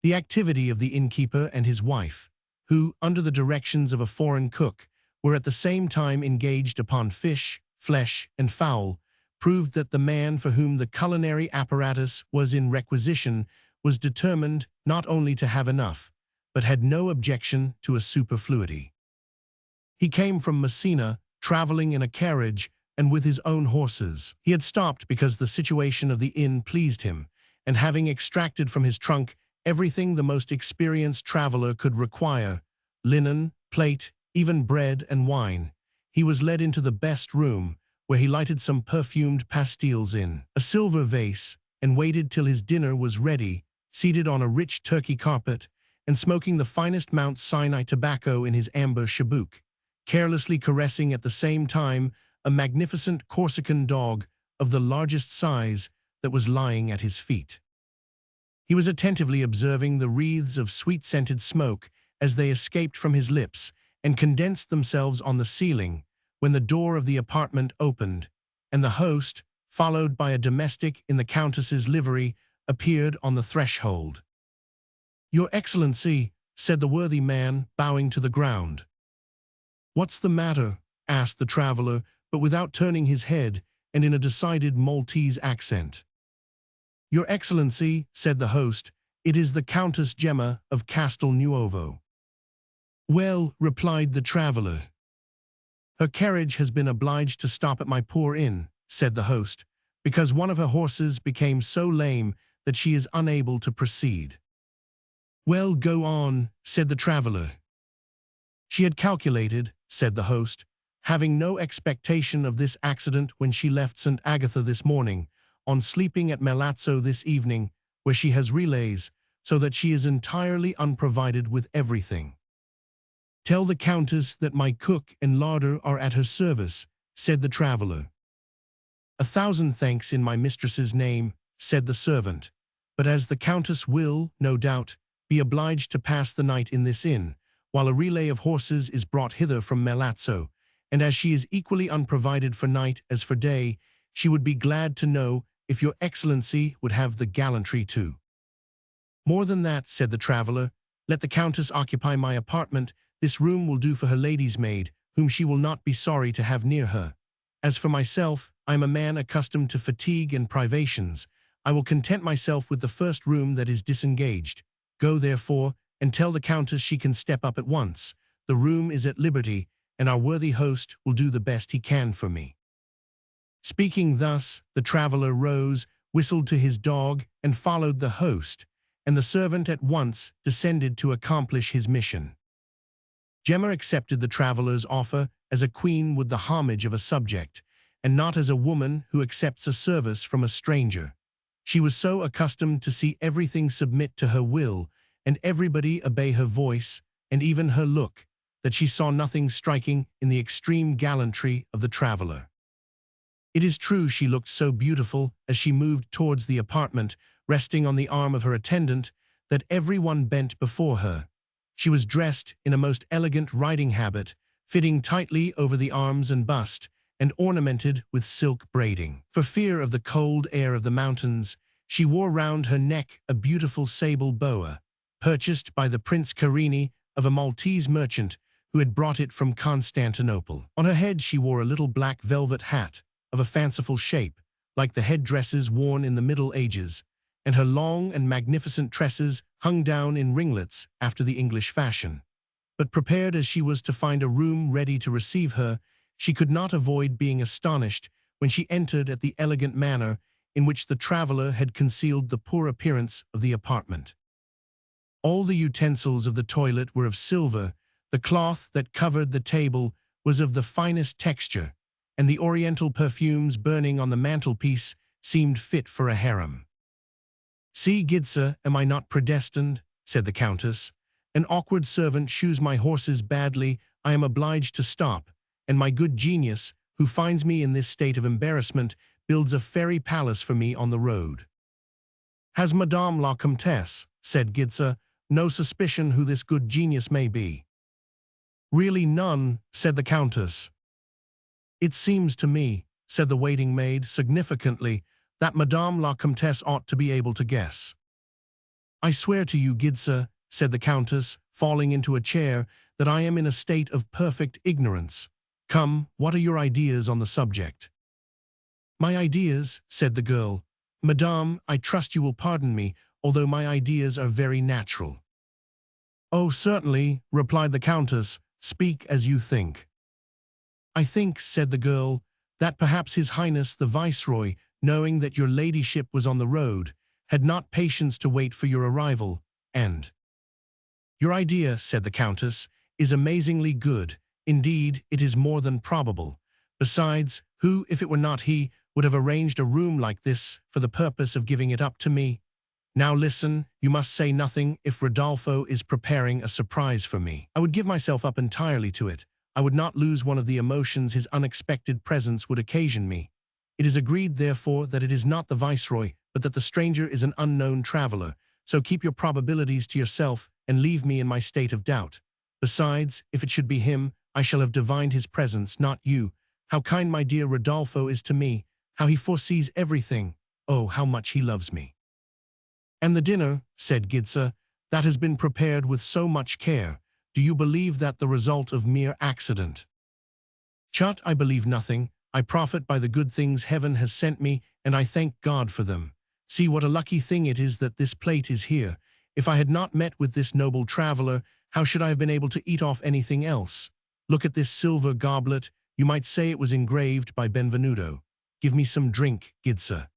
The activity of the innkeeper and his wife, who, under the directions of a foreign cook, were at the same time engaged upon fish, flesh, and fowl, proved that the man for whom the culinary apparatus was in requisition was determined not only to have enough, but had no objection to a superfluity. He came from Messina, traveling in a carriage and with his own horses. He had stopped because the situation of the inn pleased him, and having extracted from his trunk everything the most experienced traveler could require, linen, plate, even bread and wine, he was led into the best room, where he lighted some perfumed pastilles in a silver vase, and waited till his dinner was ready, seated on a rich Turkey carpet, and smoking the finest Mount Sinai tobacco in his amber chibouque, carelessly caressing at the same time a magnificent Corsican dog of the largest size that was lying at his feet. He was attentively observing the wreaths of sweet-scented smoke as they escaped from his lips and condensed themselves on the ceiling, when the door of the apartment opened, and the host, followed by a domestic in the Countess's livery, appeared on the threshold. "Your Excellency," said the worthy man, bowing to the ground. "What's the matter?" asked the traveler, but without turning his head, and in a decided Maltese accent. "Your Excellency," said the host, "it is the Countess Gemma of Castelnuovo." "Well," replied the traveler. "Her carriage has been obliged to stop at my poor inn," said the host, "because one of her horses became so lame that she is unable to proceed." "Well, go on," said the traveler. "She had calculated," said the host, "having no expectation of this accident when she left St. Agatha this morning, on sleeping at Melazzo this evening, where she has relays, so that she is entirely unprovided with everything." "Tell the Countess that my cook and larder are at her service," said the traveler. "1,000 thanks in my mistress's name," said the servant, "but as the Countess will, no doubt, be obliged to pass the night in this inn, while a relay of horses is brought hither from Melazzo, and as she is equally unprovided for night as for day, she would be glad to know if your Excellency would have the gallantry to "More than that," said the traveler, "let the Countess occupy my apartment. This room will do for her lady's maid, whom she will not be sorry to have near her. As for myself, I am a man accustomed to fatigue and privations. I will content myself with the first room that is disengaged. Go, therefore, and tell the Countess she can step up at once. The room is at liberty, and our worthy host will do the best he can for me." Speaking thus, the traveler rose, whistled to his dog, and followed the host, and the servant at once descended to accomplish his mission. Gemma accepted the traveler's offer as a queen would the homage of a subject, and not as a woman who accepts a service from a stranger. She was so accustomed to see everything submit to her will, and everybody obey her voice, and even her look, that she saw nothing striking in the extreme gallantry of the traveler. It is true she looked so beautiful as she moved towards the apartment, resting on the arm of her attendant, that everyone bent before her. She was dressed in a most elegant riding habit, fitting tightly over the arms and bust, and ornamented with silk braiding. For fear of the cold air of the mountains, she wore round her neck a beautiful sable boa, purchased by the Prince Carini of a Maltese merchant who had brought it from Constantinople. On her head she wore a little black velvet hat of a fanciful shape, like the headdresses worn in the Middle Ages, and her long and magnificent tresses hung down in ringlets after the English fashion. But prepared as she was to find a room ready to receive her, she could not avoid being astonished when she entered at the elegant manner in which the traveler had concealed the poor appearance of the apartment. All the utensils of the toilet were of silver, the cloth that covered the table was of the finest texture, and the oriental perfumes burning on the mantelpiece seemed fit for a harem. "See, Gidsa, am I not predestined?" said the Countess. "An awkward servant shoes my horses badly, I am obliged to stop, and my good genius, who finds me in this state of embarrassment, builds a fairy palace for me on the road." "Has Madame la Comtesse," said Gidsa, "no suspicion who this good genius may be?" "Really none," said the Countess. "It seems to me," said the waiting maid significantly, "that Madame la Comtesse ought to be able to guess." "I swear to you, Gidsa," said the Countess, falling into a chair, "that I am in a state of perfect ignorance. Come, what are your ideas on the subject?" "My ideas," said the girl. "Madame, I trust you will pardon me, although my ideas are very natural." "Oh, certainly," replied the Countess, "speak as you think." "I think," said the girl, "that perhaps His Highness the Viceroy, knowing that your ladyship was on the road, had not patience to wait for your arrival, and—" "Your idea," said the Countess, "is amazingly good. Indeed, it is more than probable. Besides, who, if it were not he, would have arranged a room like this for the purpose of giving it up to me? Now listen, you must say nothing if Rodolfo is preparing a surprise for me. I would give myself up entirely to it. I would not lose one of the emotions his unexpected presence would occasion me. It is agreed, therefore, that it is not the Viceroy, but that the stranger is an unknown traveler. So keep your probabilities to yourself and leave me in my state of doubt. Besides, if it should be him, I shall have divined his presence, not you. How kind my dear Rodolfo is to me, how he foresees everything. Oh, how much he loves me." "And the dinner," said Gidsa, "that has been prepared with so much care. Do you believe that the result of mere accident?" "Chut, I believe nothing. I profit by the good things heaven has sent me, and I thank God for them. See what a lucky thing it is that this plate is here. If I had not met with this noble traveler, how should I have been able to eat off anything else? Look at this silver goblet. You might say it was engraved by Benvenuto. Give me some drink, Gidsa."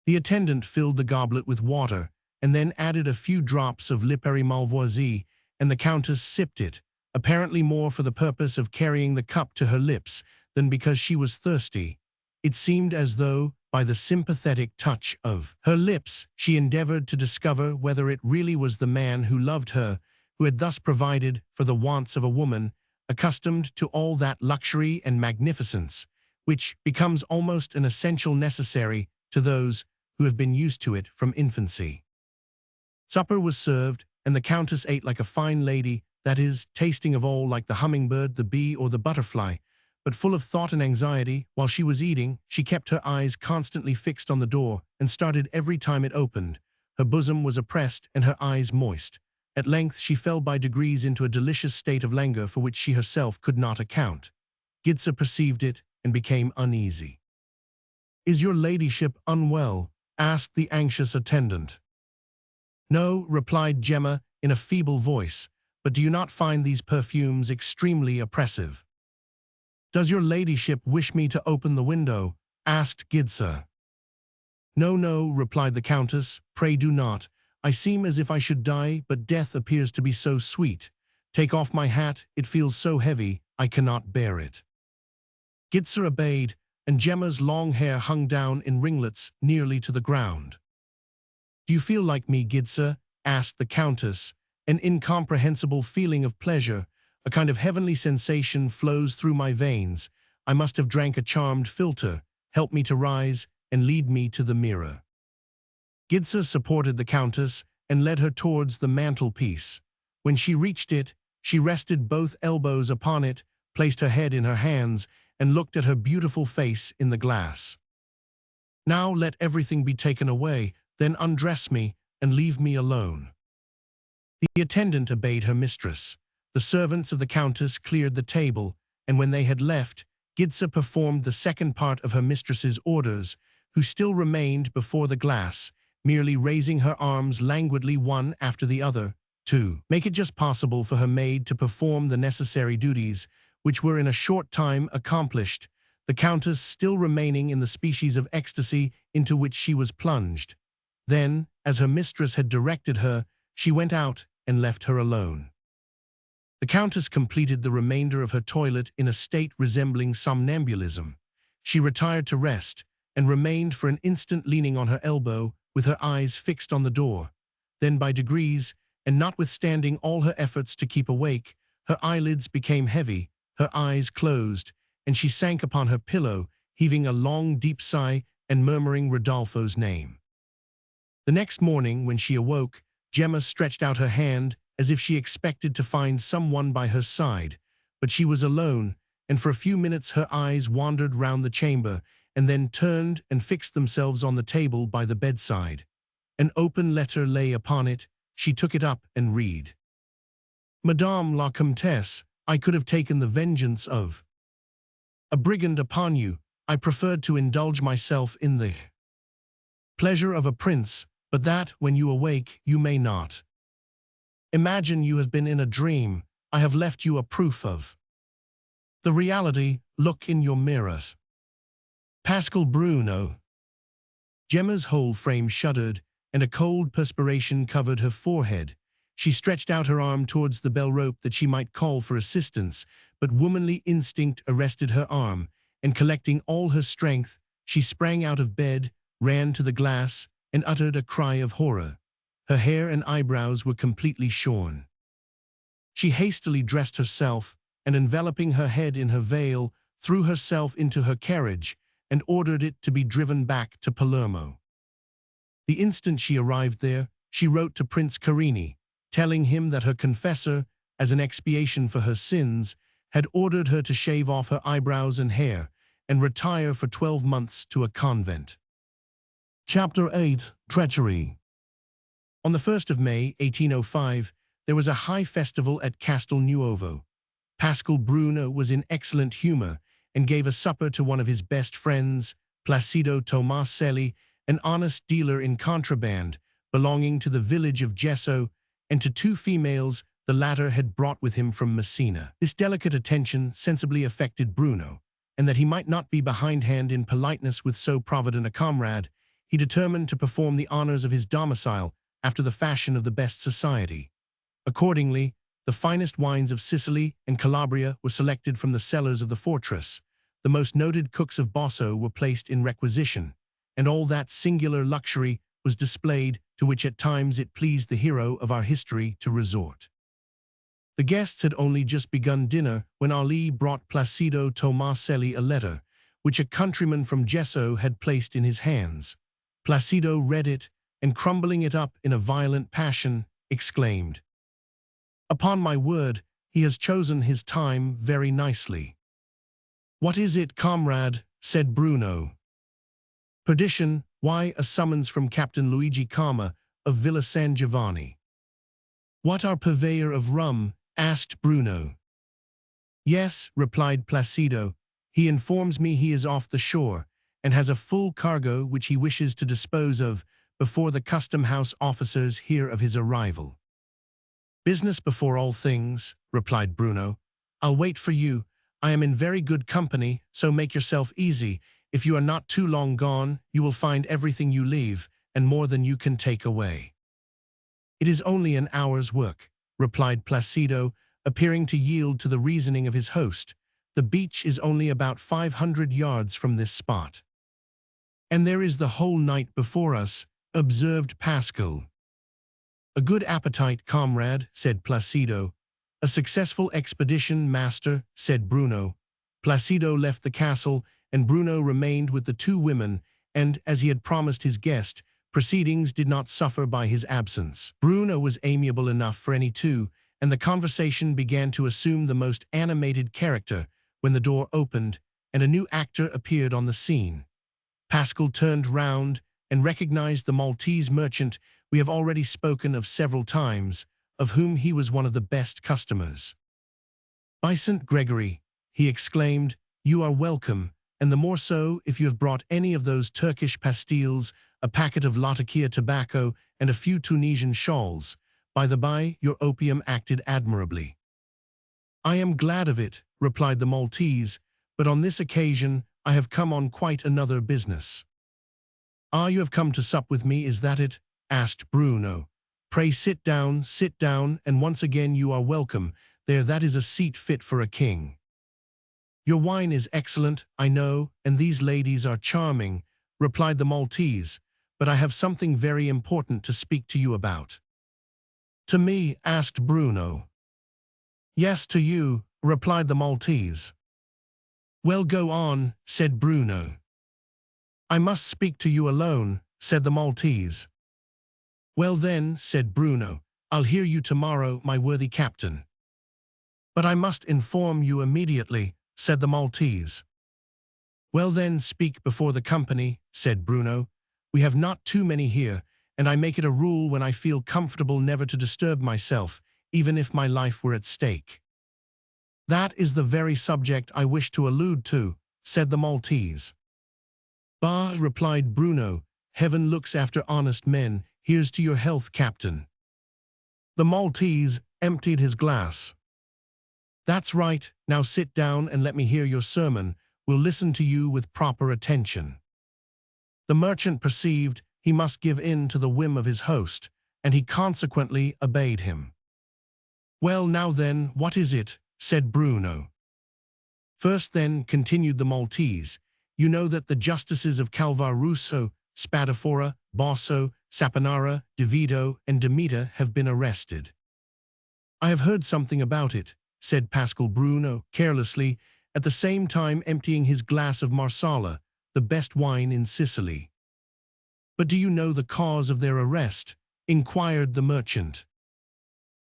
The attendant filled the goblet with water, and then added a few drops of Lipari Malvoisie, and the Countess sipped it, apparently more for the purpose of carrying the cup to her lips than because she was thirsty. It seemed as though, by the sympathetic touch of her lips, she endeavored to discover whether it really was the man who loved her, who had thus provided for the wants of a woman, accustomed to all that luxury and magnificence, which becomes almost an essential necessary to those who have been used to it from infancy. Supper was served, and the Countess ate like a fine lady, that is, tasting of all like the hummingbird, the bee, or the butterfly, but full of thought and anxiety. While she was eating, she kept her eyes constantly fixed on the door and started every time it opened. Her bosom was oppressed and her eyes moist. At length she fell by degrees into a delicious state of languor for which she herself could not account. Gitza perceived it and became uneasy. "Is your ladyship unwell?" asked the anxious attendant. "No," replied Gemma in a feeble voice, "but do you not find these perfumes extremely oppressive?" "Does your ladyship wish me to open the window?" asked Gitza. "No, no," replied the countess, "pray do not. I seem as if I should die, but death appears to be so sweet. Take off my hat, it feels so heavy, I cannot bear it." Gitza obeyed, and Gemma's long hair hung down in ringlets nearly to the ground. "Do you feel like me, Gitza?" asked the countess. "An incomprehensible feeling of pleasure, a kind of heavenly sensation flows through my veins. I must have drank a charmed philter. Help me to rise and lead me to the mirror." Gitza supported the countess and led her towards the mantelpiece. When she reached it, she rested both elbows upon it, placed her head in her hands, and looked at her beautiful face in the glass. "Now let everything be taken away, then undress me and leave me alone." The attendant obeyed her mistress. The servants of the countess cleared the table, and when they had left, Gitza performed the second part of her mistress's orders, who still remained before the glass, merely raising her arms languidly one after the other, to make it just possible for her maid to perform the necessary duties, which were in a short time accomplished, the countess still remaining in the species of ecstasy into which she was plunged. Then, as her mistress had directed her, she went out and left her alone. The countess completed the remainder of her toilet in a state resembling somnambulism. She retired to rest, and remained for an instant leaning on her elbow, with her eyes fixed on the door. Then by degrees, and notwithstanding all her efforts to keep awake, her eyelids became heavy, her eyes closed, and she sank upon her pillow, heaving a long, deep sigh and murmuring Rodolfo's name. The next morning, when she awoke, Gemma stretched out her hand as if she expected to find someone by her side, but she was alone, and for a few minutes her eyes wandered round the chamber, and then turned and fixed themselves on the table by the bedside. An open letter lay upon it. She took it up and read. "Madame la Comtesse, I could have taken the vengeance of a brigand upon you. I preferred to indulge myself in the pleasure of a prince, but that, when you awake, you may not. Imagine you have been in a dream. I have left you a proof of the reality. Look in your mirrors. Pascal Bruno." Gemma's whole frame shuddered, and a cold perspiration covered her forehead. She stretched out her arm towards the bell rope that she might call for assistance, but womanly instinct arrested her arm, and collecting all her strength, she sprang out of bed, ran to the glass, and uttered a cry of horror. Her hair and eyebrows were completely shorn. She hastily dressed herself, and enveloping her head in her veil, threw herself into her carriage, and ordered it to be driven back to Palermo. The instant she arrived there, she wrote to Prince Carini, telling him that her confessor, as an expiation for her sins, had ordered her to shave off her eyebrows and hair, and retire for 12 months to a convent. Chapter 8. Treachery. On the 1st of May, 1805, there was a high festival at Castel Nuovo. Pascal Bruno was in excellent humor, and gave a supper to one of his best friends, Placido Tomaselli, an honest dealer in contraband, belonging to the village of Gesso, and to 2 females the latter had brought with him from Messina. This delicate attention sensibly affected Bruno, and that he might not be behindhand in politeness with so provident a comrade, he determined to perform the honors of his domicile after the fashion of the best society. Accordingly, the finest wines of Sicily and Calabria were selected from the cellars of the fortress. The most noted cooks of Bosso were placed in requisition, and all that singular luxury was displayed to which at times it pleased the hero of our history to resort. The guests had only just begun dinner when Ali brought Placido Tomaselli a letter, which a countryman from Gesso had placed in his hands. Placido read it, and crumbling it up in a violent passion, exclaimed, "Upon my word, he has chosen his time very nicely." "What is it, comrade?" said Bruno. "Perdition, why, a summons from Captain Luigi Cama, of Villa San Giovanni. What, our purveyor of rum? Asked Bruno. Yes, replied Placido. He informs me he is off the shore, and has a full cargo which he wishes to dispose of before the custom house officers hear of his arrival. Business before all things, replied Bruno. I'll wait for you. I am in very good company, so make yourself easy. If you are not too long gone, you will find everything you leave, and more than you can take away. It is only an hour's work, replied Placido, appearing to yield to the reasoning of his host. The beach is only about 500 yards from this spot. And there is the whole night before us, observed Pascal. A good appetite, comrade, said Placido. A successful expedition, master, said Bruno. Placido left the castle, and Bruno remained with the two women, and, as he had promised his guest, proceedings did not suffer by his absence. Bruno was amiable enough for any two, and the conversation began to assume the most animated character when the door opened and a new actor appeared on the scene. Pascal turned round and recognized the Maltese merchant we have already spoken of several times, of whom he was one of the best customers. By St. Gregory, he exclaimed, you are welcome, and the more so if you have brought any of those Turkish pastilles, a packet of Latakia tobacco, and a few Tunisian shawls. By the by, your opium acted admirably. I am glad of it, replied the Maltese, but on this occasion I have come on quite another business. Ah, you have come to sup with me, is that it? Asked Bruno. Pray sit down, and once again you are welcome. There, that is a seat fit for a king. Your wine is excellent, I know, and these ladies are charming, replied the Maltese, but I have something very important to speak to you about. To me? Asked Bruno. Yes, to you, replied the Maltese. Well, go on, said Bruno. I must speak to you alone, said the Maltese. Well then, said Bruno, I'll hear you tomorrow, my worthy captain. But I must inform you immediately, said the Maltese. Well then, speak before the company, said Bruno. We have not too many here, and I make it a rule when I feel comfortable never to disturb myself, even if my life were at stake. That is the very subject I wish to allude to, said the Maltese. Bah, replied Bruno, heaven looks after honest men. Here's to your health, captain. The Maltese emptied his glass. That's right, now sit down and let me hear your sermon. We'll listen to you with proper attention. The merchant perceived he must give in to the whim of his host, and he consequently obeyed him. Well, now then, what is it? Said Bruno. First then, continued the Maltese, you know that the justices of Calvaruso, Spadafora, Bosso, Saponara, DeVito, and Demeter have been arrested. I have heard something about it, said Pascal Bruno, carelessly, at the same time emptying his glass of Marsala, the best wine in Sicily. But do you know the cause of their arrest? Inquired the merchant.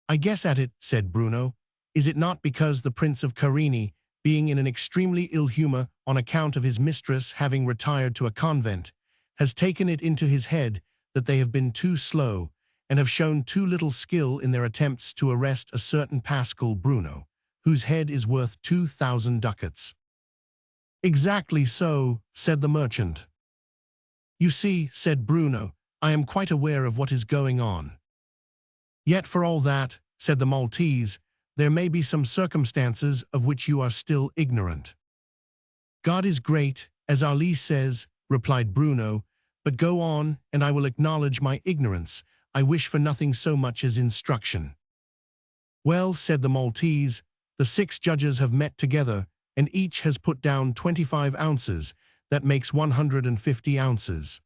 I guess at it, said Bruno. Is it not because the Prince of Carini, being in an extremely ill humor on account of his mistress having retired to a convent, has taken it into his head that they have been too slow and have shown too little skill in their attempts to arrest a certain Pascal Bruno, whose head is worth 2,000 ducats. Exactly so, said the merchant. You see, said Bruno, I am quite aware of what is going on. Yet for all that, said the Maltese, there may be some circumstances of which you are still ignorant. God is great, as Ali says, replied Bruno, but go on, and I will acknowledge my ignorance. I wish for nothing so much as instruction. Well, said the Maltese, the 6 judges have met together, and each has put down 25 ounces. That makes 150 ounces.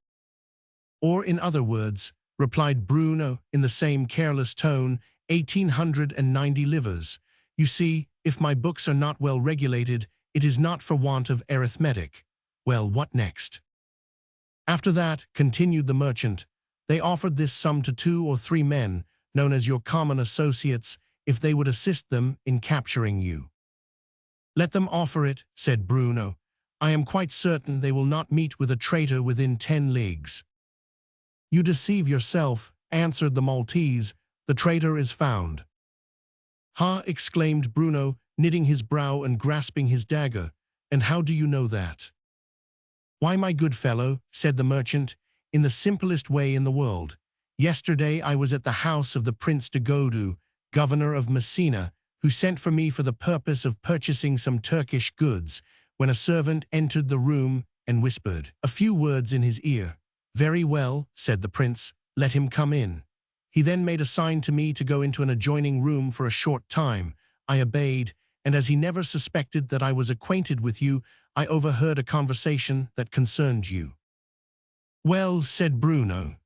Or, in other words, replied Bruno in the same careless tone, 1,890 livres. You see, if my books are not well regulated, it is not for want of arithmetic. Well, what next? After that, continued the merchant, they offered this sum to 2 or 3 men, known as your common associates, if they would assist them in capturing you. Let them offer it, said Bruno. I am quite certain they will not meet with a traitor within 10 leagues. You deceive yourself, answered the Maltese, "the traitor is found." "Ha!" exclaimed Bruno, knitting his brow and grasping his dagger. "And how do you know that?" "Why, my good fellow," said the merchant, "in the simplest way in the world. Yesterday I was at the house of the Prince de Godu, governor of Messina, who sent for me for the purpose of purchasing some Turkish goods, when a servant entered the room and whispered a few words in his ear. 'Very well,' said the prince, 'let him come in.' He then made a sign to me to go into an adjoining room for a short time. I obeyed, and as he never suspected that I was acquainted with you, I overheard a conversation that concerned you." "Well," said Bruno.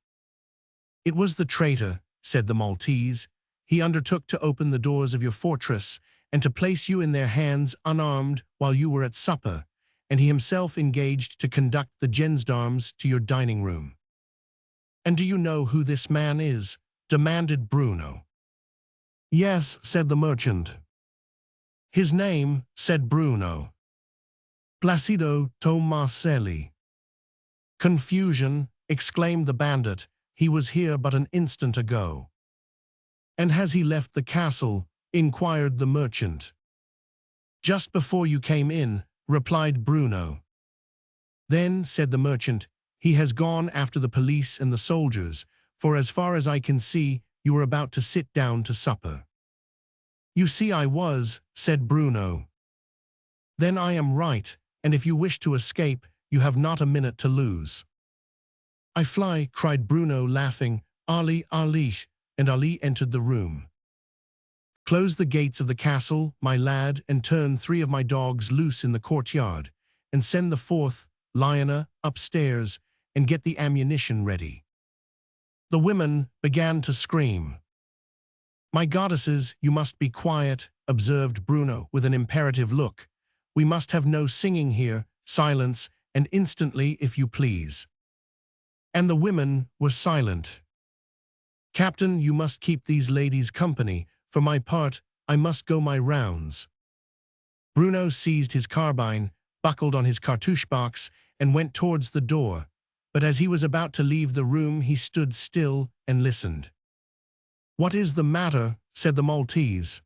"It was the traitor," said the Maltese. "He undertook to open the doors of your fortress and to place you in their hands unarmed while you were at supper, and he himself engaged to conduct the gendarmes to your dining room." "And do you know who this man is?" demanded Bruno. "Yes," said the merchant. "His name," said Bruno, "Placido Tomaselli." "Confusion," exclaimed the bandit. "He was here but an instant ago." "And has he left the castle?" inquired the merchant. "Just before you came in," replied Bruno. "Then," said the merchant, "he has gone after the police and the soldiers, for as far as I can see, you were about to sit down to supper." "You see I was," said Bruno. "Then I am right, and if you wish to escape, you have not a minute to lose." "I fly," cried Bruno, laughing. "Ali, Ali," and Ali entered the room. "Close the gates of the castle, my lad, and turn 3 of my dogs loose in the courtyard, and send the 4th, Lionel, upstairs, and get the ammunition ready." The women began to scream. "My goddesses, you must be quiet," observed Bruno with an imperative look. "We must have no singing here, silence, and instantly, if you please." And the women were silent. "Captain, you must keep these ladies company. For my part, I must go my rounds." Bruno seized his carbine, buckled on his cartouche box, and went towards the door. But as he was about to leave the room, he stood still and listened. "What is the matter?" said the Maltese.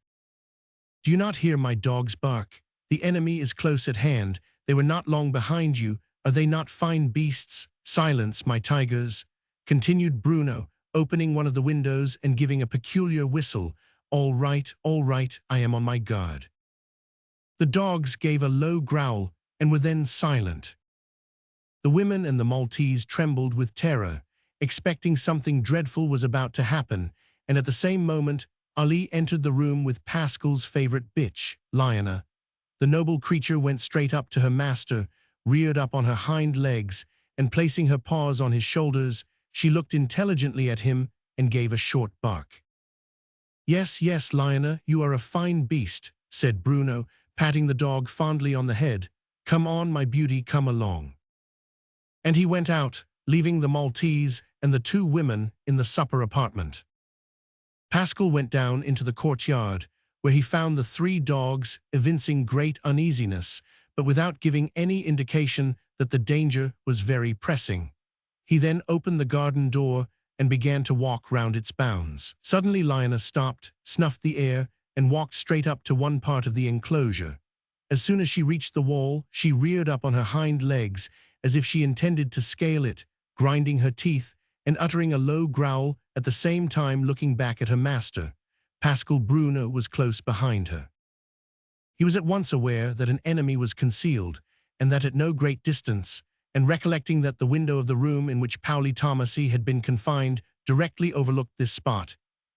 "Do you not hear my dogs bark? The enemy is close at hand. They were not long behind you. Are they not fine beasts? Silence, my tigers," continued Bruno, opening one of the windows and giving a peculiar whistle. All right, I am on my guard." The dogs gave a low growl and were then silent. The women and the Maltese trembled with terror, expecting something dreadful was about to happen, and at the same moment, Ali entered the room with Pascal's favorite bitch, Lionel. The noble creature went straight up to her master, reared up on her hind legs, and placing her paws on his shoulders, she looked intelligently at him and gave a short bark. Yes, Lionel, you are a fine beast," said Bruno, patting the dog fondly on the head. "Come on, my beauty, come along." And he went out, leaving the Maltese and the 2 women in the supper apartment. Pascal went down into the courtyard, where he found the 3 dogs evincing great uneasiness, but without giving any indication that the danger was very pressing. He then opened the garden door and began to walk round its bounds. Suddenly Lionel stopped, snuffed the air, and walked straight up to one part of the enclosure. As soon as she reached the wall, she reared up on her hind legs, as if she intended to scale it, grinding her teeth and uttering a low growl, at the same time looking back at her master. Pascal Bruno was close behind her. He was at once aware that an enemy was concealed, and that at no great distance, and recollecting that the window of the room in which Pauli Tomasi had been confined directly overlooked this spot,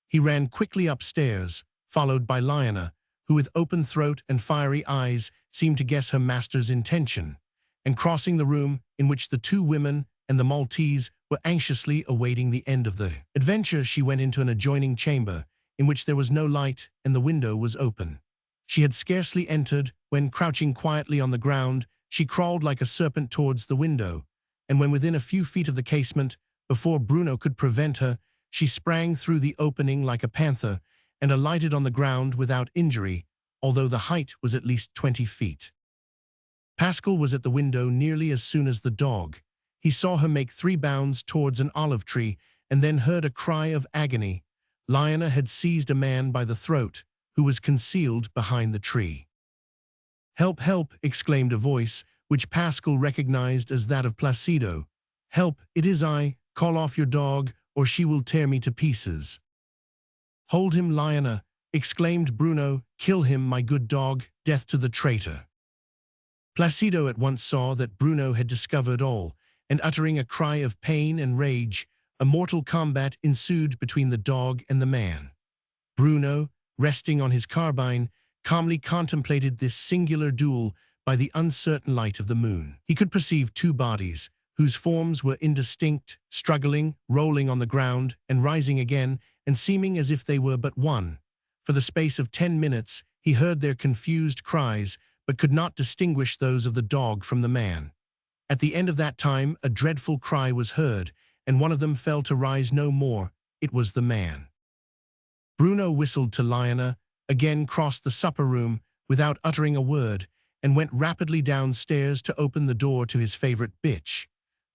he ran quickly upstairs, followed by Lionel, who with open throat and fiery eyes seemed to guess her master's intention, and crossing the room in which the 2 women and the Maltese were anxiously awaiting the end of the adventure, she went into an adjoining chamber, in which there was no light and the window was open. She had scarcely entered when, crouching quietly on the ground, she crawled like a serpent towards the window, and when within a few feet of the casement, before Bruno could prevent her, she sprang through the opening like a panther and alighted on the ground without injury, although the height was at least 20 feet. Pascal was at the window nearly as soon as the dog. He saw her make 3 bounds towards an olive tree and then heard a cry of agony. Lionel had seized a man by the throat, who was concealed behind the tree. "Help, help!" exclaimed a voice, which Pascal recognized as that of Placido. "Help, it is I. Call off your dog, or she will tear me to pieces." "Hold him, Lionel!" exclaimed Bruno. "Kill him, my good dog. Death to the traitor." Placido at once saw that Bruno had discovered all, and uttering a cry of pain and rage, a mortal combat ensued between the dog and the man. Bruno, resting on his carbine, calmly contemplated this singular duel by the uncertain light of the moon. He could perceive two bodies, whose forms were indistinct, struggling, rolling on the ground, and rising again, and seeming as if they were but one. For the space of 10 minutes he heard their confused cries, but could not distinguish those of the dog from the man. At the end of that time a dreadful cry was heard, and one of them fell to rise no more. It was the man. Bruno whistled to Lionel, again crossed the supper room without uttering a word, and went rapidly downstairs to open the door to his favorite bitch.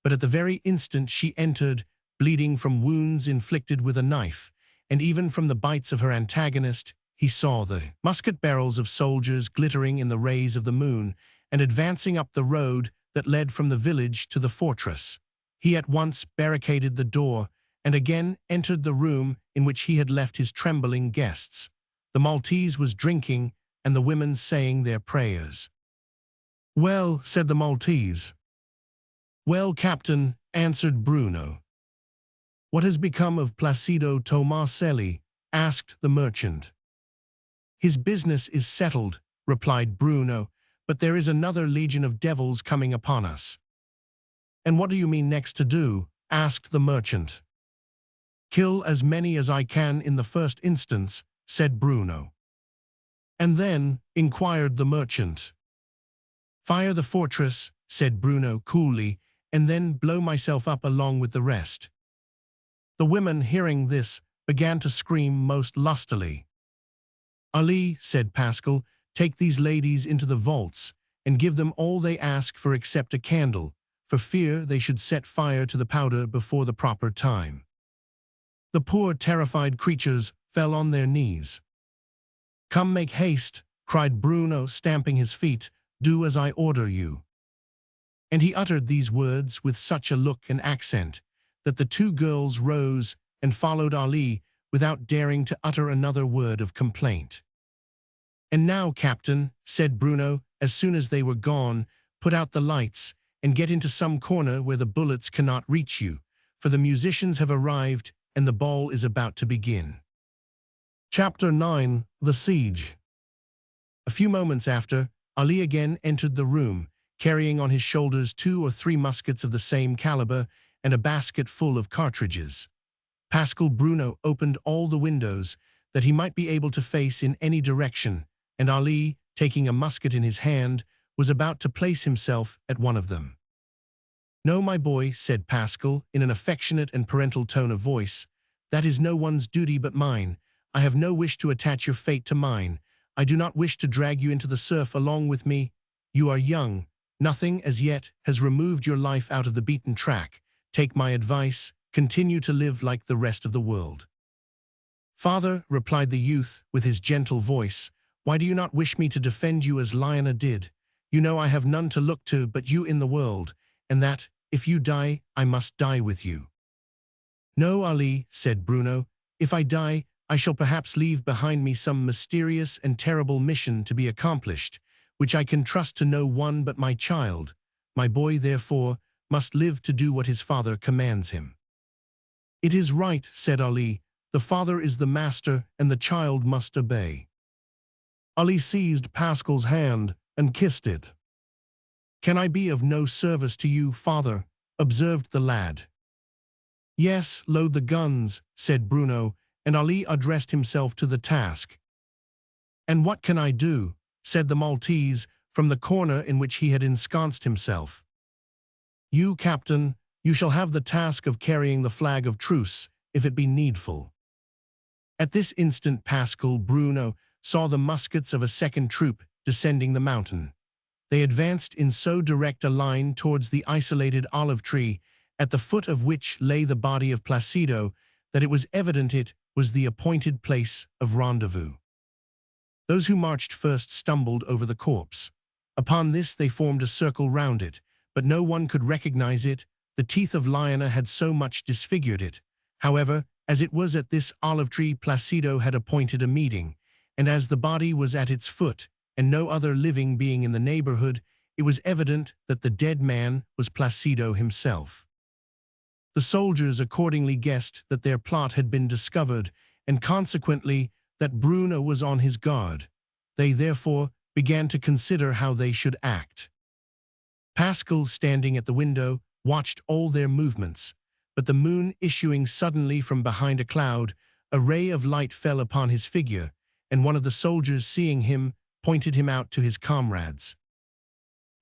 But at the very instant she entered, bleeding from wounds inflicted with a knife, and even from the bites of her antagonist, he saw the musket barrels of soldiers glittering in the rays of the moon, and advancing up the road that led from the village to the fortress. He at once barricaded the door, and again entered the room in which he had left his trembling guests. The Maltese was drinking, and the women saying their prayers. "Well," said the Maltese. "Well, Captain," answered Bruno. "What has become of Placido Tomaselli?" asked the merchant. "His business is settled," replied Bruno, "but there is another legion of devils coming upon us." "And what do you mean next to do?" asked the merchant. "Kill as many as I can in the first instance," said Bruno. "And then?" inquired the merchant. "Fire the fortress," said Bruno coolly, "and then blow myself up along with the rest." The women, hearing this, began to scream most lustily. "Ali," said Pascal, "take these ladies into the vaults, and give them all they ask for except a candle, for fear they should set fire to the powder before the proper time." The poor terrified creatures fell on their knees. "Come, make haste," cried Bruno, stamping his feet. "Do as I order you." And he uttered these words with such a look and accent that the two girls rose and followed Ali without daring to utter another word of complaint. "And now, Captain," said Bruno, as soon as they were gone, "put out the lights, and get into some corner where the bullets cannot reach you, for the musicians have arrived, and the ball is about to begin." Chapter 9. The Siege. A few moments after, Ali again entered the room, carrying on his shoulders 2 or 3 muskets of the same caliber and a basket full of cartridges. Pascal Bruno opened all the windows that he might be able to face in any direction, and Ali, taking a musket in his hand, was about to place himself at one of them. "No, my boy," said Pascal, in an affectionate and parental tone of voice, "that is no one's duty but mine. I have no wish to attach your fate to mine. I do not wish to drag you into the surf along with me. You are young. Nothing, as yet, has removed your life out of the beaten track. Take my advice. Continue to live like the rest of the world." "Father," replied the youth, with his gentle voice, "why do you not wish me to defend you as Lionel did? You know I have none to look to but you in the world, and that, if you die, I must die with you." "No, Ali," said Bruno. "If I die, I shall perhaps leave behind me some mysterious and terrible mission to be accomplished, which I can trust to no one but my child. My boy, therefore, must live to do what his father commands him." "It is right," said Ali. "The father is the master, and the child must obey." Ali seized Pascal's hand and kissed it. "Can I be of no service to you, father?" observed the lad. "Yes, load the guns," said Bruno, and Ali addressed himself to the task. "And what can I do?" said the Maltese from the corner in which he had ensconced himself. "You, Captain, you shall have the task of carrying the flag of truce, if it be needful." At this instant Pascal Bruno saw the muskets of a second troop descending the mountain. They advanced in so direct a line towards the isolated olive tree at the foot of which lay the body of Placido, that it was evident it was the appointed place of rendezvous. Those who marched first stumbled over the corpse. Upon this they formed a circle round it, but no one could recognize it. The teeth of Liona had so much disfigured it. However, as it was at this olive tree Placido had appointed a meeting, and as the body was at its foot, and no other living being in the neighborhood, it was evident that the dead man was Placido himself. The soldiers accordingly guessed that their plot had been discovered, and consequently that Bruno was on his guard. They therefore began to consider how they should act. Pascal, standing at the window, watched all their movements, but the moon issuing suddenly from behind a cloud, a ray of light fell upon his figure, and one of the soldiers, seeing him, pointed him out to his comrades.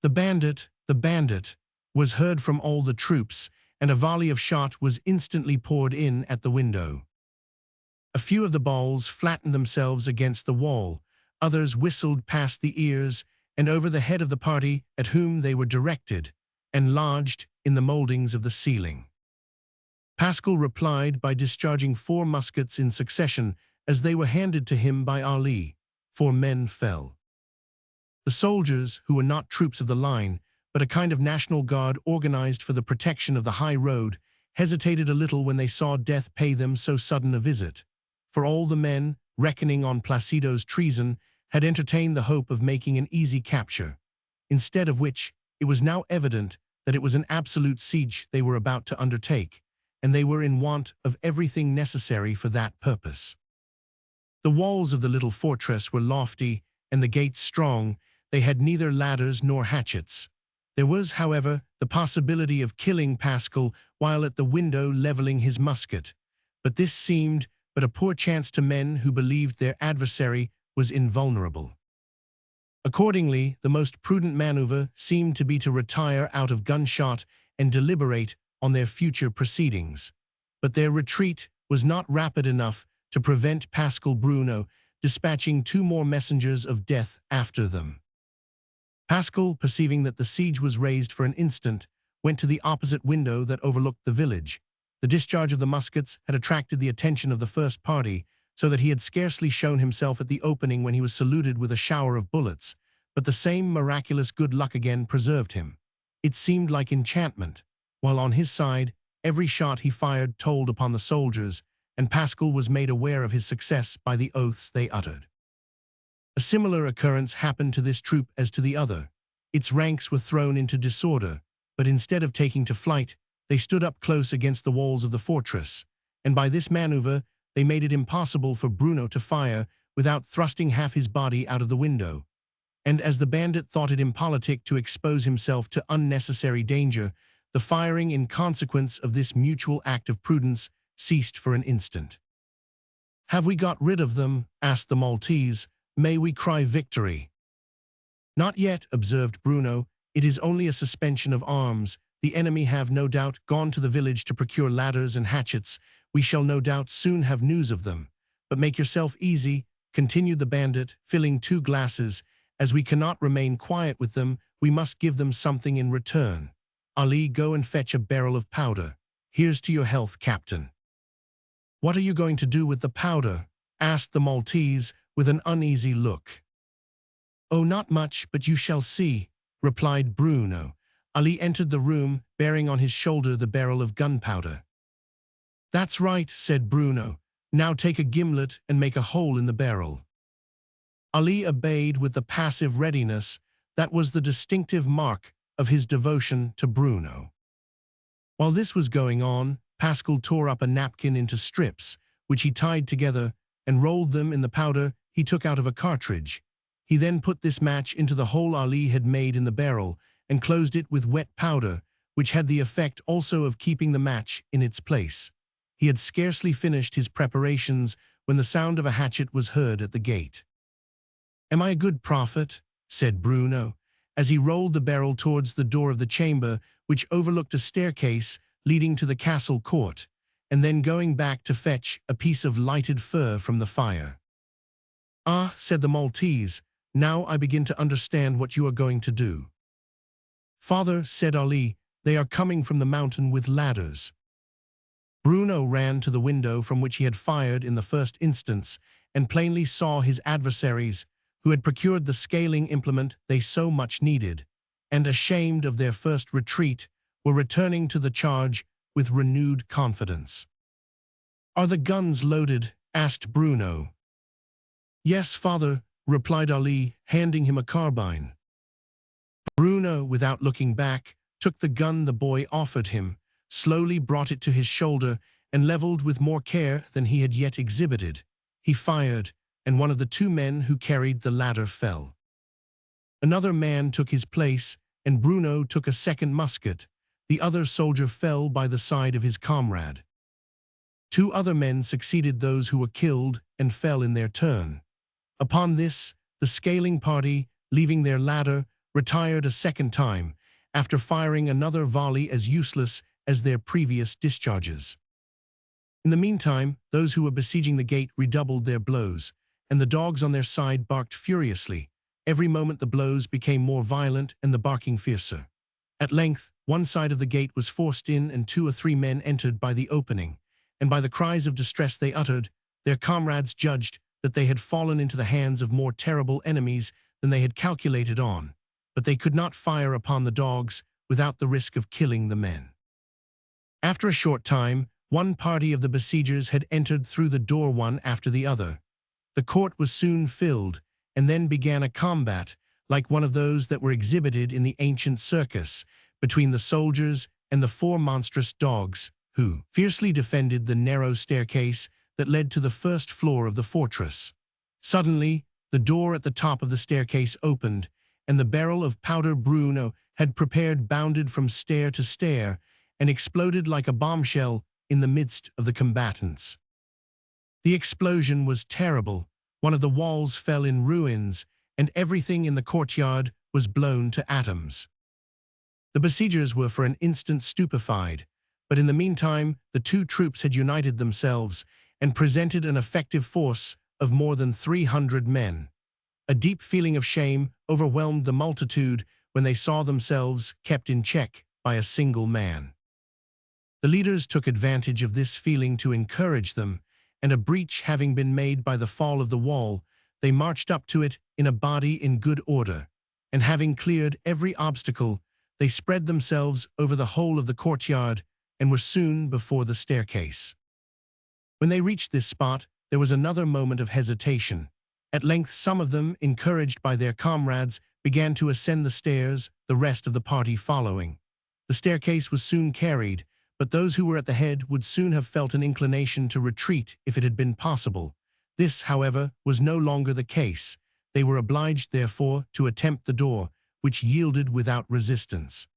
The bandit, was heard from all the troops, and a volley of shot was instantly poured in at the window. A few of the balls flattened themselves against the wall, others whistled past the ears and over the head of the party at whom they were directed, and lodged in the moldings of the ceiling. Pascal replied by discharging 4 muskets in succession as they were handed to him by Ali. 4 men fell. The soldiers, who were not troops of the line, but a kind of national guard organized for the protection of the high road, hesitated a little when they saw death pay them so sudden a visit. For all the men, reckoning on Placido's treason, had entertained the hope of making an easy capture, instead of which it was now evident that it was an absolute siege they were about to undertake, and they were in want of everything necessary for that purpose. The walls of the little fortress were lofty, and the gates strong. They had neither ladders nor hatchets. There was, however, the possibility of killing Pascal while at the window leveling his musket, but this seemed but a poor chance to men who believed their adversary was invulnerable. Accordingly, the most prudent maneuver seemed to be to retire out of gunshot and deliberate on their future proceedings. But their retreat was not rapid enough to prevent Pascal Bruno dispatching 2 more messengers of death after them. Pascal, perceiving that the siege was raised for an instant, went to the opposite window that overlooked the village. The discharge of the muskets had attracted the attention of the first party, so that he had scarcely shown himself at the opening when he was saluted with a shower of bullets, but the same miraculous good luck again preserved him. It seemed like enchantment, while on his side, every shot he fired told upon the soldiers, and Pascal was made aware of his success by the oaths they uttered. A similar occurrence happened to this troop as to the other. Its ranks were thrown into disorder, but instead of taking to flight, they stood up close against the walls of the fortress, and by this maneuver they made it impossible for Bruno to fire without thrusting half his body out of the window. And as the bandit thought it impolitic to expose himself to unnecessary danger, the firing in consequence of this mutual act of prudence ceased for an instant. "Have we got rid of them?" asked the Maltese. "May we cry victory?" "Not yet," observed Bruno. "It is only a suspension of arms. The enemy have no doubt gone to the village to procure ladders and hatchets. We shall no doubt soon have news of them. But make yourself easy," continued the bandit, filling 2 glasses. "As we cannot remain quiet with them, we must give them something in return. Ali, go and fetch a barrel of powder. Here's to your health, Captain." "What are you going to do with the powder?" asked the Maltese with an uneasy look. "Oh, not much, but you shall see," replied Bruno. Ali entered the room, bearing on his shoulder the barrel of gunpowder. "That's right," said Bruno. "Now take a gimlet and make a hole in the barrel." Ali obeyed with the passive readiness that was the distinctive mark of his devotion to Bruno. While this was going on, Pascal tore up a napkin into strips, which he tied together and rolled them in the powder he took out of a cartridge. He then put this match into the hole Ali had made in the barrel and closed it with wet powder, which had the effect also of keeping the match in its place. He had scarcely finished his preparations when the sound of a hatchet was heard at the gate. "Am I a good prophet?" said Bruno, as he rolled the barrel towards the door of the chamber, which overlooked a staircase leading to the castle court, and then going back to fetch a piece of lighted fir from the fire. "Ah," said the Maltese, "now I begin to understand what you are going to do." "Father," said Ali, They are coming from the mountain with ladders." Bruno ran to the window from which he had fired in the first instance and plainly saw his adversaries, who had procured the scaling implement they so much needed, and ashamed of their first retreat, were returning to the charge with renewed confidence. "Are the guns loaded?" asked Bruno. "Yes, father," replied Ali, handing him a carbine. Bruno, without looking back, took the gun the boy offered him, slowly brought it to his shoulder, and leveled with more care than he had yet exhibited. He fired, and one of the two men who carried the ladder fell. Another man took his place, and Bruno took a second musket. The other soldier fell by the side of his comrade. Two other men succeeded those who were killed and fell in their turn. Upon this, the scaling party, leaving their ladder, retired a second time, after firing another volley as useless as their previous discharges. In the meantime, those who were besieging the gate redoubled their blows, and the dogs on their side barked furiously. Every moment the blows became more violent and the barking fiercer. At length, one side of the gate was forced in and 2 or 3 men entered by the opening, and by the cries of distress they uttered, their comrades judged that they had fallen into the hands of more terrible enemies than they had calculated on, but they could not fire upon the dogs without the risk of killing the men. After a short time, one party of the besiegers had entered through the door one after the other. The court was soon filled, and then began a combat, like one of those that were exhibited in the ancient circus, between the soldiers and the 4 monstrous dogs, who fiercely defended the narrow staircase that led to the first floor of the fortress. Suddenly, the door at the top of the staircase opened, and the barrel of powder Bruno had prepared bounded from stair to stair and exploded like a bombshell in the midst of the combatants. The explosion was terrible. One of the walls fell in ruins, and everything in the courtyard was blown to atoms. The besiegers were for an instant stupefied, but in the meantime the 2 troops had united themselves and presented an effective force of more than 300 men. A deep feeling of shame overwhelmed the multitude when they saw themselves kept in check by a single man. The leaders took advantage of this feeling to encourage them, and a breach having been made by the fall of the wall, they marched up to it in a body in good order, and having cleared every obstacle, they spread themselves over the whole of the courtyard and were soon before the staircase. When they reached this spot, there was another moment of hesitation. At length some of them, encouraged by their comrades, began to ascend the stairs, the rest of the party following. The staircase was soon carried, but those who were at the head would soon have felt an inclination to retreat if it had been possible. This, however, was no longer the case. They were obliged, therefore, to attempt the door, which yielded without resistance.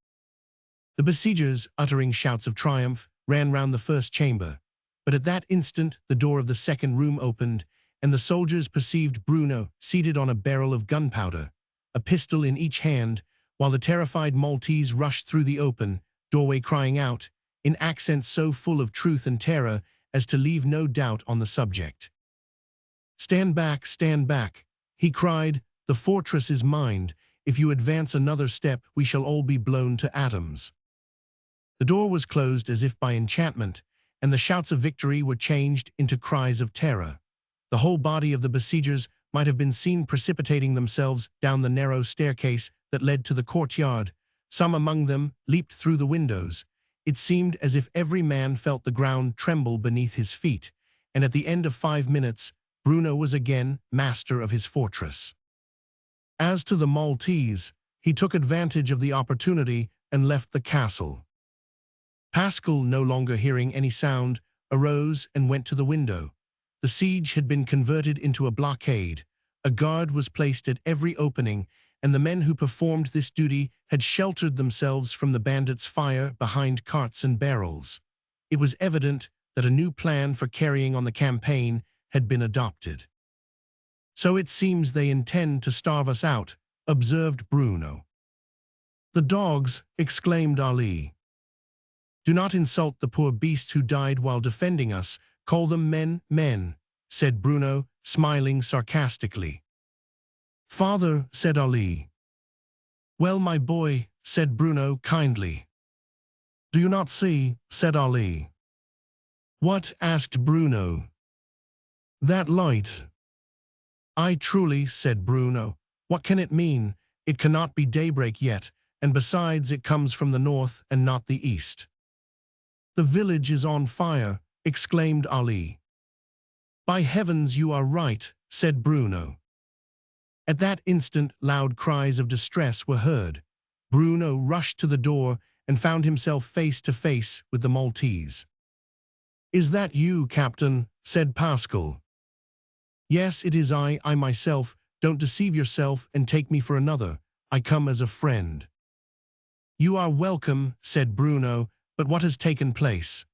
The besiegers, uttering shouts of triumph, ran round the first chamber, but at that instant the door of the second room opened, and the soldiers perceived Bruno seated on a barrel of gunpowder, a pistol in each hand, while the terrified Maltese rushed through the open doorway crying out, in accents so full of truth and terror as to leave no doubt on the subject. stand back," he cried, "the fortress is mine. If you advance another step, we shall all be blown to atoms." The door was closed as if by enchantment, and the shouts of victory were changed into cries of terror. The whole body of the besiegers might have been seen precipitating themselves down the narrow staircase that led to the courtyard. Some among them leaped through the windows. It seemed as if every man felt the ground tremble beneath his feet, and at the end of 5 minutes, Bruno was again master of his fortress. As to the Maltese, he took advantage of the opportunity and left the castle. Pascal, no longer hearing any sound, arose and went to the window. The siege had been converted into a blockade. A guard was placed at every opening, and the men who performed this duty had sheltered themselves from the bandits' fire behind carts and barrels. It was evident that a new plan for carrying on the campaign had been adopted. "So it seems they intend to starve us out," observed Bruno. "The dogs," exclaimed Ali. "Do not insult the poor beasts who died while defending us. Call them men," said Bruno, smiling sarcastically. "Father," said Ali. "Well, my boy," said Bruno kindly. Do you not see? Said Ali. What? Asked Bruno. That light. I truly, said Bruno. What can it mean? It cannot be daybreak yet, and besides it comes from the north and not the east. The village is on fire, exclaimed Ali. By heavens, you are right, said Bruno. At that instant, loud cries of distress were heard. Bruno rushed to the door and found himself face to face with the Maltese. Is that you, Captain? Said Pascal. Yes, it is I myself. Don't deceive yourself and take me for another. I come as a friend. You are welcome, said Bruno, but what has taken place?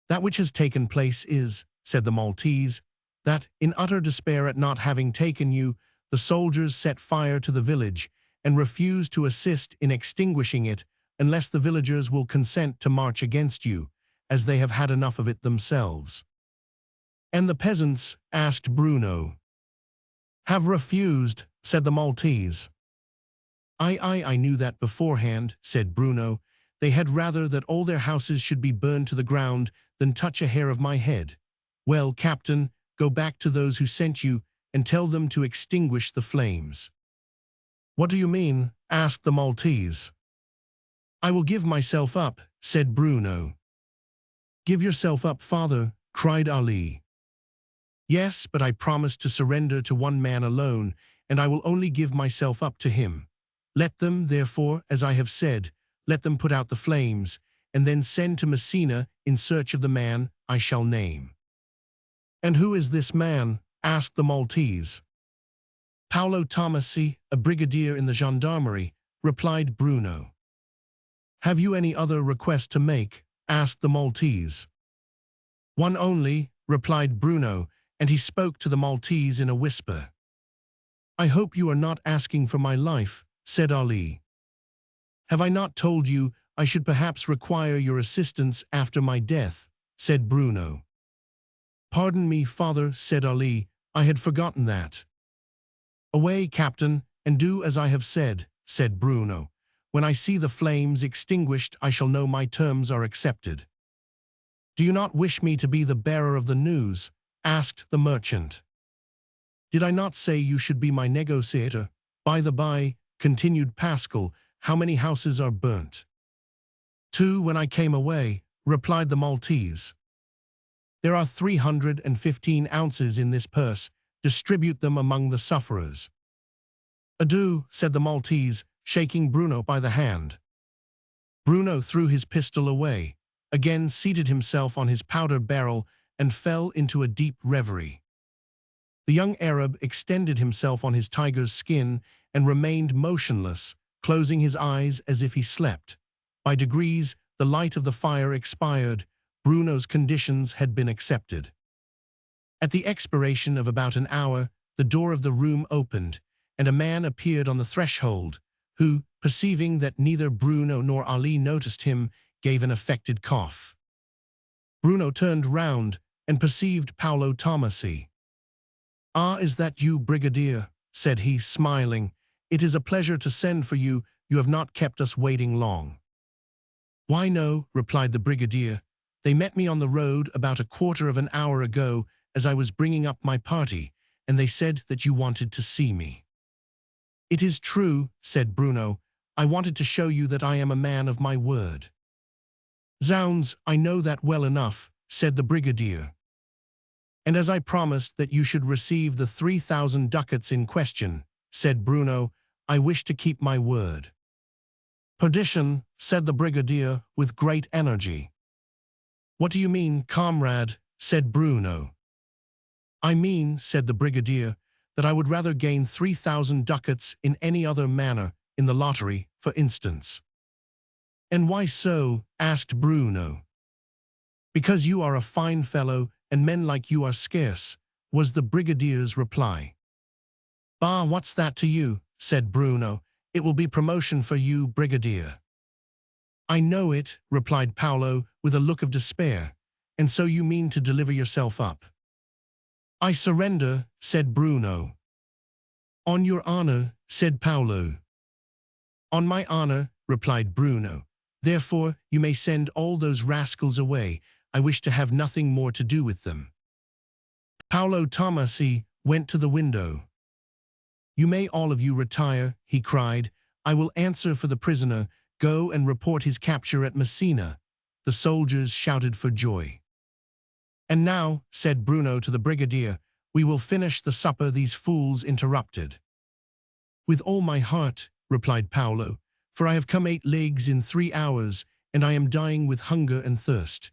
That which has taken place is, said the Maltese, that, in utter despair at not having taken you, the soldiers set fire to the village and refuse to assist in extinguishing it unless the villagers will consent to march against you, as they have had enough of it themselves. And the peasants, asked Bruno. Have refused, said the Maltese. I knew that beforehand, said Bruno. They had rather that all their houses should be burned to the ground than touch a hair of my head. Well, Captain, go back to those who sent you and tell them to extinguish the flames. What do you mean? Asked the Maltese. I will give myself up, said Bruno. Give yourself up, father, cried Ali. Yes, but I promised to surrender to one man alone, and I will only give myself up to him. Let them, therefore, as I have said, let them put out the flames, and then send to Messina in search of the man I shall name. And who is this man? Asked the Maltese. Paolo Tomasi, a brigadier in the gendarmerie, replied Bruno. Have you any other request to make? Asked the Maltese. One only, replied Bruno, and he spoke to the Maltese in a whisper. I hope you are not asking for my life, said Ali. Have I not told you I should perhaps require your assistance after my death? Said Bruno. Pardon me, father, said Ali. I had forgotten that. Away, Captain, and do as I have said, said Bruno. When I see the flames extinguished, I shall know my terms are accepted. Do you not wish me to be the bearer of the news? Asked the merchant. Did I not say you should be my negotiator? By the by, continued Pascal, how many houses are burnt? 2 when I came away, replied the Maltese. There are 315 ounces in this purse. Distribute them among the sufferers. Adieu, said the Maltese, shaking Bruno by the hand. Bruno threw his pistol away, again seated himself on his powder barrel, and fell into a deep reverie. The young Arab extended himself on his tiger's skin and remained motionless, closing his eyes as if he slept. By degrees, the light of the fire expired. Bruno's conditions had been accepted. At the expiration of about an hour, the door of the room opened, and a man appeared on the threshold, who, perceiving that neither Bruno nor Ali noticed him, gave an affected cough. Bruno turned round and perceived Paolo Tomasi. Ah, is that you, Brigadier? Said he, smiling. It is a pleasure to send for you. You have not kept us waiting long. Why, no, replied the Brigadier. They met me on the road about a quarter of an hour ago as I was bringing up my party, and they said that you wanted to see me. It is true, said Bruno. I wanted to show you that I am a man of my word. Zounds, I know that well enough, said the Brigadier. And as I promised that you should receive the 3,000 ducats in question, said Bruno, I wish to keep my word. Perdition, said the Brigadier with great energy. What do you mean, comrade? Said Bruno. I mean, said the Brigadier, that I would rather gain 3,000 ducats in any other manner, in the lottery, for instance. And why so? Asked Bruno. Because you are a fine fellow, and men like you are scarce, was the Brigadier's reply. Bah, what's that to you? Said Bruno. It will be promotion for you, Brigadier. I know it, replied Paolo, with a look of despair. And so you mean to deliver yourself up? I surrender, said Bruno. On your honor, said Paolo. On my honor, replied Bruno. Therefore, you may send all those rascals away. I wish to have nothing more to do with them. Paolo Tomasi went to the window. You may all of you retire, he cried. I will answer for the prisoner. Go and report his capture at Messina. The soldiers shouted for joy. And now, said Bruno to the brigadier, we will finish the supper these fools interrupted. With all my heart, replied Paolo, for I have come 8 leagues in 3 hours, and I am dying with hunger and thirst.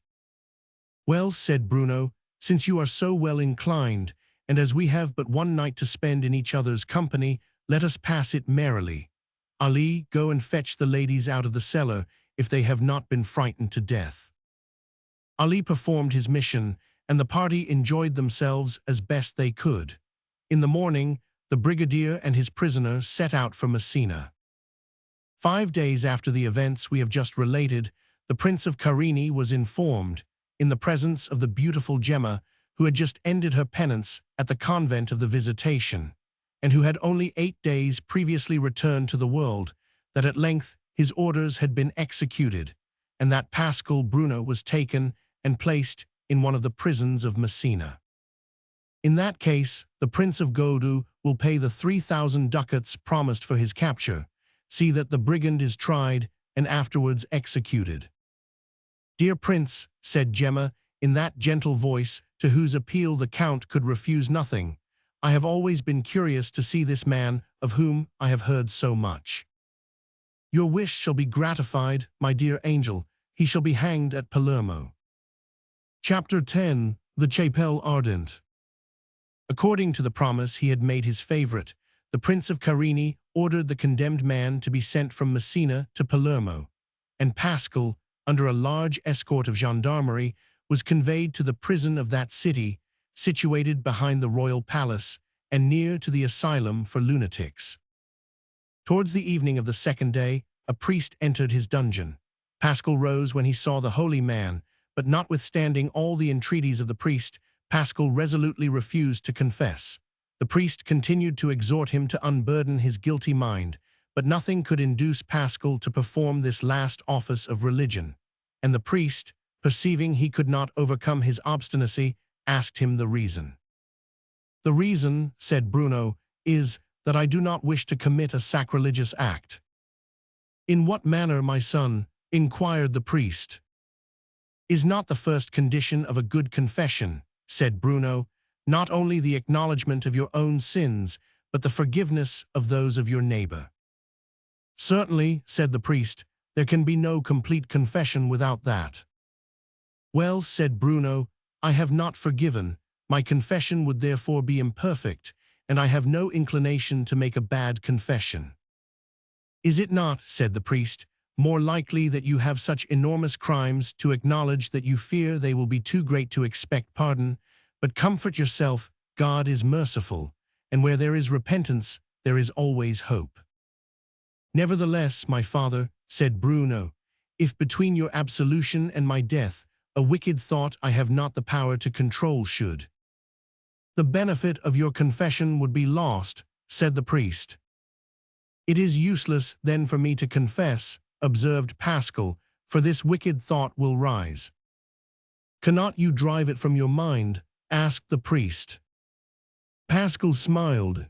Well, said Bruno, since you are so well inclined, and as we have but one night to spend in each other's company, let us pass it merrily. Ali, go and fetch the ladies out of the cellar, if they have not been frightened to death. Ali performed his mission, and the party enjoyed themselves as best they could. In the morning, the brigadier and his prisoner set out for Messina. 5 days after the events we have just related, the Prince of Carini was informed, in the presence of the beautiful Gemma, who had just ended her penance at the convent of the Visitation, and who had only 8 days previously returned to the world, that at length his orders had been executed, and that Pascal Bruno was taken and placed in one of the prisons of Messina. In that case, the Prince of Godu will pay the 3,000 ducats promised for his capture. See that the brigand is tried and afterwards executed. Dear Prince, said Gemma, in that gentle voice, to whose appeal the Count could refuse nothing, I have always been curious to see this man of whom I have heard so much. Your wish shall be gratified, my dear angel. He shall be hanged at Palermo. Chapter 10. The Chapelle Ardente. According to the promise he had made his favorite, the Prince of Carini ordered the condemned man to be sent from Messina to Palermo, and Pascal, under a large escort of gendarmerie, was conveyed to the prison of that city, situated behind the royal palace and near to the asylum for lunatics. Towards the evening of the 2nd day, a priest entered his dungeon. Pascal rose when he saw the holy man, but notwithstanding all the entreaties of the priest, Pascal resolutely refused to confess. The priest continued to exhort him to unburden his guilty mind, but nothing could induce Pascal to perform this last office of religion, and the priest, perceiving he could not overcome his obstinacy, asked him the reason. The reason, said Bruno, is that I do not wish to commit a sacrilegious act. In what manner, my son? Inquired the priest. Is not the first condition of a good confession, said Bruno, not only the acknowledgement of your own sins, but the forgiveness of those of your neighbor? Certainly, said the priest, there can be no complete confession without that. Well, said Bruno, I have not forgiven, my confession would therefore be imperfect, and I have no inclination to make a bad confession. Is it not, said the priest, more likely that you have such enormous crimes to acknowledge that you fear they will be too great to expect pardon? But comfort yourself, God is merciful, and where there is repentance, there is always hope. Nevertheless, my father, said Bruno, if between your absolution and my death, a wicked thought I have not the power to control should, the benefit of your confession would be lost, said the priest. It is useless then for me to confess, observed Pascal, for this wicked thought will rise. Cannot you drive it from your mind? Asked the priest. Pascal smiled.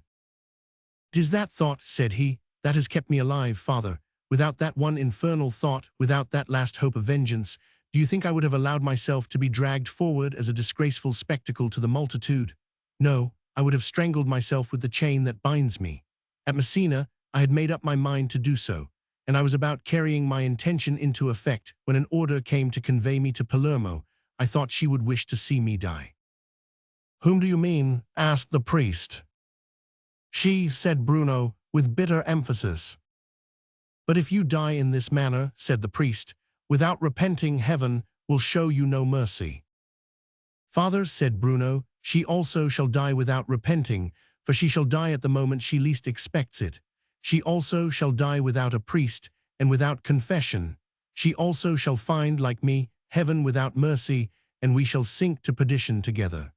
"'Tis that thought," said he, "that has kept me alive, father. Without that one infernal thought, without that last hope of vengeance, do you think I would have allowed myself to be dragged forward as a disgraceful spectacle to the multitude? No, I would have strangled myself with the chain that binds me. At Messina, I had made up my mind to do so, and I was about carrying my intention into effect when an order came to convey me to Palermo. I thought she would wish to see me die." "Whom do you mean?" asked the priest. "She," said Bruno, with bitter emphasis. "But if you die in this manner," said the priest, "without repenting, heaven will show you no mercy." "Father," said Bruno, "she also shall die without repenting, for she shall die at the moment she least expects it. She also shall die without a priest and without confession. She also shall find, like me, heaven without mercy, and we shall sink to perdition together."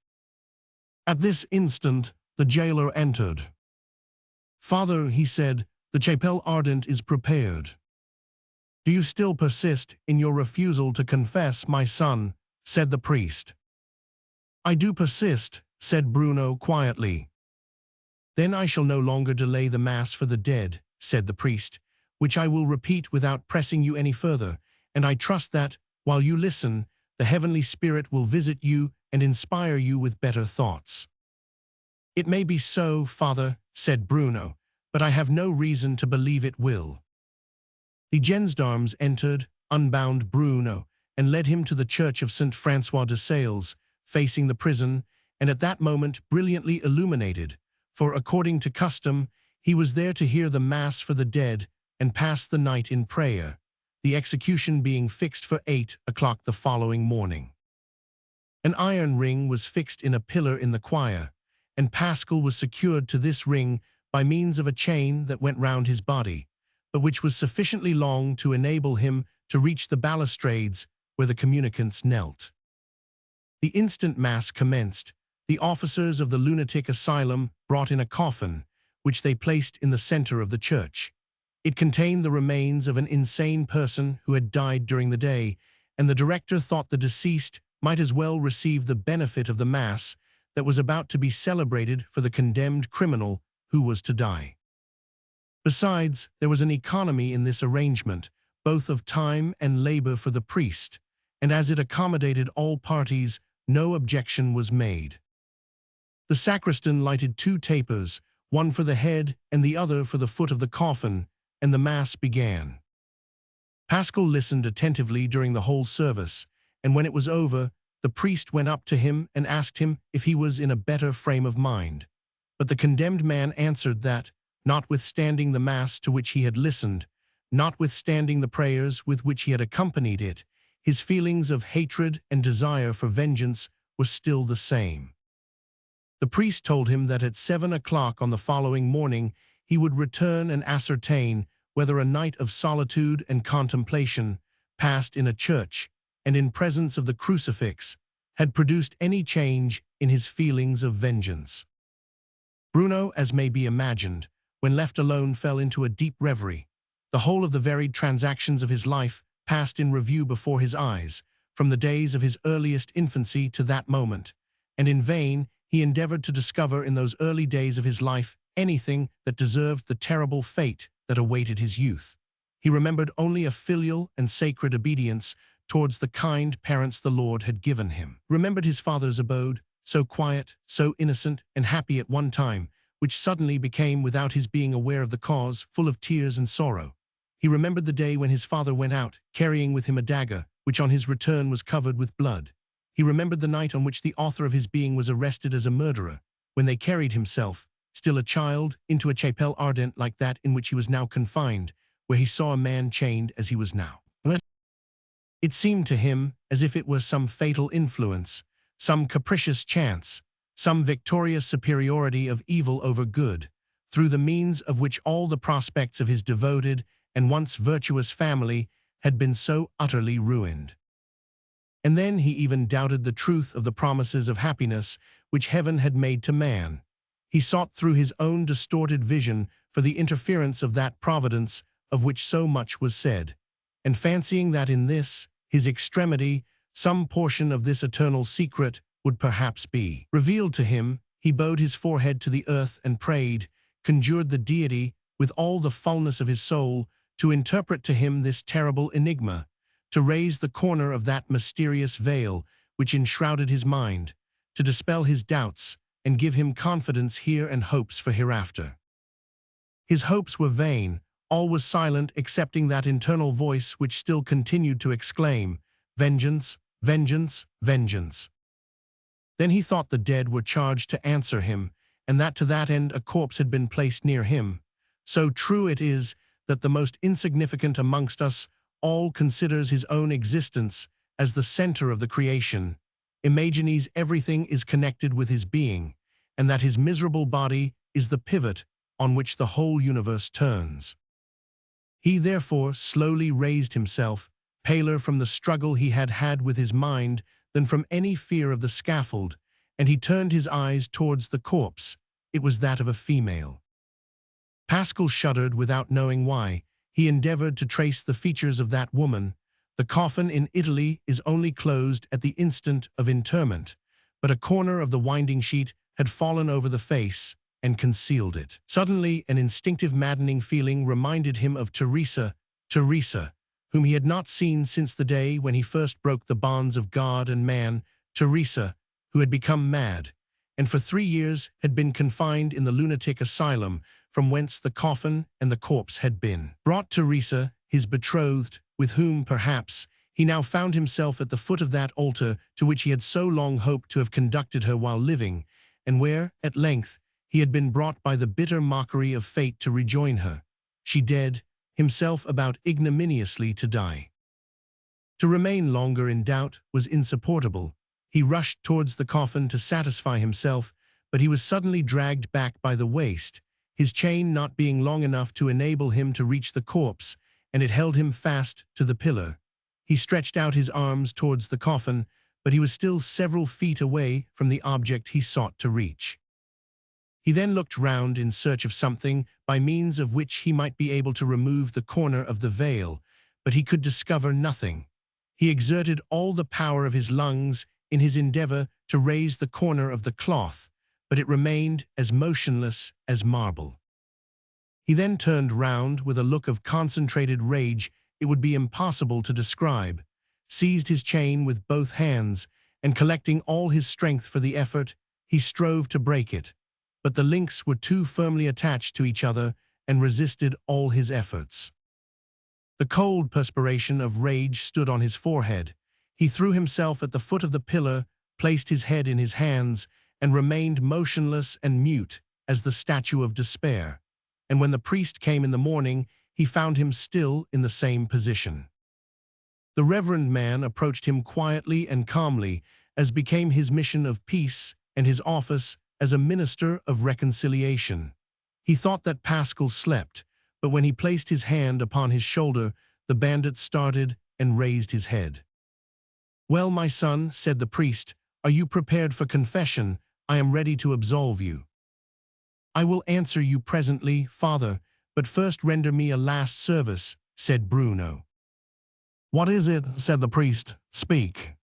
At this instant, the jailer entered. "Father," he said, "the chapelle ardente is prepared." "Do you still persist in your refusal to confess, my son?" said the priest. "I do persist," said Bruno quietly. "Then I shall no longer delay the Mass for the dead," said the priest, "which I will repeat without pressing you any further, and I trust that, while you listen, the Heavenly Spirit will visit you and inspire you with better thoughts." "It may be so, Father," said Bruno, "but I have no reason to believe it will." The gendarmes entered, unbound Bruno, and led him to the church of St. Francois de Sales, facing the prison, and at that moment brilliantly illuminated, for according to custom, he was there to hear the Mass for the dead and pass the night in prayer, the execution being fixed for 8 o'clock the following morning. An iron ring was fixed in a pillar in the choir, and Pascal was secured to this ring by means of a chain that went round his body, but which was sufficiently long to enable him to reach the balustrades where the communicants knelt. The instant Mass commenced, the officers of the lunatic asylum brought in a coffin, which they placed in the center of the church. It contained the remains of an insane person who had died during the day, and the director thought the deceased might as well receive the benefit of the Mass that was about to be celebrated for the condemned criminal who was to die. Besides, there was an economy in this arrangement, both of time and labor for the priest, and as it accommodated all parties, no objection was made. The sacristan lighted 2 tapers, one for the head and the other for the foot of the coffin, and the Mass began. Pascal listened attentively during the whole service, and when it was over, the priest went up to him and asked him if he was in a better frame of mind. But the condemned man answered that, notwithstanding the Mass to which he had listened, notwithstanding the prayers with which he had accompanied it, his feelings of hatred and desire for vengeance were still the same. The priest told him that at 7 o'clock on the following morning he would return and ascertain whether a night of solitude and contemplation, passed in a church and in presence of the crucifix, had produced any change in his feelings of vengeance. Bruno, as may be imagined, when left alone fell into a deep reverie. The whole of the varied transactions of his life passed in review before his eyes, from the days of his earliest infancy to that moment, and in vain he endeavored to discover in those early days of his life anything that deserved the terrible fate that awaited his youth. He remembered only a filial and sacred obedience towards the kind parents the Lord had given him. Remembered his father's abode, so quiet, so innocent and happy at one time, which suddenly became, without his being aware of the cause, full of tears and sorrow. He remembered the day when his father went out, carrying with him a dagger, which on his return was covered with blood. He remembered the night on which the author of his being was arrested as a murderer, when they carried himself, still a child, into a chapelle ardente like that in which he was now confined, where he saw a man chained as he was now. It seemed to him as if it were some fatal influence, some capricious chance, some victorious superiority of evil over good, through the means of which all the prospects of his devoted and once virtuous family had been so utterly ruined. And then he even doubted the truth of the promises of happiness which heaven had made to man. He sought through his own distorted vision for the interference of that providence of which so much was said, and fancying that in this, his extremity, some portion of this eternal secret would perhaps be revealed to him, he bowed his forehead to the earth and prayed, conjured the deity, with all the fullness of his soul, to interpret to him this terrible enigma, to raise the corner of that mysterious veil which enshrouded his mind, to dispel his doubts and give him confidence here and hopes for hereafter. His hopes were vain, all was silent excepting that internal voice which still continued to exclaim, "Vengeance, vengeance, vengeance." Then he thought the dead were charged to answer him, and that to that end a corpse had been placed near him. So true it is that the most insignificant amongst us all considers his own existence as the center of the creation, imagines everything is connected with his being, and that his miserable body is the pivot on which the whole universe turns. He therefore slowly raised himself, paler from the struggle he had had with his mind than from any fear of the scaffold, and he turned his eyes towards the corpse. It was that of a female. Pascal shuddered without knowing why. he endeavored to trace the features of that woman. The coffin in Italy is only closed at the instant of interment, but a corner of the winding sheet had fallen over the face and concealed it. Suddenly, an instinctive maddening feeling reminded him of Teresa, whom he had not seen since the day when he first broke the bonds of God and man, Teresa, who had become mad, and for 3 years had been confined in the lunatic asylum from whence the coffin and the corpse had been brought. Teresa, his betrothed, with whom, perhaps, he now found himself at the foot of that altar to which he had so long hoped to have conducted her while living, and where, at length, he had been brought by the bitter mockery of fate to rejoin her. She dead, himself about ignominiously to die. To remain longer in doubt was insupportable. He rushed towards the coffin to satisfy himself, but he was suddenly dragged back by the waist, his chain not being long enough to enable him to reach the corpse, and it held him fast to the pillar. He stretched out his arms towards the coffin, but he was still several feet away from the object he sought to reach. He then looked round in search of something by means of which he might be able to remove the corner of the veil, but he could discover nothing. He exerted all the power of his lungs in his endeavor to raise the corner of the cloth, but it remained as motionless as marble. He then turned round with a look of concentrated rage it would be impossible to describe, seized his chain with both hands, and collecting all his strength for the effort, he strove to break it. But the links were too firmly attached to each other and resisted all his efforts. The cold perspiration of rage stood on his forehead. He threw himself at the foot of the pillar, placed his head in his hands, and remained motionless and mute as the statue of despair. And when the priest came in the morning, he found him still in the same position. The reverend man approached him quietly and calmly, as became his mission of peace and his office as a minister of reconciliation. He thought that Pascal slept, but when he placed his hand upon his shoulder, the bandit started and raised his head. "Well, my son," said the priest, "are you prepared for confession? I am ready to absolve you." "I will answer you presently, father, but first render me a last service," said Bruno. "What is it?" said the priest. "Speak."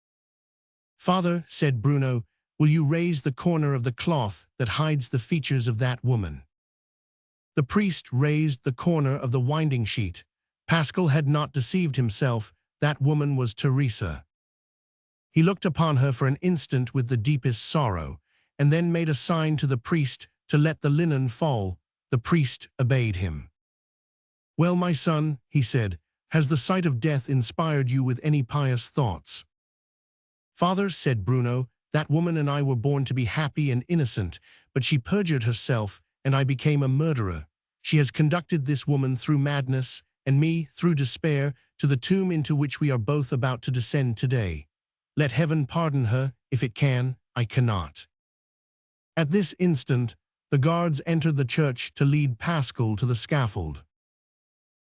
"Father," said Bruno, "will you raise the corner of the cloth that hides the features of that woman?" The priest raised the corner of the winding sheet. Pascal had not deceived himself. That woman was Teresa. He looked upon her for an instant with the deepest sorrow, and then made a sign to the priest to let the linen fall. The priest obeyed him. "Well, my son," he said, "has the sight of death inspired you with any pious thoughts?" "Father," said Bruno, "that woman and I were born to be happy and innocent, but she perjured herself, and I became a murderer. She has conducted this woman through madness, and me through despair, to the tomb into which we are both about to descend today. Let heaven pardon her, if it can, I cannot." At this instant, the guards entered the church to lead Pascal to the scaffold.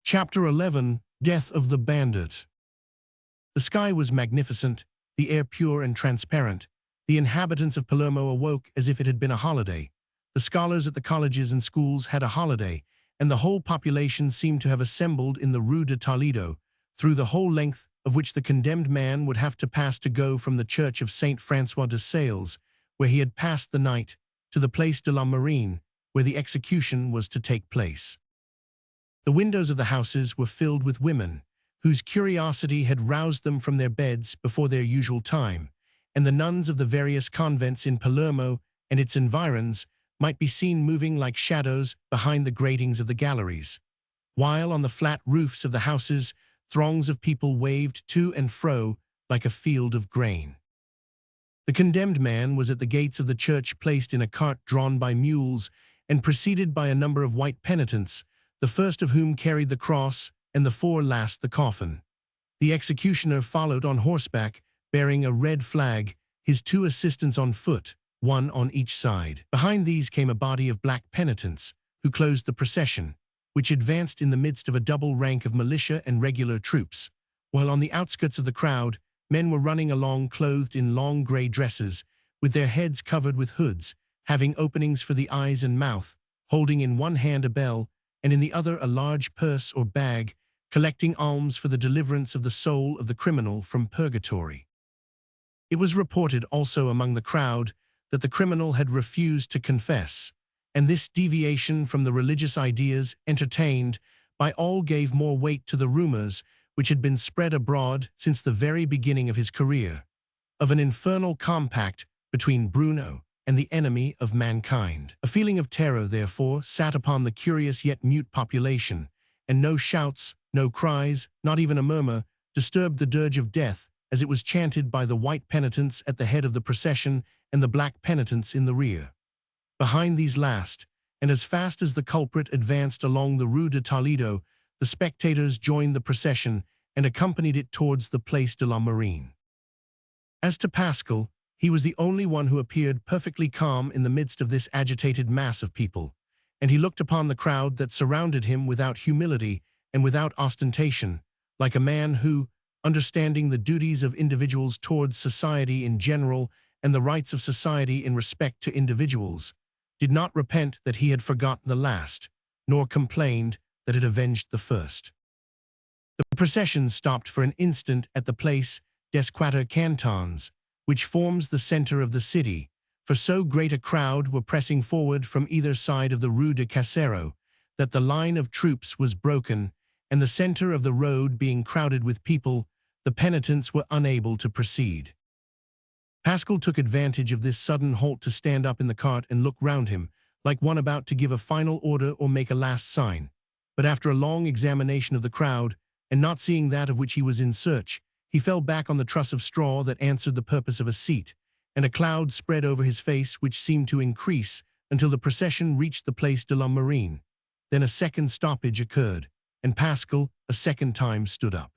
Chapter 11. Death of the Bandit. The sky was magnificent, the air pure and transparent. The inhabitants of Palermo awoke as if it had been a holiday. The scholars at the colleges and schools had a holiday, and the whole population seemed to have assembled in the Rue de Toledo, through the whole length of which the condemned man would have to pass to go from the church of Saint Francois de Sales, where he had passed the night, to the Place de la Marine, where the execution was to take place. The windows of the houses were filled with women, whose curiosity had roused them from their beds before their usual time, and the nuns of the various convents in Palermo and its environs might be seen moving like shadows behind the gratings of the galleries, while on the flat roofs of the houses throngs of people waved to and fro like a field of grain. The condemned man was at the gates of the church, placed in a cart drawn by mules and preceded by a number of white penitents, the first of whom carried the cross and the four last the coffin. The executioner followed on horseback, bearing a red flag, his two assistants on foot, one on each side. Behind these came a body of black penitents, who closed the procession, which advanced in the midst of a double rank of militia and regular troops, while on the outskirts of the crowd, men were running along clothed in long grey dresses, with their heads covered with hoods, having openings for the eyes and mouth, holding in one hand a bell, and in the other a large purse or bag, collecting alms for the deliverance of the soul of the criminal from purgatory. It was reported also among the crowd that the criminal had refused to confess, and this deviation from the religious ideas entertained by all gave more weight to the rumors which had been spread abroad since the very beginning of his career, of an infernal compact between Bruno and the enemy of mankind. A feeling of terror, therefore, sat upon the curious yet mute population, and no shouts, no cries, not even a murmur, disturbed the dirge of death as it was chanted by the white penitents at the head of the procession and the black penitents in the rear. Behind these last, and as fast as the culprit advanced along the Rue de Toledo, the spectators joined the procession and accompanied it towards the Place de la Marine. As to Pascal, he was the only one who appeared perfectly calm in the midst of this agitated mass of people, and he looked upon the crowd that surrounded him without humility and without ostentation, like a man who, understanding the duties of individuals towards society in general and the rights of society in respect to individuals, did not repent that he had forgotten the last, nor complained that it avenged the first. The procession stopped for an instant at the Place des Quatre Cantons, which forms the center of the city, for so great a crowd were pressing forward from either side of the Rue de Cassero that the line of troops was broken, and the center of the road being crowded with people, the penitents were unable to proceed. Pascal took advantage of this sudden halt to stand up in the cart and look round him, like one about to give a final order or make a last sign. But after a long examination of the crowd, and not seeing that of which he was in search, he fell back on the truss of straw that answered the purpose of a seat, and a cloud spread over his face which seemed to increase until the procession reached the Place de la Marine. Then a second stoppage occurred, and Pascal a second time stood up.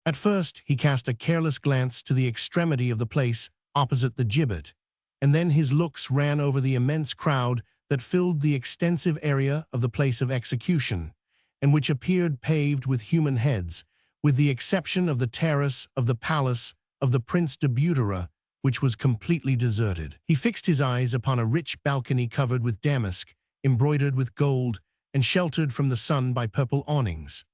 At first he cast a careless glance to the extremity of the place opposite the gibbet, and then his looks ran over the immense crowd that filled the extensive area of the place of execution, and which appeared paved with human heads, with the exception of the terrace of the palace of the Prince de Butera, which was completely deserted. He fixed his eyes upon a rich balcony covered with damask, embroidered with gold, and sheltered from the sun by purple awnings.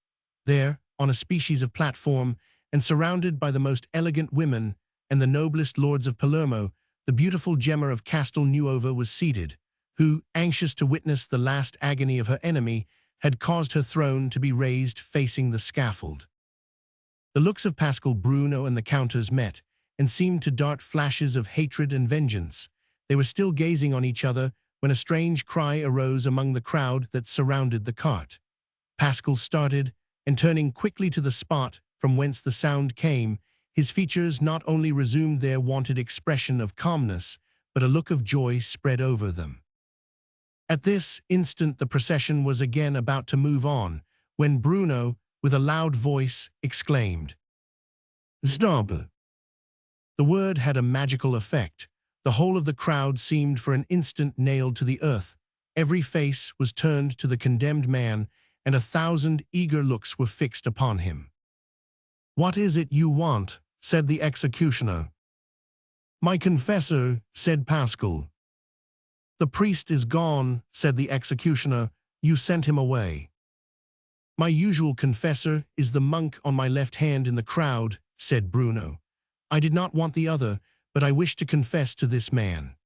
There, on a species of platform, and surrounded by the most elegant women and the noblest lords of Palermo, the beautiful Gemma of Castelnuovo was seated, who, anxious to witness the last agony of her enemy, had caused her throne to be raised facing the scaffold. The looks of Pascal, Bruno, and the Countess met, and seemed to dart flashes of hatred and vengeance. They were still gazing on each other when a strange cry arose among the crowd that surrounded the cart. Pascal started, and turning quickly to the spot from whence the sound came, his features not only resumed their wonted expression of calmness, but a look of joy spread over them. At this instant the procession was again about to move on, when Bruno, with a loud voice, exclaimed, "Stop!" The word had a magical effect. The whole of the crowd seemed for an instant nailed to the earth. Every face was turned to the condemned man, and 1,000 eager looks were fixed upon him. "What is it you want?" said the executioner. "My confessor," said Pascal. "The priest is gone," said the executioner. "You sent him away." "My usual confessor is the monk on my left hand in the crowd," said Bruno. "I did not want the other, but I wish to confess to this man."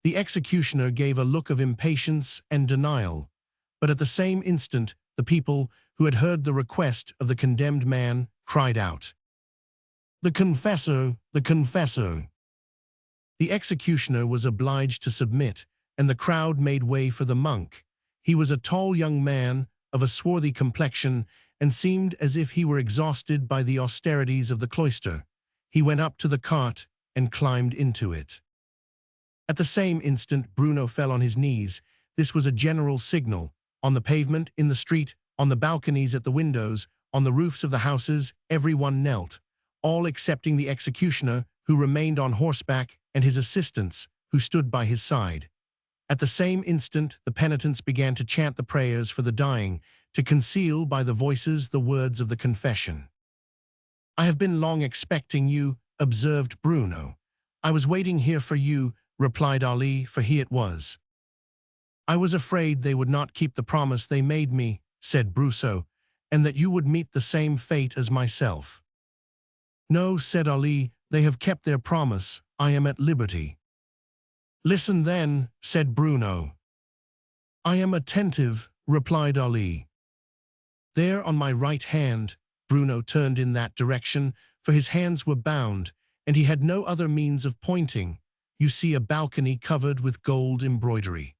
The executioner gave a look of impatience and denial, but at the same instant the people, who had heard the request of the condemned man, cried out, "The confessor! The confessor!" The executioner was obliged to submit, and the crowd made way for the monk. He was a tall young man, of a swarthy complexion, and seemed as if he were exhausted by the austerities of the cloister. He went up to the cart and climbed into it. At the same instant Bruno fell on his knees. This was a general signal. On the pavement, in the street, on the balconies at the windows, on the roofs of the houses, everyone knelt, all excepting the executioner, who remained on horseback, and his assistants, who stood by his side. At the same instant the penitents began to chant the prayers for the dying, to conceal by the voices the words of the confession. "I have been long expecting you," observed Bruno. "I was waiting here for you," replied Ali, for he it was. I was afraid they would not keep the promise they made me, said Brusso, and that you would meet the same fate as myself. No, said Ali, they have kept their promise. I am at liberty. Listen then, said Bruno. I am attentive, replied Ali. There on my right hand, Bruno turned in that direction, for his hands were bound, and he had no other means of pointing. You see a balcony covered with gold embroidery.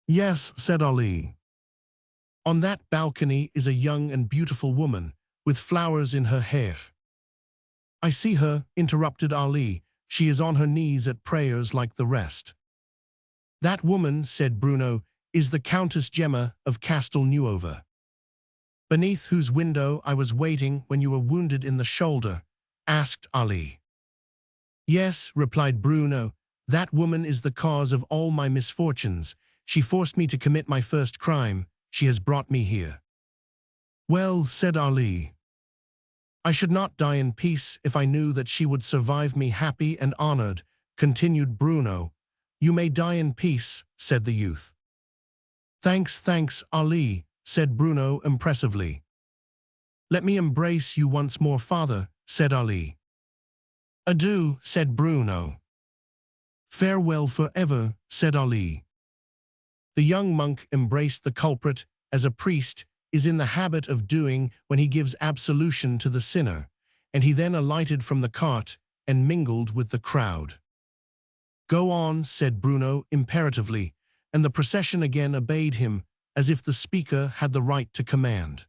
Yes, said Ali. On that balcony is a young and beautiful woman, with flowers in her hair. I see her, interrupted Ali. She is on her knees at prayers like the rest. That woman, said Bruno, is the Countess Gemma of Castelnuovo, beneath whose window I was waiting when you were wounded in the shoulder, asked Ali. Yes, replied Bruno, that woman is the cause of all my misfortunes. She forced me to commit my first crime. She has brought me here. Well, said Ali, I should not die in peace if I knew that she would survive me happy and honored, continued Bruno. You may die in peace, said the youth. Thanks, Ali, said Bruno impressively. Let me embrace you once more, father, said Ali. Adieu, said Bruno. Farewell forever, said Ali. The young monk embraced the culprit, as a priest is in the habit of doing when he gives absolution to the sinner, and he then alighted from the cart and mingled with the crowd. Go on, said Bruno imperatively, and the procession again obeyed him, as if the speaker had the right to command.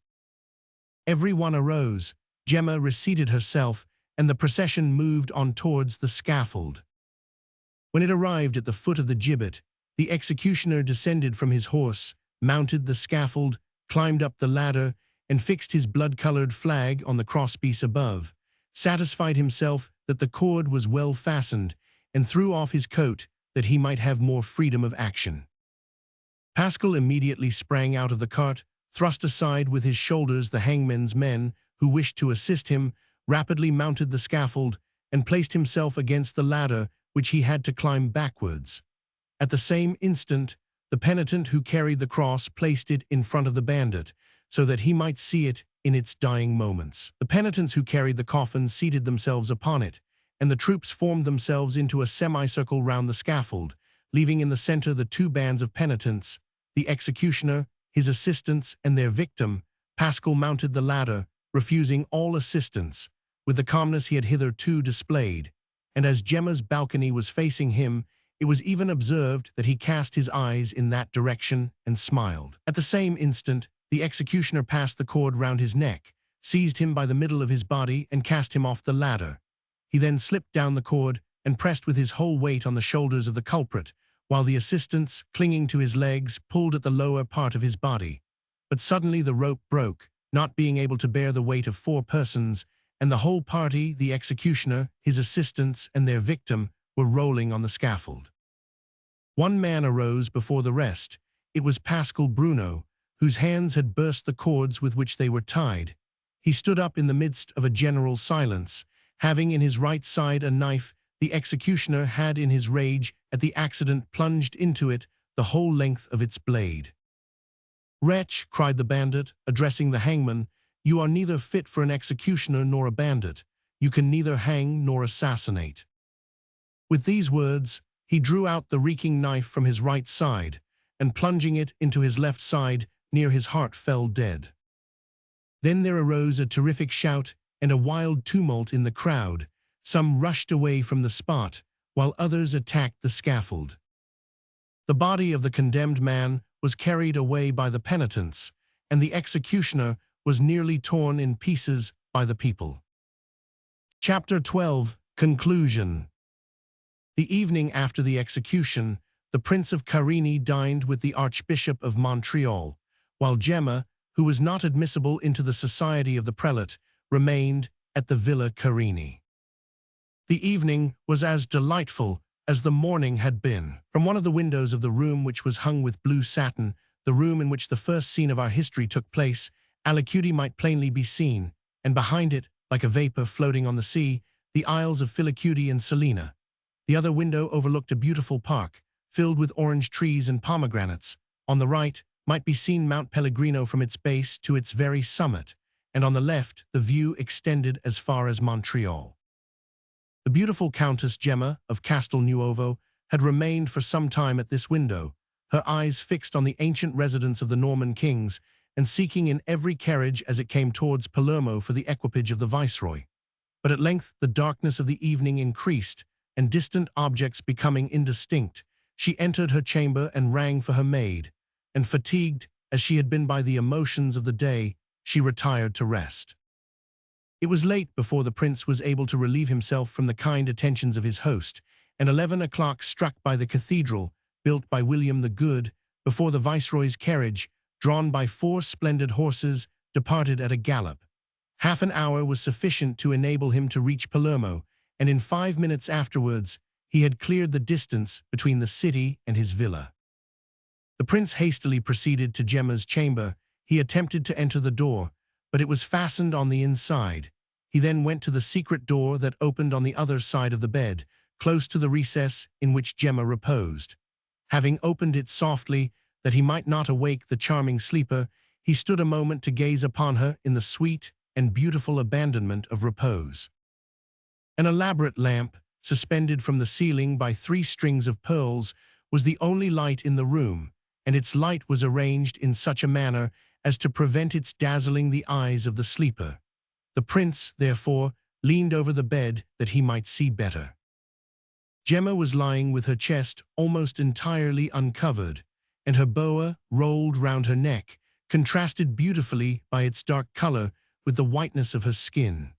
Everyone arose, Gemma reseated herself, and the procession moved on towards the scaffold. When it arrived at the foot of the gibbet, the executioner descended from his horse, mounted the scaffold, climbed up the ladder, and fixed his blood-colored flag on the crosspiece above, satisfied himself that the cord was well fastened, and threw off his coat that he might have more freedom of action. Pascal immediately sprang out of the cart, thrust aside with his shoulders the hangman's men who wished to assist him, rapidly mounted the scaffold, and placed himself against the ladder which he had to climb backwards. At the same instant, the penitent who carried the cross placed it in front of the bandit, so that he might see it in its dying moments. The penitents who carried the coffin seated themselves upon it, and the troops formed themselves into a semicircle round the scaffold, leaving in the center the two bands of penitents, the executioner, his assistants, and their victim. Pascal mounted the ladder, refusing all assistance, with the calmness he had hitherto displayed, and as Gemma's balcony was facing him, it was even observed that he cast his eyes in that direction and smiled. At the same instant, the executioner passed the cord round his neck, seized him by the middle of his body, and cast him off the ladder. He then slipped down the cord and pressed with his whole weight on the shoulders of the culprit, while the assistants, clinging to his legs, pulled at the lower part of his body. But suddenly the rope broke, not being able to bear the weight of 4 persons, and the whole party, the executioner, his assistants, and their victim, were rolling on the scaffold. One man arose before the rest. It was Pascal Bruno, whose hands had burst the cords with which they were tied. He stood up in the midst of a general silence, having in his right side a knife the executioner had in his rage at the accident plunged into it the whole length of its blade. "Wretch," cried the bandit, addressing the hangman, "you are neither fit for an executioner nor a bandit. You can neither hang nor assassinate." With these words, he drew out the reeking knife from his right side, and plunging it into his left side, near his heart, fell dead. Then there arose a terrific shout and a wild tumult in the crowd. Some rushed away from the spot, while others attacked the scaffold. The body of the condemned man was carried away by the penitents, and the executioner was nearly torn in pieces by the people. Chapter 12. Conclusion. The evening after the execution, the Prince of Carini dined with the Archbishop of Montreal, while Gemma, who was not admissible into the society of the prelate, remained at the Villa Carini. The evening was as delightful as the morning had been. From one of the windows of the room which was hung with blue satin, the room in which the first scene of our history took place, Alexandre might plainly be seen, and behind it, like a vapor floating on the sea, the isles of Filicudi and Salina. The other window overlooked a beautiful park, filled with orange trees and pomegranates. On the right might be seen Mount Pellegrino from its base to its very summit, and on the left the view extended as far as Montreal. The beautiful Countess Gemma of Castelnuovo had remained for some time at this window, her eyes fixed on the ancient residence of the Norman kings and seeking in every carriage as it came towards Palermo for the equipage of the viceroy. But at length the darkness of the evening increased, and distant objects becoming indistinct, she entered her chamber and rang for her maid, and fatigued as she had been by the emotions of the day, she retired to rest. It was late before the prince was able to relieve himself from the kind attentions of his host, and 11 o'clock struck by the cathedral, built by William the Good, before the viceroy's carriage, drawn by 4 splendid horses, departed at a gallop. Half an hour was sufficient to enable him to reach Palermo, and in 5 minutes afterwards he had cleared the distance between the city and his villa. The prince hastily proceeded to Gemma's chamber. He attempted to enter the door, but it was fastened on the inside. He then went to the secret door that opened on the other side of the bed, close to the recess in which Gemma reposed. Having opened it softly, that he might not awake the charming sleeper, he stood a moment to gaze upon her in the sweet and beautiful abandonment of repose. An elaborate lamp, suspended from the ceiling by 3 strings of pearls, was the only light in the room, and its light was arranged in such a manner as to prevent its dazzling the eyes of the sleeper. The prince, therefore, leaned over the bed that he might see better. Gemma was lying with her chest almost entirely uncovered, and her boa, rolled round her neck, contrasted beautifully by its dark color with the whiteness of her skin.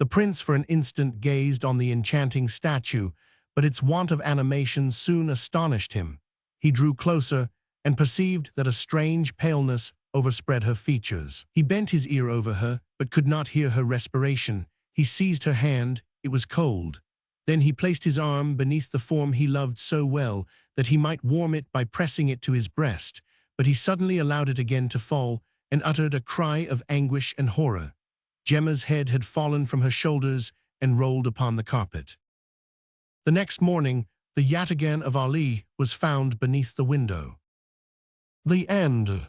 The prince for an instant gazed on the enchanting statue, but its want of animation soon astonished him. He drew closer and perceived that a strange paleness overspread her features. He bent his ear over her, but could not hear her respiration. He seized her hand. It was cold. Then he placed his arm beneath the form he loved so well that he might warm it by pressing it to his breast, but he suddenly allowed it again to fall and uttered a cry of anguish and horror. Gemma's head had fallen from her shoulders and rolled upon the carpet. The next morning, the yataghan of Ali was found beneath the window. The end.